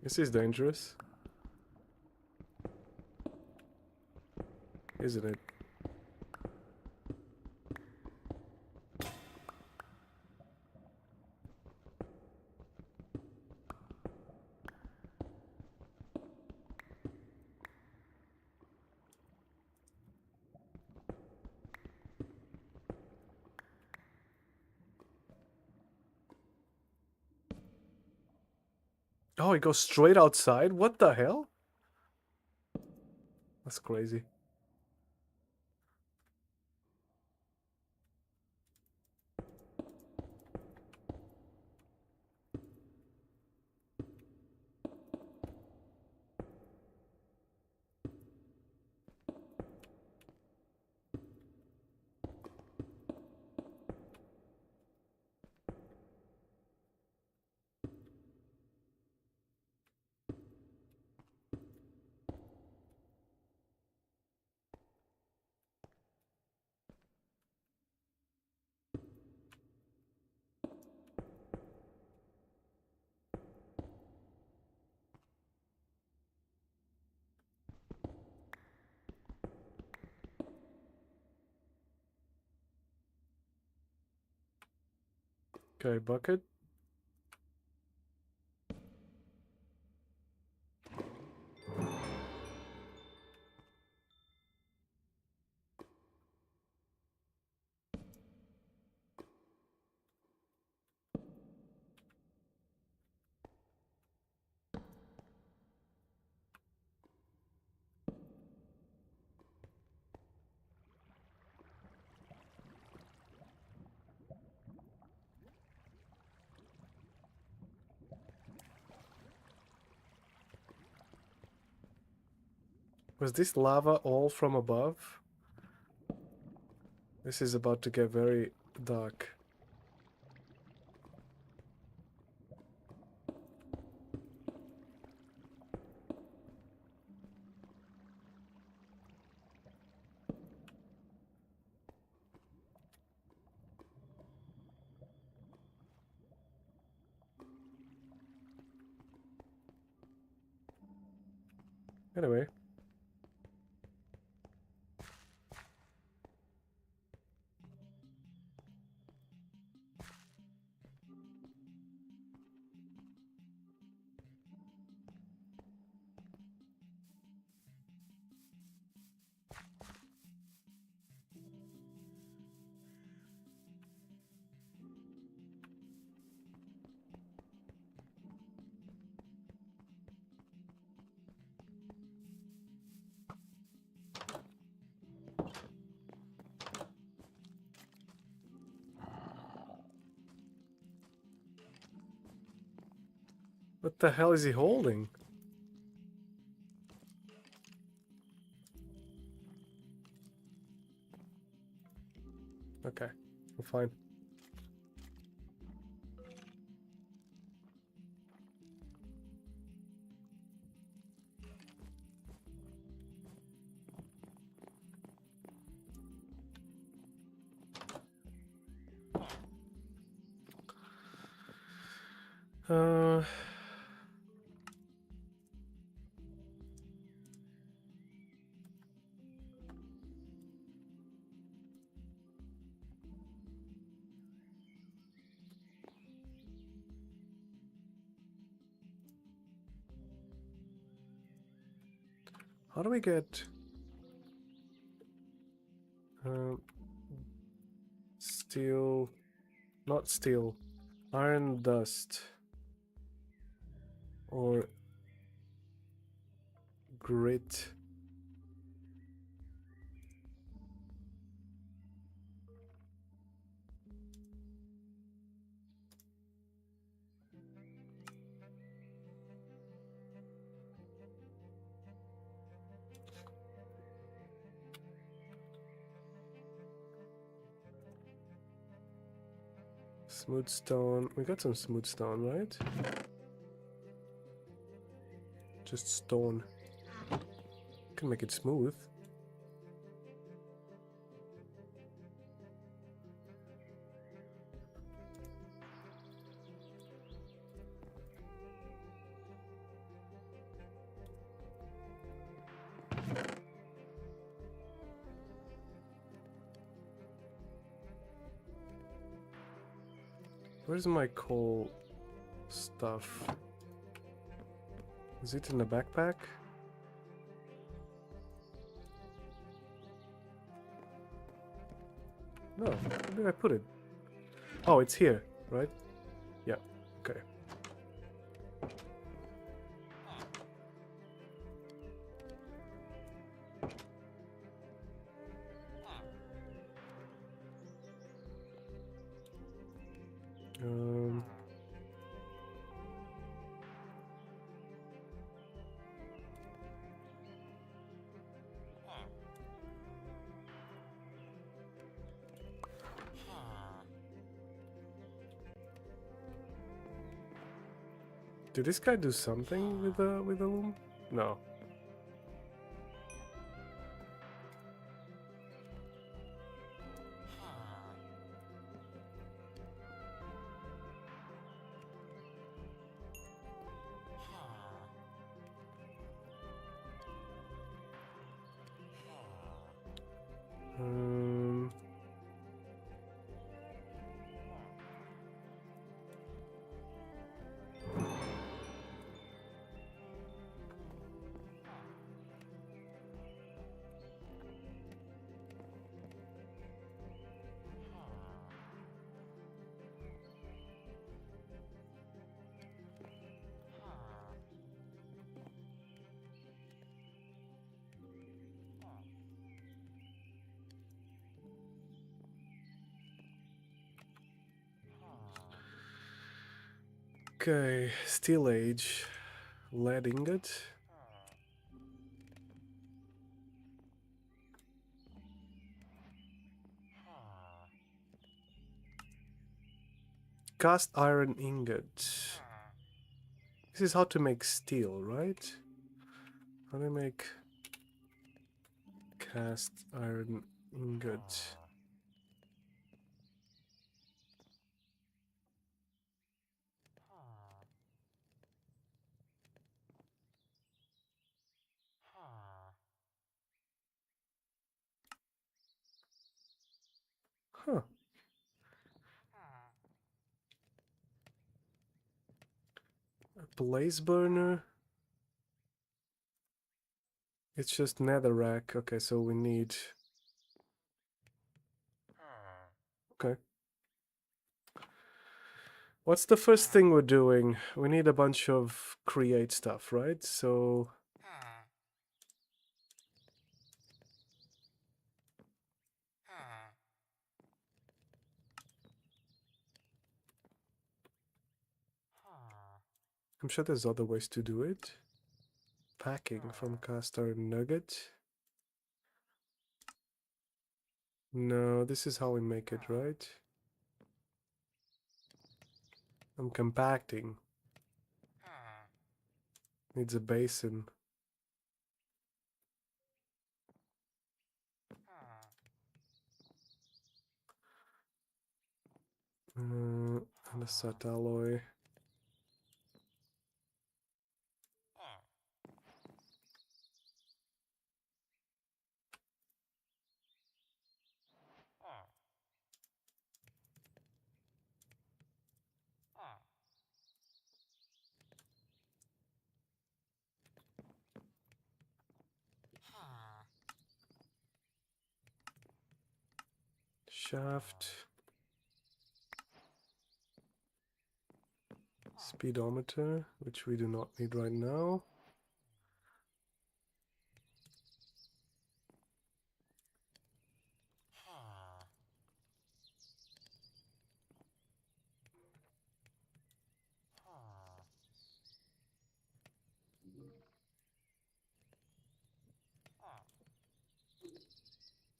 This is dangerous. Isn't it? Oh, it goes straight outside? What the hell? That's crazy. Okay, bucket. Was this lava all from above? This is about to get very dark. Anyway. What the hell is he holding? Okay, I'm fine. Uh... How do we get... steel... Not steel. Iron dust. Or... grit. Smooth stone. We got some smooth stone, right? Just stone. Can make it smooth. Where's my coal stuff? Is it in the backpack? No, where did I put it? Oh, it's here, right? Yeah, okay. Um... Did this guy do something with the loom? No. Um... Okay, Steel Age, lead ingot. Cast iron ingot. This is how to make steel, right? How do I make cast iron ingot? Huh. A blaze burner. It's just netherrack. Okay, so we need... Okay. What's the first thing we're doing? We need a bunch of create stuff, right? So... I'm sure there's other ways to do it. Packing from cast iron nugget. No, this is how we make it, right? I'm compacting. Needs a basin. And a set alloy. Shaft. Speedometer, which we do not need right now.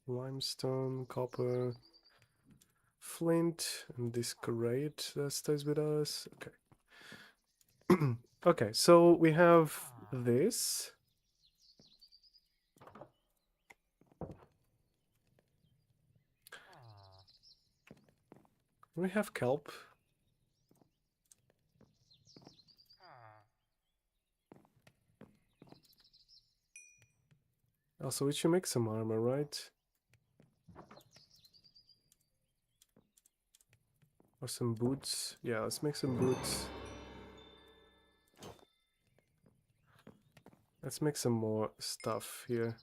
Limestone, copper, flint, and this crate that stays with us. Okay. Okay, so we have this. We have kelp. Also, we should make some armor, right? Or some boots. Yeah, let's make some boots. Let's make some more stuff here.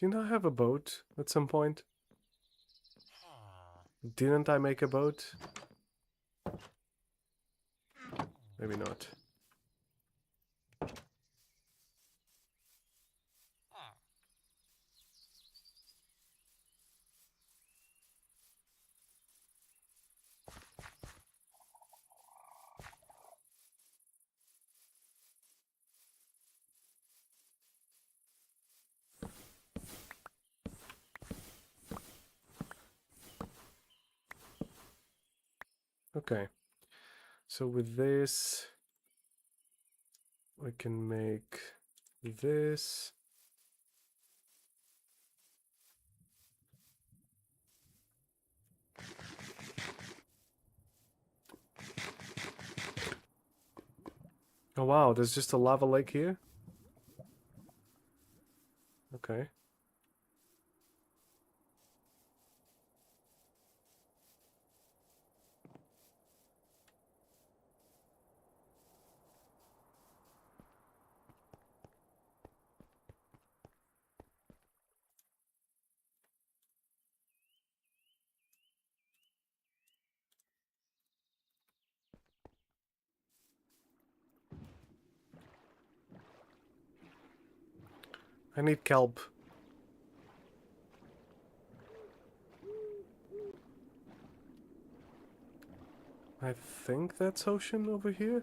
Didn't I have a boat at some point? Didn't I make a boat? Maybe not. Okay. So with this, we can make this. Oh wow, there's just a lava lake here? Okay. I need kelp. I think that's ocean over here.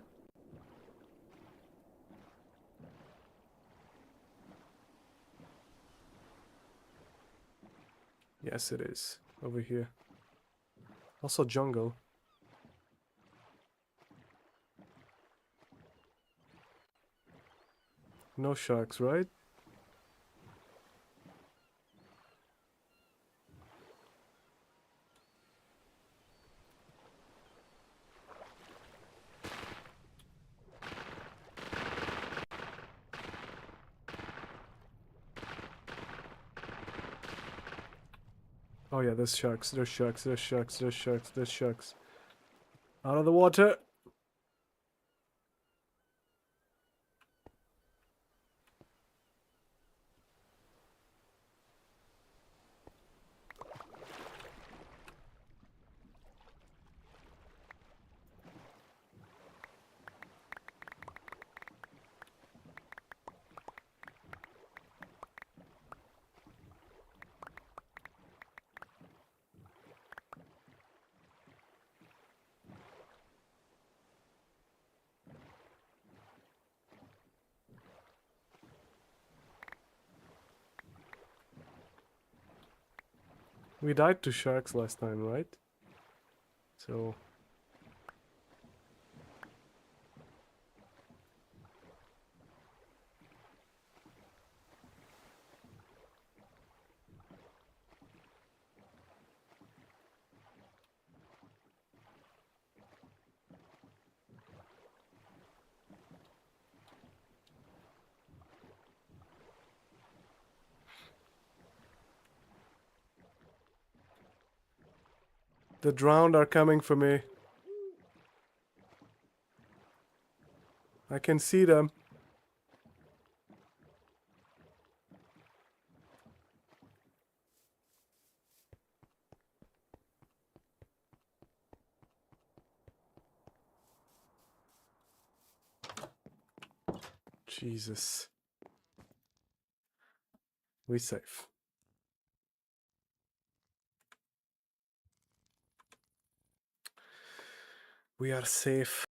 Yes, it is. Over here. Also jungle. No sharks, right? Oh yeah, there's sharks, there's sharks, there's sharks, there's sharks, there's sharks. Out of the water! We died to sharks last time, right? So... The drowned are coming for me. I can see them. Jesus. We safe. We are safe.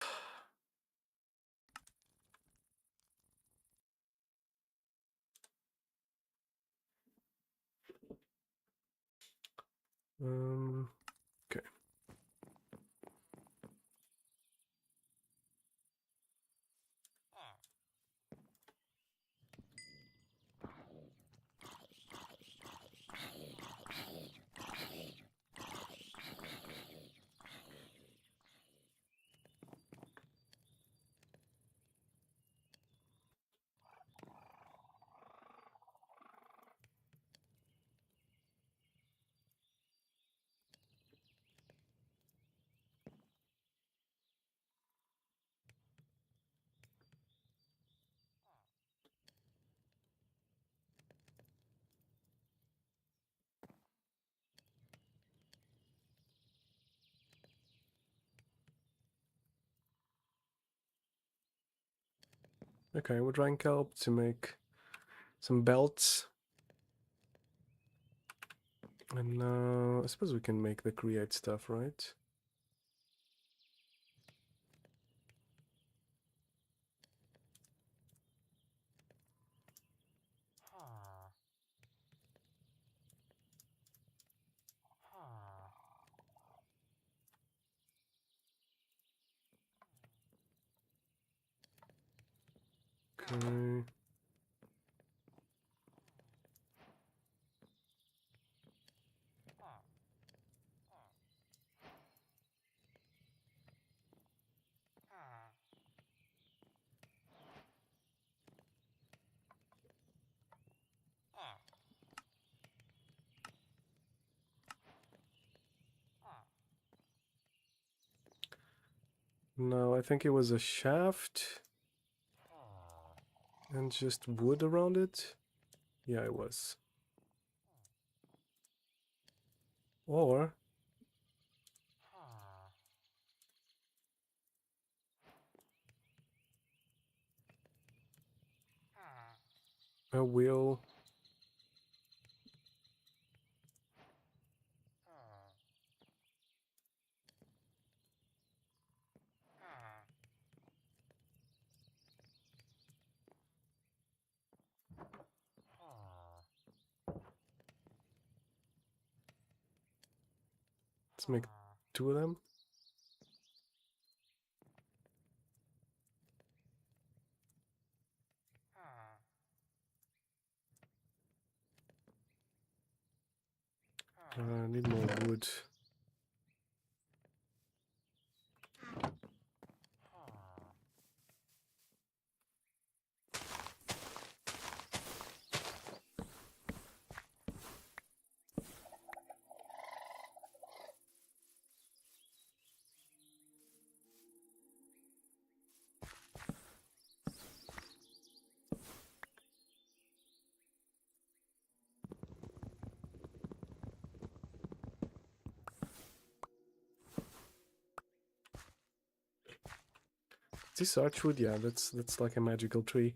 Okay. Okay, we're trying kelp to make some belts. And I suppose we can make the create stuff, right? Okay. No, I think it was a shaft and just wood around it. Yeah, it was. Or a wheel. Let's make two of them. I need more wood. This archwood, yeah, that's like a magical tree.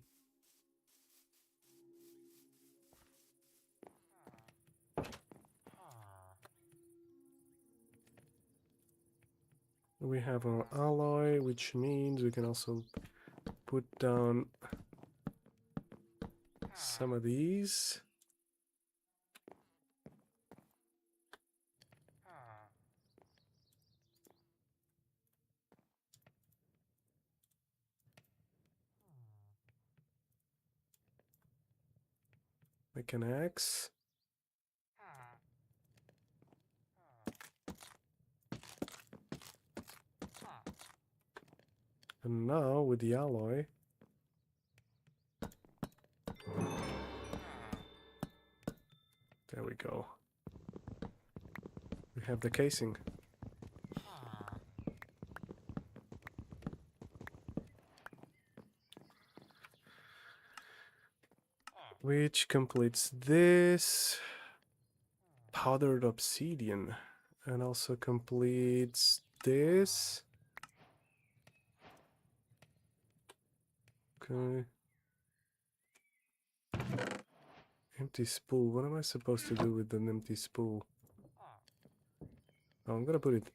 We have our alloy, which means we can also put down some of these. Make an axe. And now with the alloy, there we go. We have the casing. Which completes this powdered obsidian and also completes this. Okay. Empty spool. What am I supposed to do with an empty spool? Oh, I'm gonna put it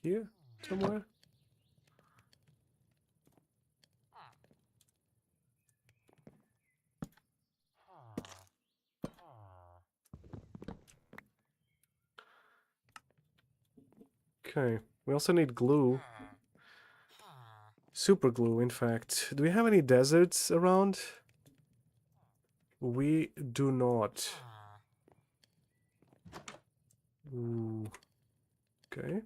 here somewhere. Okay. We also need glue. Super glue, in fact. Do we have any deserts around? We do not. Ooh. Okay.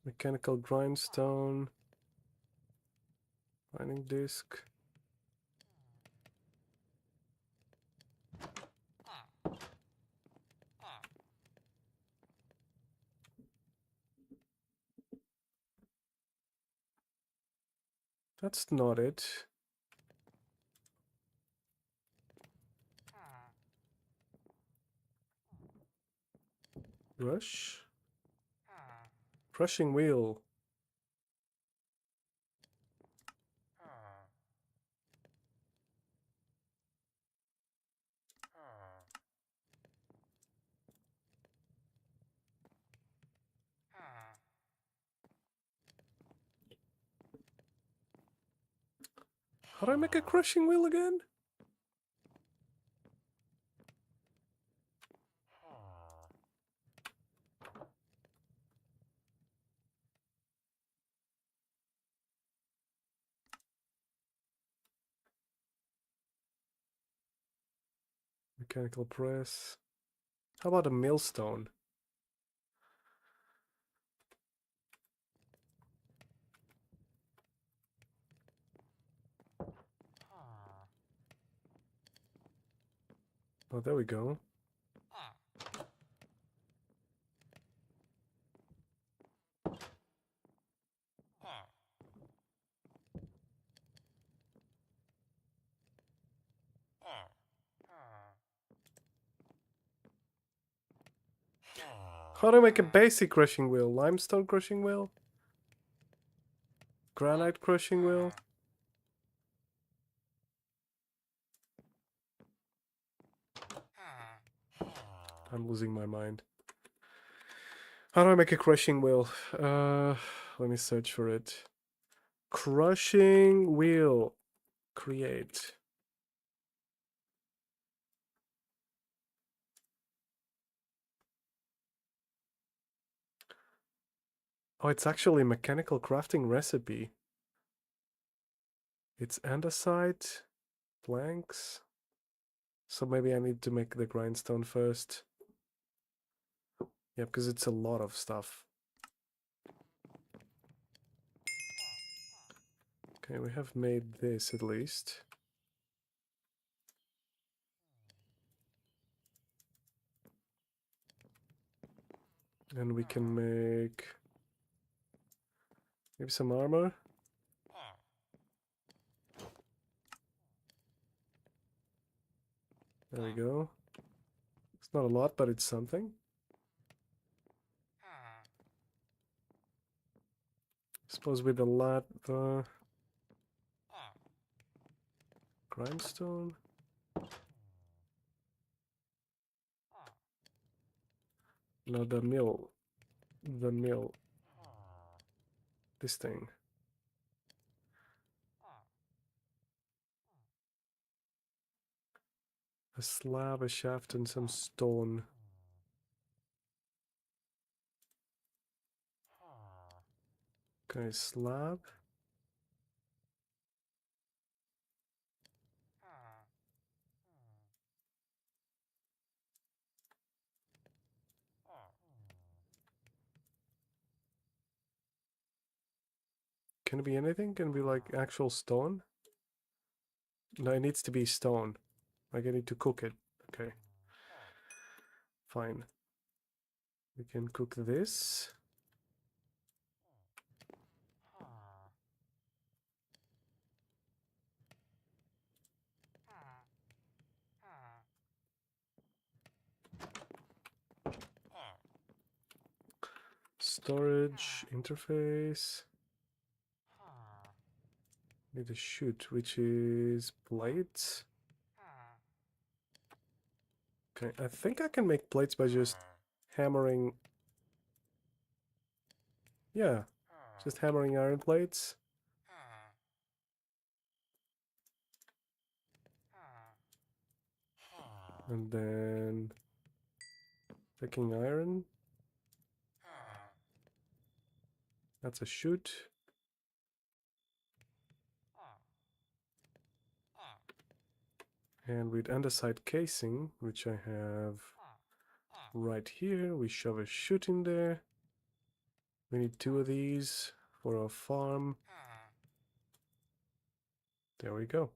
Mechanical grindstone. Grinding disc. That's not it. Brush. Crushing wheel. How do I make a crushing wheel again? Mechanical press. How about a millstone? Oh, there we go. How do I make a basic crushing wheel? Limestone crushing wheel? Granite crushing wheel? I'm losing my mind. How do I make a crushing wheel? Let me search for it. Crushing wheel. Create. Oh, it's actually a mechanical crafting recipe. It's andesite, planks. So maybe I need to make the grindstone first. Yeah, because it's a lot of stuff. Okay, we have made this at least. And we can make maybe some armor. There we go. It's not a lot, but it's something. Suppose with a lot grindstone. No, the mill. The mill. This thing. A slab, a shaft, and some stone. Okay, slab. Can it be anything? Can it be like actual stone? No, it needs to be stone. Like I need to cook it. Okay. Fine. We can cook this. Storage, interface. Need a chute, which is plates. Okay, I think I can make plates by just hammering. Yeah, just hammering iron plates. And then taking iron. That's a chute. And with andesite casing, which I have right here, we shove a chute in there. We need 2 of these for our farm. There we go.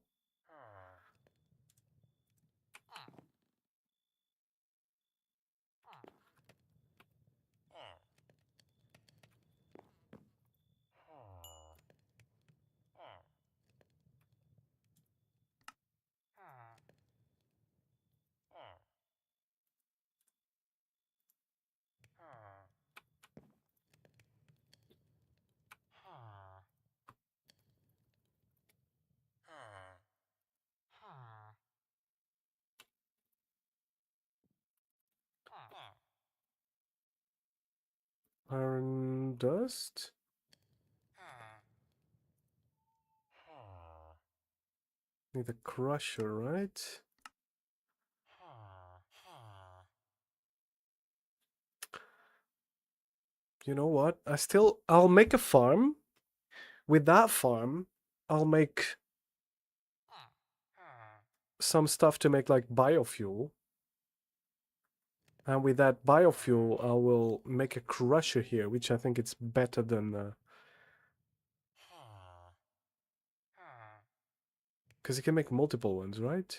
Iron dust. Need a crusher, right? You know what? I'll make a farm. With that farm, I'll make some stuff to make like biofuel. And with that biofuel, I will make a crusher here, which I think it's better than... because you can make multiple ones, right?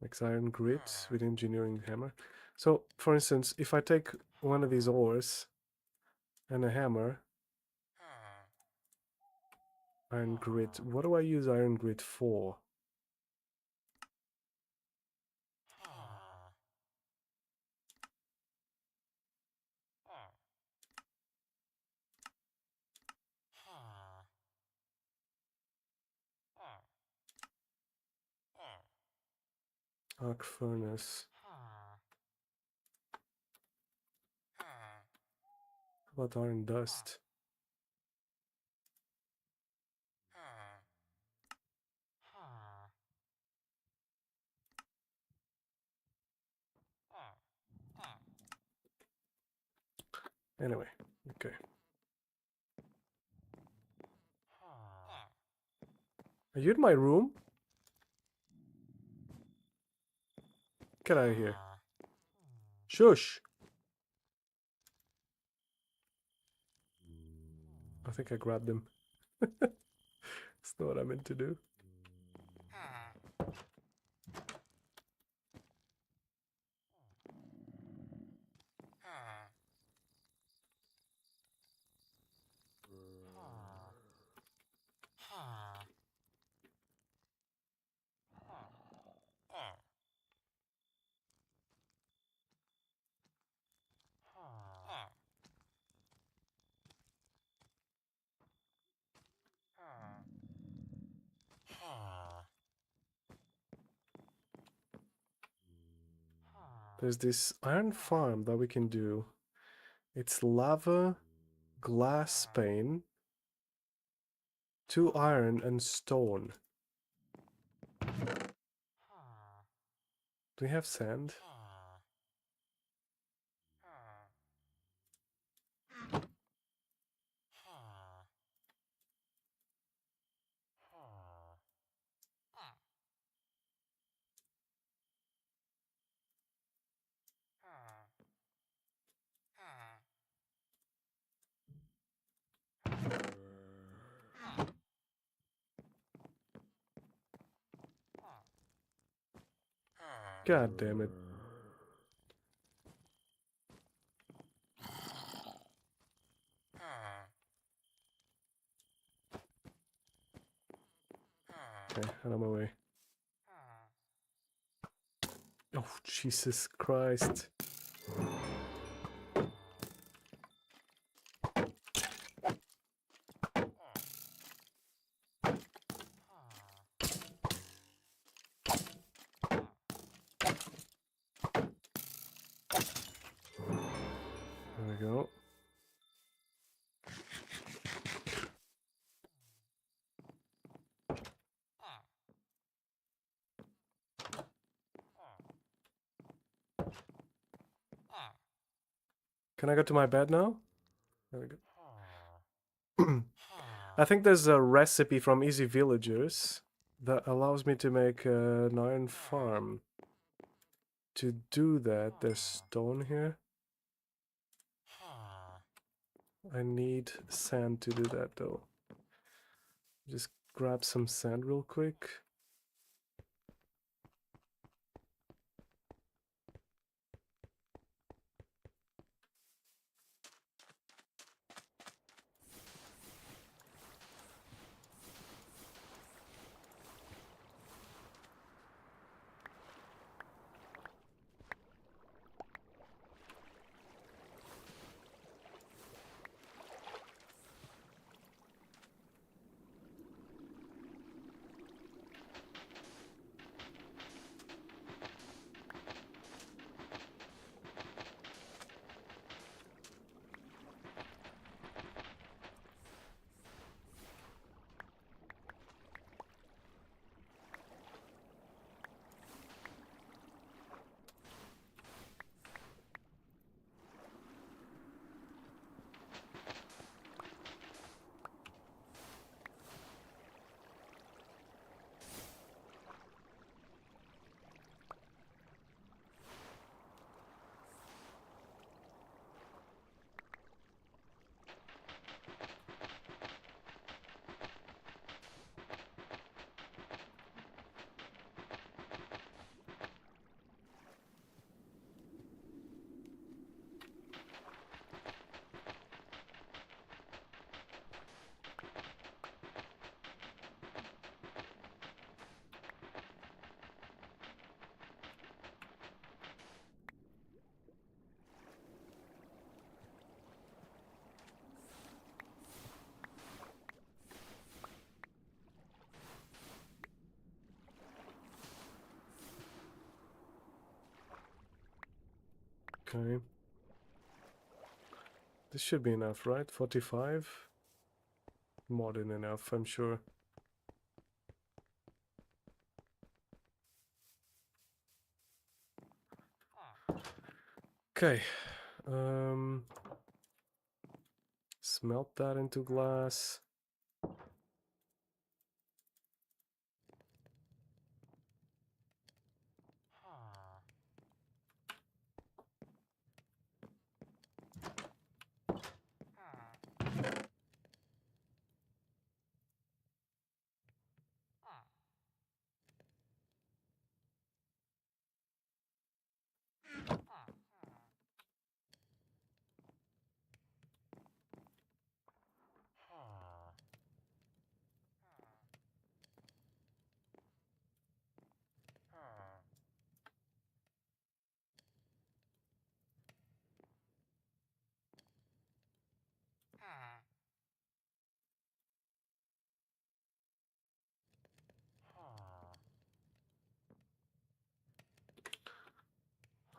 Makes iron grit with engineering hammer. So, for instance, if I take one of these ores and a hammer, iron grit, what do I use iron grit for? Arc furnace. How about iron dust? Anyway, okay. Are you in my room? Get out of here. Shush! I think I grabbed him. That's not what I meant to do. There's this iron farm that we can do. It's lava glass pane, 2 iron and stone. Do we have sand? God damn it. Okay, out of my way. Oh, Jesus Christ. There we go. Can I go to my bed now? There we go. I think there's a recipe from Easy Villagers that allows me to make an iron farm. To do that, there's stone here. I need sand to do that though. Just grab some sand real quick. Okay. This should be enough, right? 45? More than enough, I'm sure. Okay. Smelt that into glass.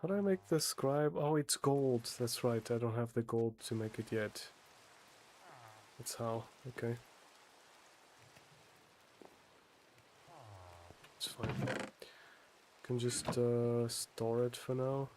How do I make the scribe? Oh, it's gold. That's right. I don't have the gold to make it yet. That's how. Okay. It's fine. Can just store it for now.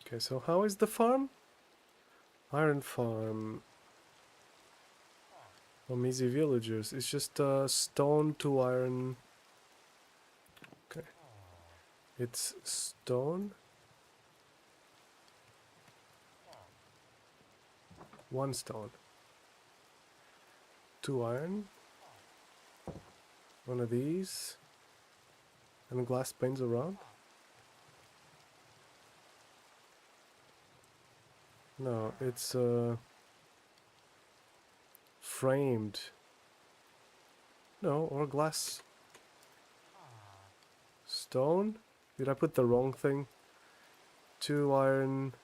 Okay, so how is the farm? Iron farm. Easy villagers. It's just stone to iron. Okay. It's stone. 1 stone. 2 iron. 1 of these. And glass panes around. No, it's framed. No, or glass. Stone? Did I put the wrong thing? 2 iron.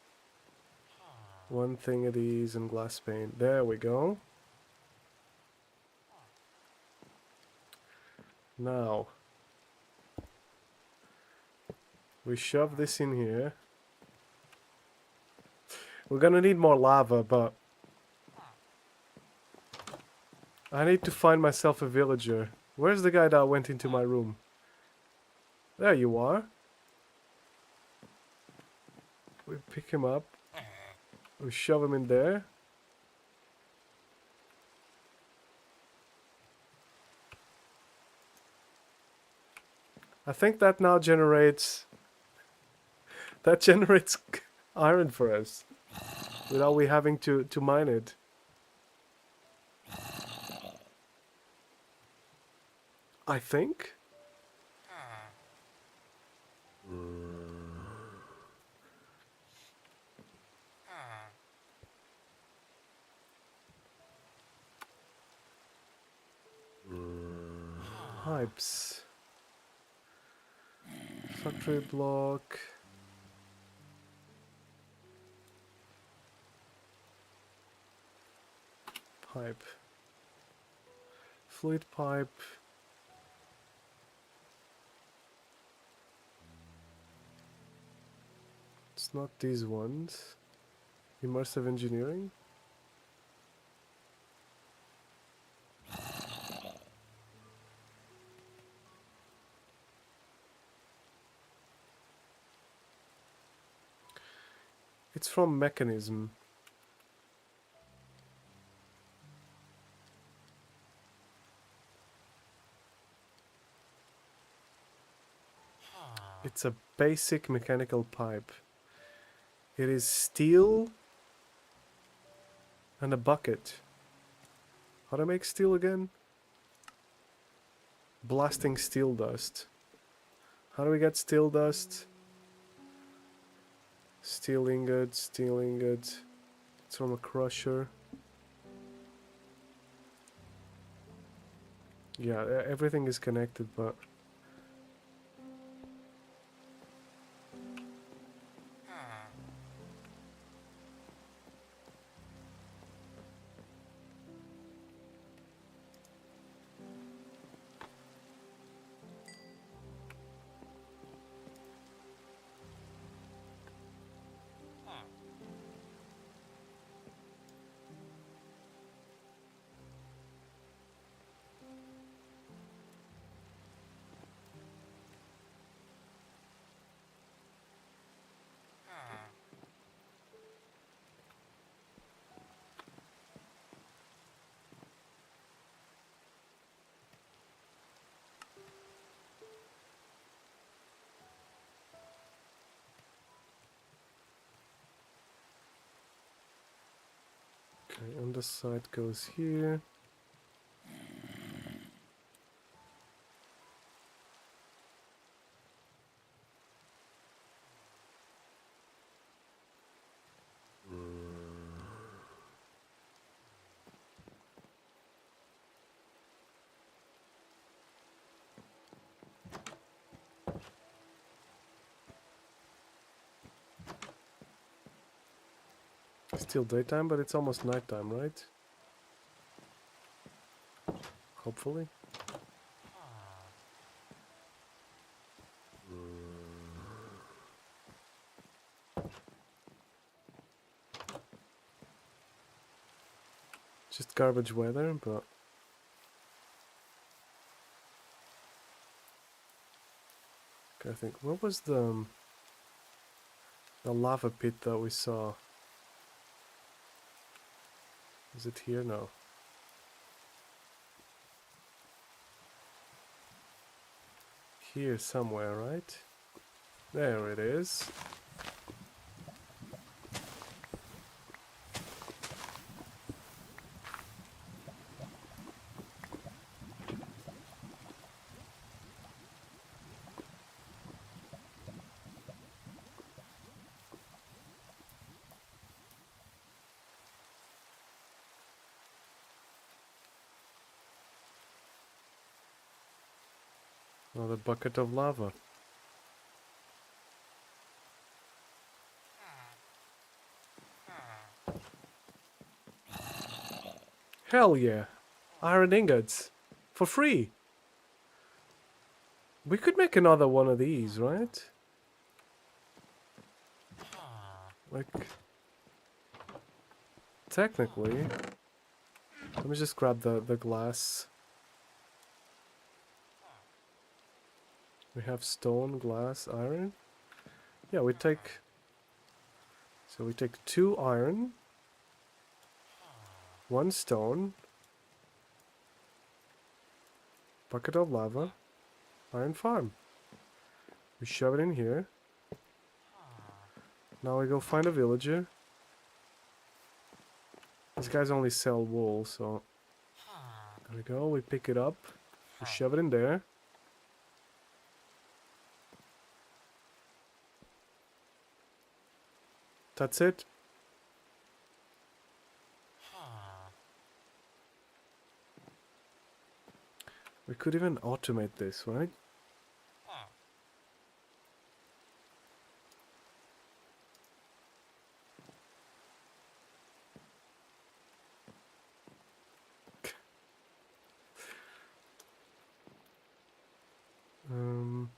1 thing of these and glass pane. There we go. Now, we shove this in here. We're gonna need more lava, but I need to find myself a villager. Where's the guy that went into my room? There you are. We pick him up. We shove him in there. I think that now generates... That generates iron for us. Without we having to mine it. I think. Pipes. Factory block. Pipe. Fluid pipe. It's not these ones. Immersive engineering. It's from mechanism. It's a basic mechanical pipe. It is steel and a bucket. How do I make steel again? Blasting steel dust. How do we get steel dust? Steel ingot, steel ingot. It's from a crusher. Yeah, everything is connected, but... Okay, underside goes here. Still daytime, but it's almost nighttime, right? Hopefully. Just garbage weather, but... Okay, I think... What was the lava pit that we saw? Is it here? No. Here somewhere, right? There it is. Another bucket of lava. Hell yeah! Iron ingots! For free! We could make another one of these, right? Like... Technically... Let me just grab the glass. We have stone, glass, iron. Yeah, we take... So we take 2 iron, 1 stone, bucket of lava, iron farm. We shove it in here. Now we go find a villager. These guys only sell wool, so... There we go, we pick it up. We shove it in there. That's it. We could even automate this, right? Um...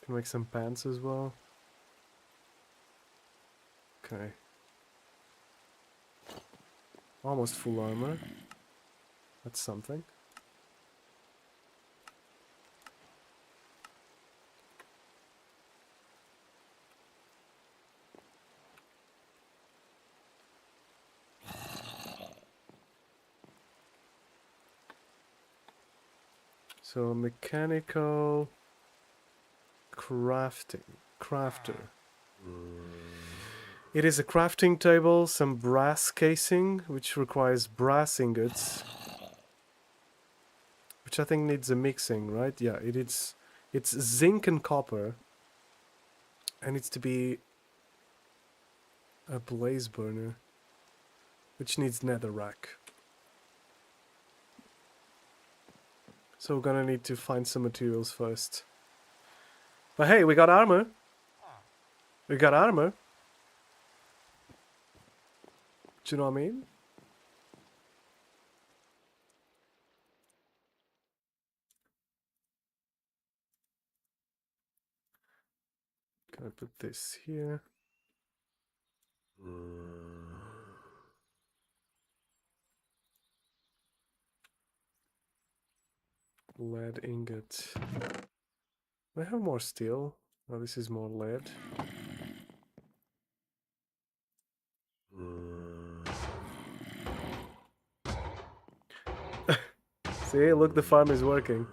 Can make some pants as well. Okay. Almost full armor. That's something. So mechanical crafting. Crafter. It is a crafting table, some brass casing, which requires brass ingots. Which I think needs a mixing, right? Yeah, it's zinc and copper. And needs to be a blaze burner. Which needs netherrack. So we're gonna need to find some materials first. But hey, we got armor. We got armor. Do you know what I mean? Can I put this here? Lead ingot. I have more steel. Oh, this is more lead. See, look, the farm is working.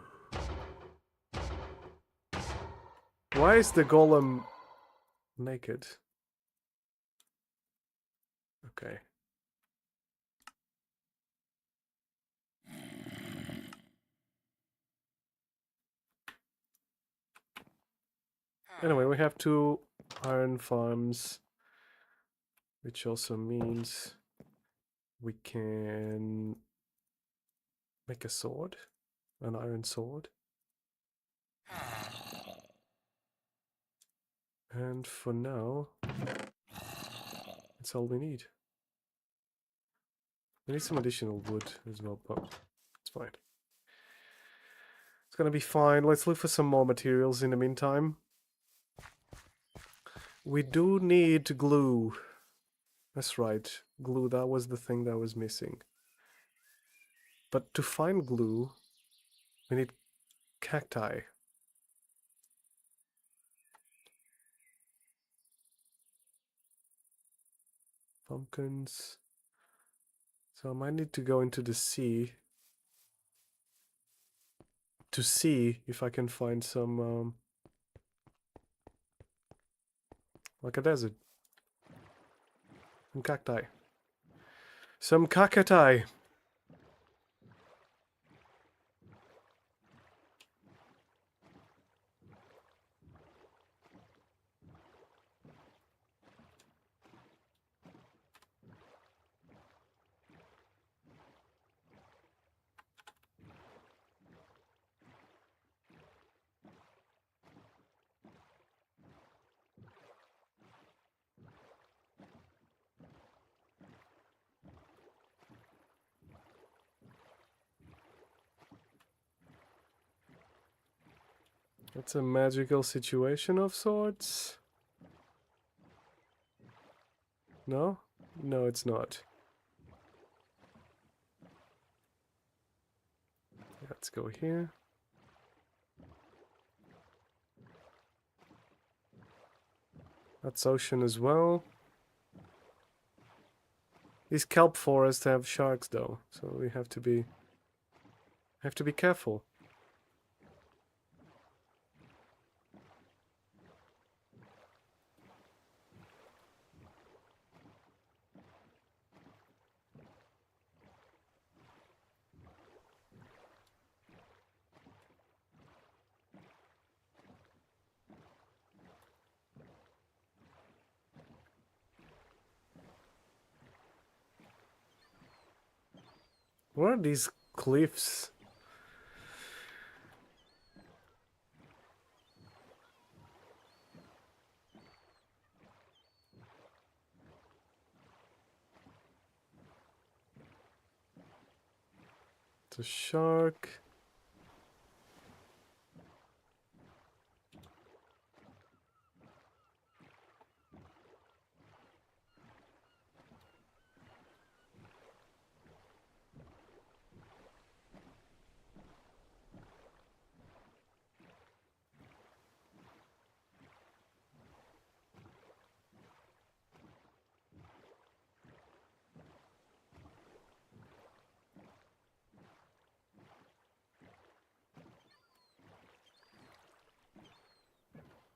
Why is the golem naked? Okay. Anyway, we have 2 iron farms, which also means we can make a sword, an iron sword. And for now, that's all we need. We need some additional wood as well, but it's fine. It's gonna be fine. Let's look for some more materials in the meantime. We do need glue. That's right. Glue, that was the thing that was missing. But to find glue, we need cacti. Pumpkins. So I might need to go into the sea to see if I can find some, like a desert. Some cacti. Some cacti! It's a magical situation of sorts. No? No, it's not. Let's go here. That's ocean as well. These kelp forests have sharks though, so we have to be careful. What are these cliffs? It's a shark.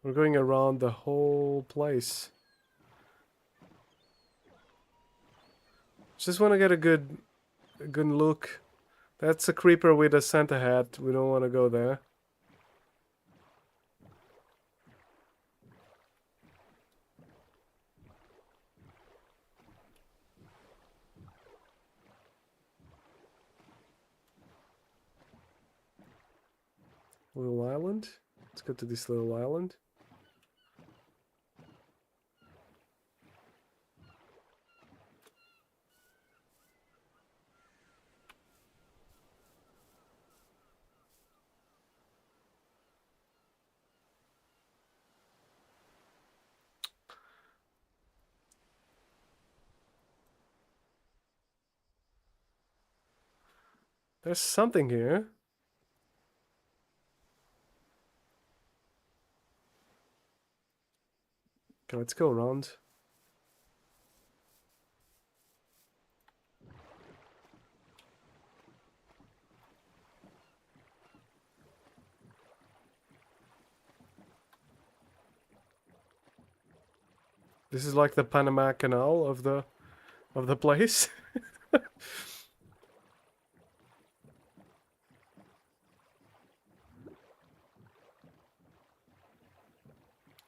We're going around the whole place. Just want to get a good look. That's a creeper with a Santa hat. We don't want to go there. Little island. Let's go to this little island. There's something here. Okay, let's go around. This is like the Panama Canal of the place.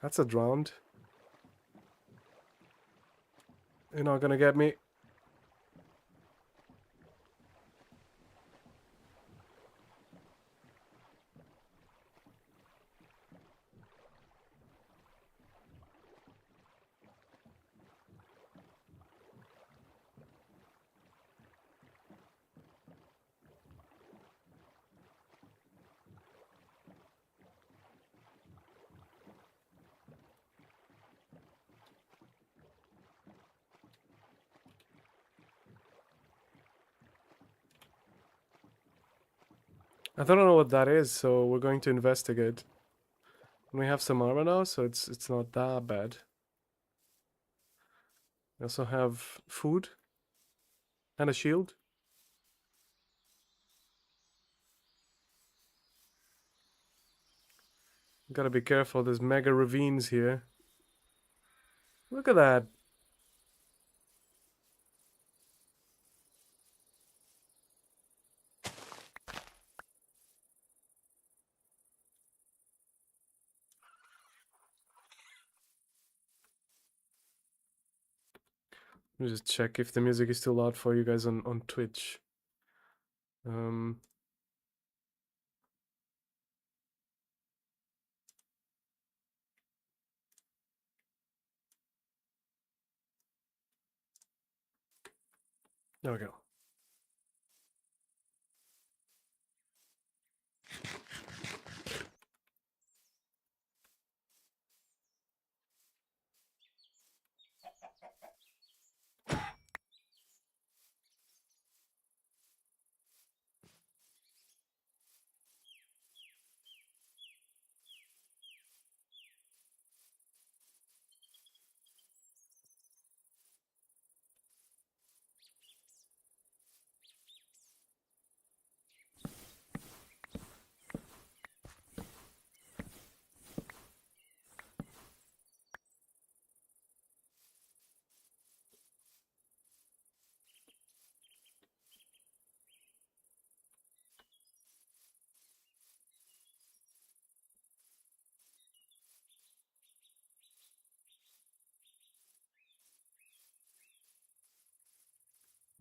That's a drowned. You're not gonna get me. I don't know what that is, so we're going to investigate. We have some armor now, so it's not that bad. We also have food and a shield. Gotta be careful, there's mega ravines here. Look at that. Let me just check if the music is still loud for you guys on Twitch. There we go.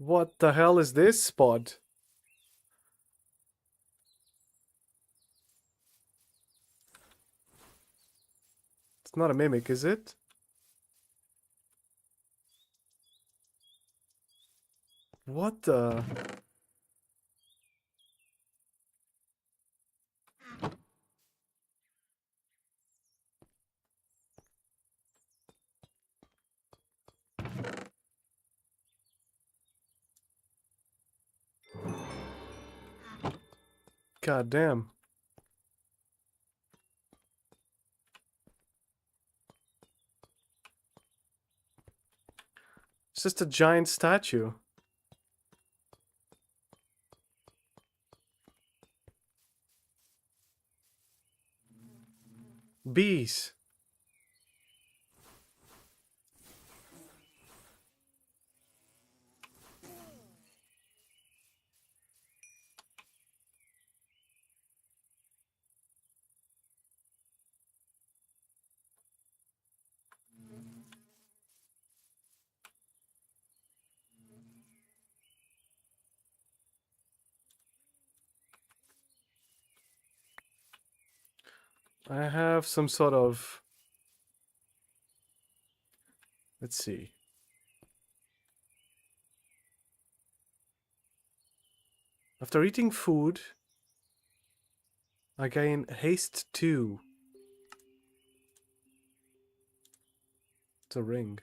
What the hell is this spot? It's not a mimic, is it? What the... God damn. It's just a giant statue. Bees. I have some sort of... Let's see. After eating food, I gain haste 2. It's a ring.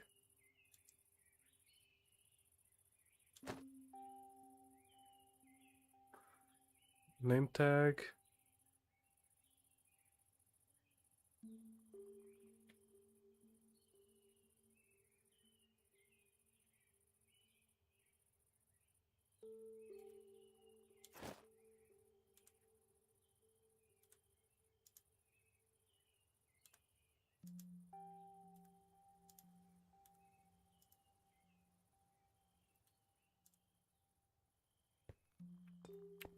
Name tag.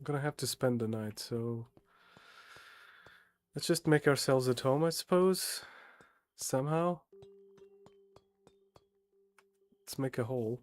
I'm gonna have to spend the night, so... Let's just make ourselves at home, I suppose. somehow. Let's make a hole.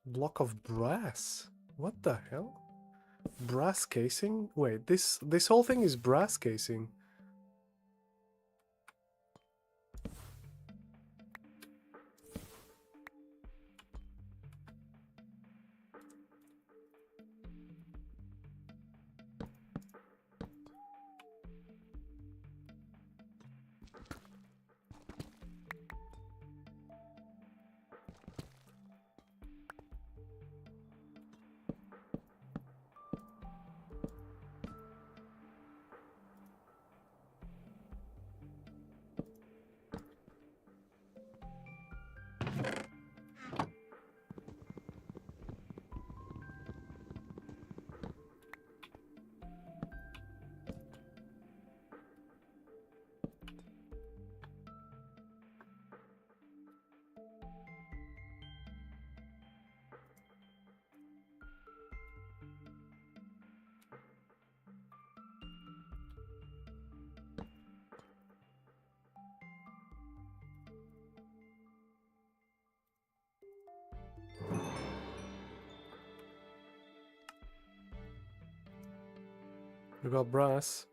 Block of brass? What the hell? Brass casing? Wait, this whole thing is brass casing. We got brass.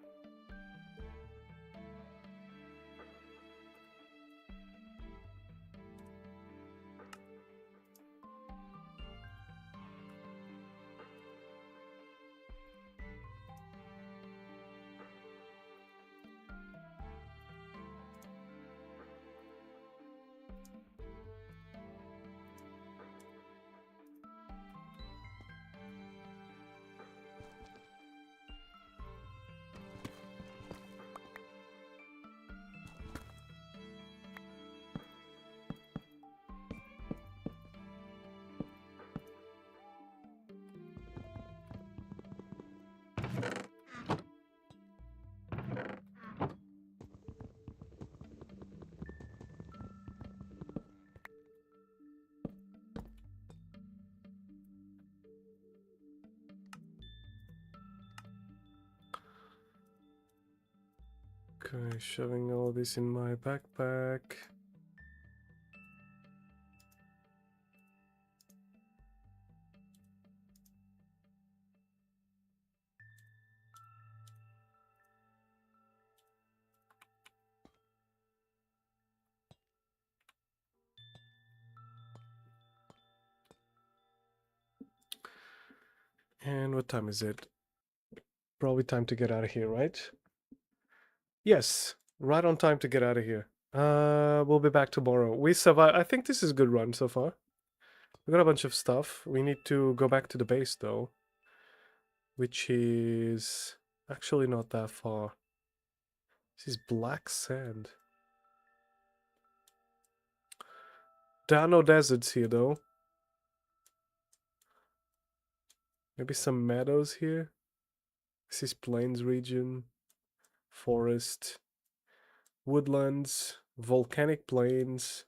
Okay, shoving all this in my backpack. And what time is it? Probably time to get out of here, right? Yes, right on time to get out of here. We'll be back tomorrow. We survived. I think this is a good run so far. We got a bunch of stuff. We need to go back to the base though, which is actually not that far. This is black sand. There are no deserts here though. Maybe some meadows here. This is plains region, forest, woodlands, volcanic plains,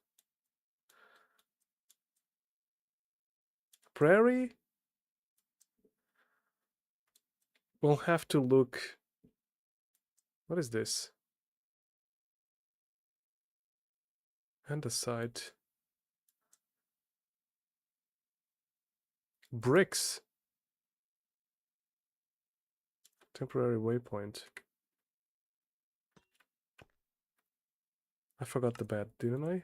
prairie. We'll have to look. What is this? Andesite. Bricks. Temporary waypoint. I forgot the bed, didn't I? I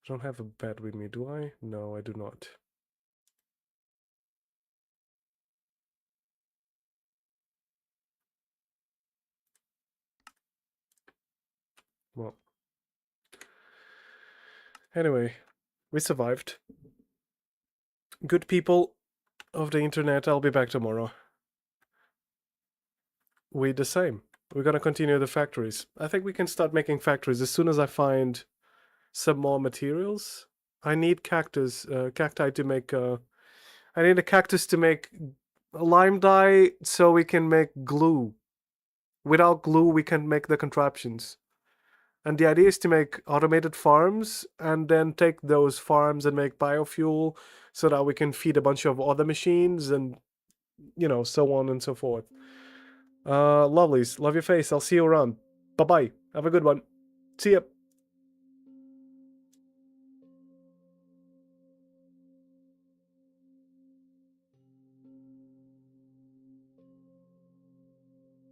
don't have a bed with me, do I? No, I do not. Well. Anyway, we survived. Good people of the internet, I'll be back tomorrow. We the same. We're gonna continue the factories. I think we can start making factories as soon as I find some more materials. I need cacti to make I need a cactus to make lime dye so we can make glue. Without glue, we can make the contraptions. And the idea is to make automated farms and then take those farms and make biofuel so that we can feed a bunch of other machines and, you know, so on and so forth. Lovelies, love your face. I'll see you around. Bye-bye. Have a good one. See ya.